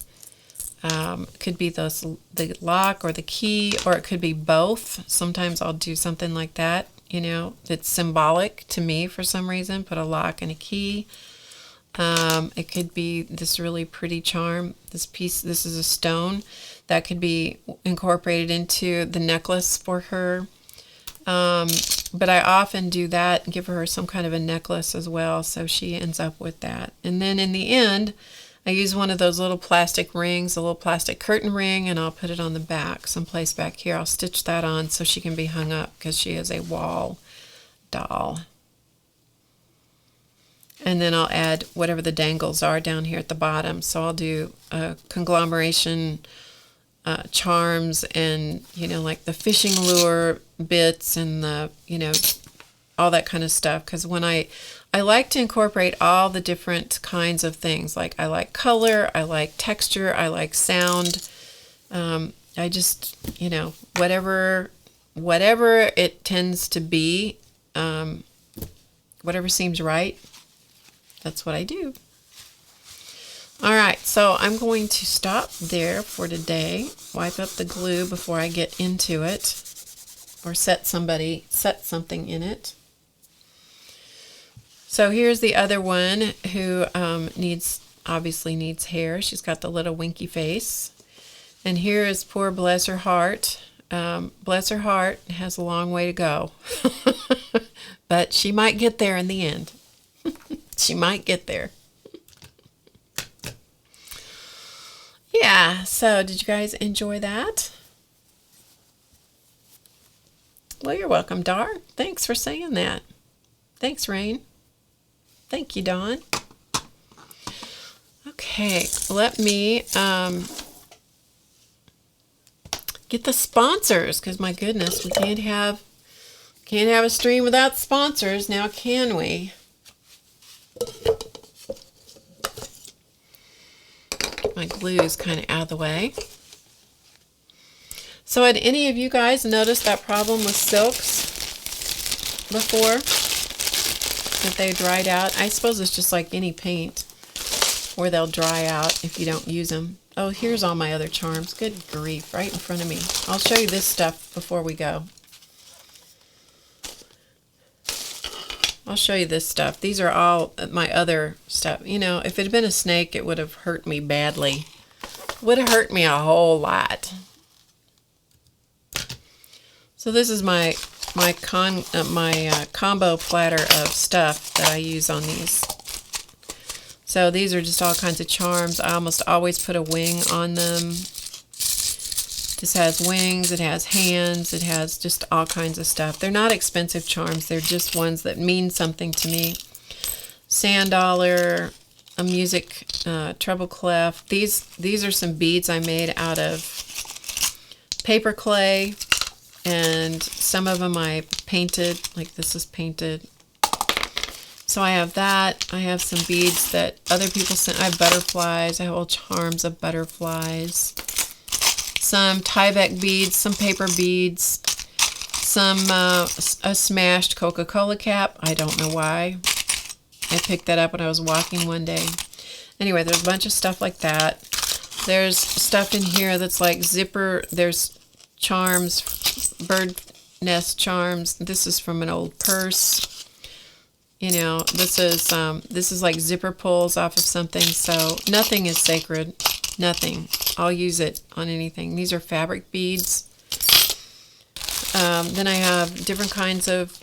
A: Could be the lock or the key, or it could be both. Sometimes I'll do something like that, that's symbolic to me for some reason. Put a lock and a key. It could be this really pretty charm. This is a stone that could be incorporated into the necklace for her. But I often do that and give her some kind of a necklace as well, so she ends up with that. And then in the end, I use one of those little plastic rings, a little plastic curtain ring, and I'll put it on the back, someplace back here. I'll stitch that on so she can be hung up because she is a wall doll. And then I'll add whatever the dangles are down here at the bottom. So I'll do a conglomeration charms and, like the fishing lure bits and the, all that kind of stuff. Because when I like to incorporate all the different kinds of things. Like I like color, I like texture, I like sound. I just, whatever it tends to be, whatever seems right, that's what I do. All right, so I'm going to stop there for today. Wipe up the glue before I get into it, or set something in it. So here's the other one who obviously needs hair. She's got the little winky face. And here is poor Bless Her Heart. Bless her heart, has a long way to go. But she might get there in the end. She might get there. Yeah, so did you guys enjoy that? Well, you're welcome, Dar. Thanks for saying that. Thanks, Rain. Thank you, Dawn. Okay, let me get the sponsors, because my goodness, we can't have a stream without sponsors now, can we? My glue is kind of out of the way. So had any of you guys noticed that problem with silks before? That they dried out? I suppose it's just like any paint, where they'll dry out if you don't use them. Oh, here's all my other charms. Good grief, right in front of me. I'll show you this stuff before we go. I'll show you this stuff. These are all my other stuff. If it had been a snake, it would have hurt me badly. Would have hurt me a whole lot. So this is my combo platter of stuff that I use on these. So these are just all kinds of charms. I almost always put a wing on them. This has wings, it has hands, it has just all kinds of stuff. They're not expensive charms, they're just ones that mean something to me. Sand dollar, a music treble clef. These are some beads I made out of paper clay, and some of them I painted, like this is painted. So I have that. I have some beads that other people sent. I have butterflies. I have all charms of butterflies. Some Tyvek beads, some paper beads, some a smashed Coca-Cola cap. I don't know why. I picked that up when I was walking one day. Anyway, there's a bunch of stuff like that. There's stuff in here that's like zipper. There's charms, bird nest charms. This is from an old purse. This is like zipper pulls off of something. So nothing is sacred. Nothing. I'll use it on anything. These are fabric beads. Then I have different kinds of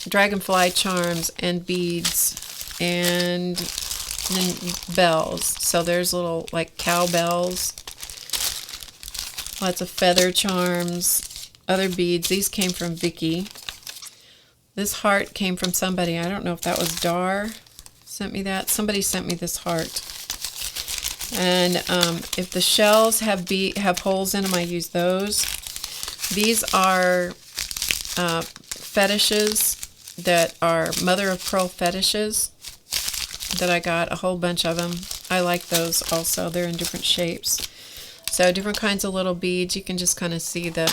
A: dragonfly charms and beads, and then bells. So there's little like cowbells. Lots of feather charms. Other beads. These came from Vicky. This heart came from somebody. I don't know if that was Dar sent me that. Somebody sent me this heart. And if the shells have holes in them, I use those. These are fetishes that are mother of pearl fetishes that I got, a whole bunch of them. I like those also. They're in different shapes. So different kinds of little beads. You can just kind of see the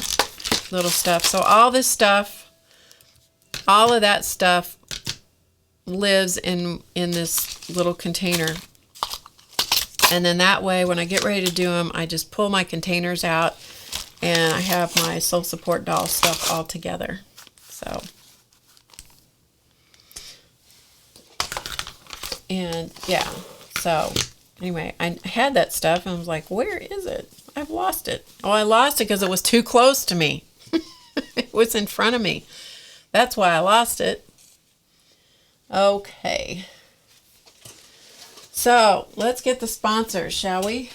A: little stuff. So all this stuff, all of that stuff lives in this little container. And then that way, when I get ready to do them, I just pull my containers out and I have my Soul Support doll stuff all together. So, and yeah, so anyway, I had that stuff and I was like, where is it? I've lost it. Oh, I lost it because it was too close to me. It was in front of me. That's why I lost it. Okay. So, let's get the sponsors, shall we?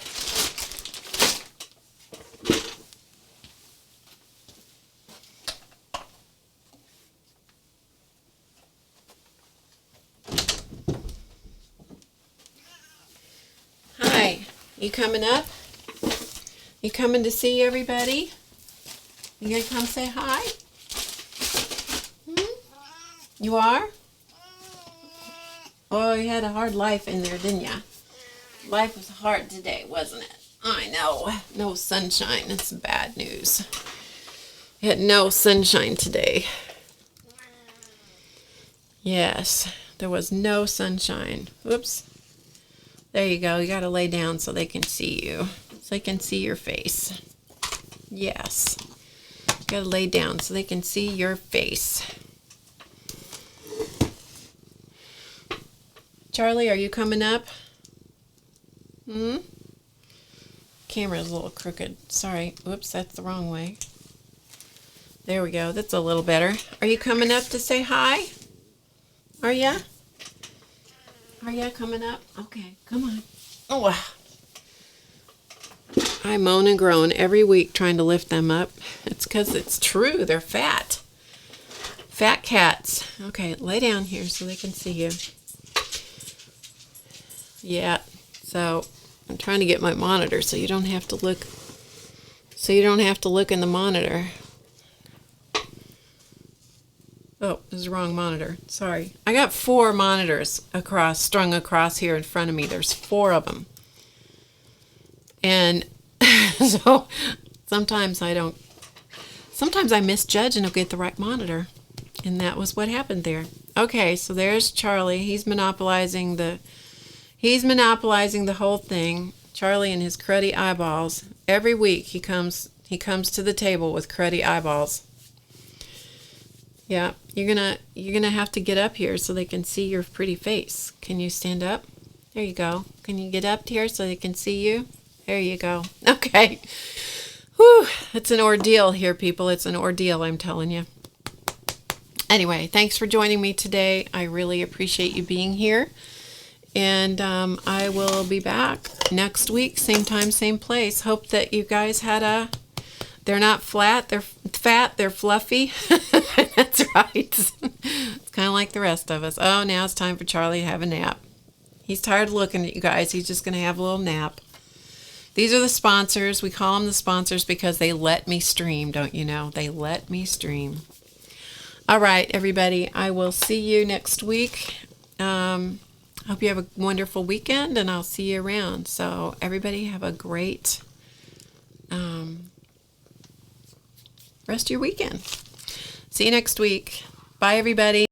A: Hi, you coming up? You coming to see everybody? You gonna come say hi? You are? Oh, you had a hard life in there, didn't ya? Life was hard today, wasn't it? I know. No sunshine. It's bad news. We had no sunshine today. Yes, there was no sunshine. Whoops. There you go. You got to lay down so they can see you. So they can see your face. Yes. You got to lay down so they can see your face. Charlie, are you coming up? Camera's a little crooked. Sorry. Whoops, that's the wrong way. There we go. That's a little better. Are you coming up to say hi? Are ya? Are ya coming up? Okay, come on. Oh, wow. I moan and groan every week trying to lift them up. It's because it's true. They're fat. Fat cats. Okay, lay down here so they can see you. Yeah, so I'm trying to get my monitor so you don't have to look. So you don't have to look in the monitor. Oh, this is the wrong monitor. Sorry. I got 4 monitors strung across here in front of me. There's 4 of them. And so sometimes I misjudge and don't get the right monitor. And that was what happened there. Okay, so there's Charlie. He's monopolizing the whole thing. Charlie and his cruddy eyeballs. Every week he comes to the table with cruddy eyeballs. Yeah, you're gonna have to get up here so they can see your pretty face. Can you stand up? There you go. Can you get up here so they can see you? There you go. Okay. Whew, it's an ordeal here, people. It's an ordeal, I'm telling you. Anyway, thanks for joining me today. I really appreciate you being here. And I will be back next week, same time, same place. Hope that you guys they're not flat, they're fat, they're fluffy. That's right. It's kind of like the rest of us. Oh, now it's time for Charlie to have a nap. He's tired of looking at you guys. He's just going to have a little nap. These are the sponsors. We call them the sponsors because they let me stream, don't you know? They let me stream. All right, everybody. I will see you next week. Hope you have a wonderful weekend, and I'll see you around. So everybody have a great rest of your weekend. See you next week. Bye, everybody.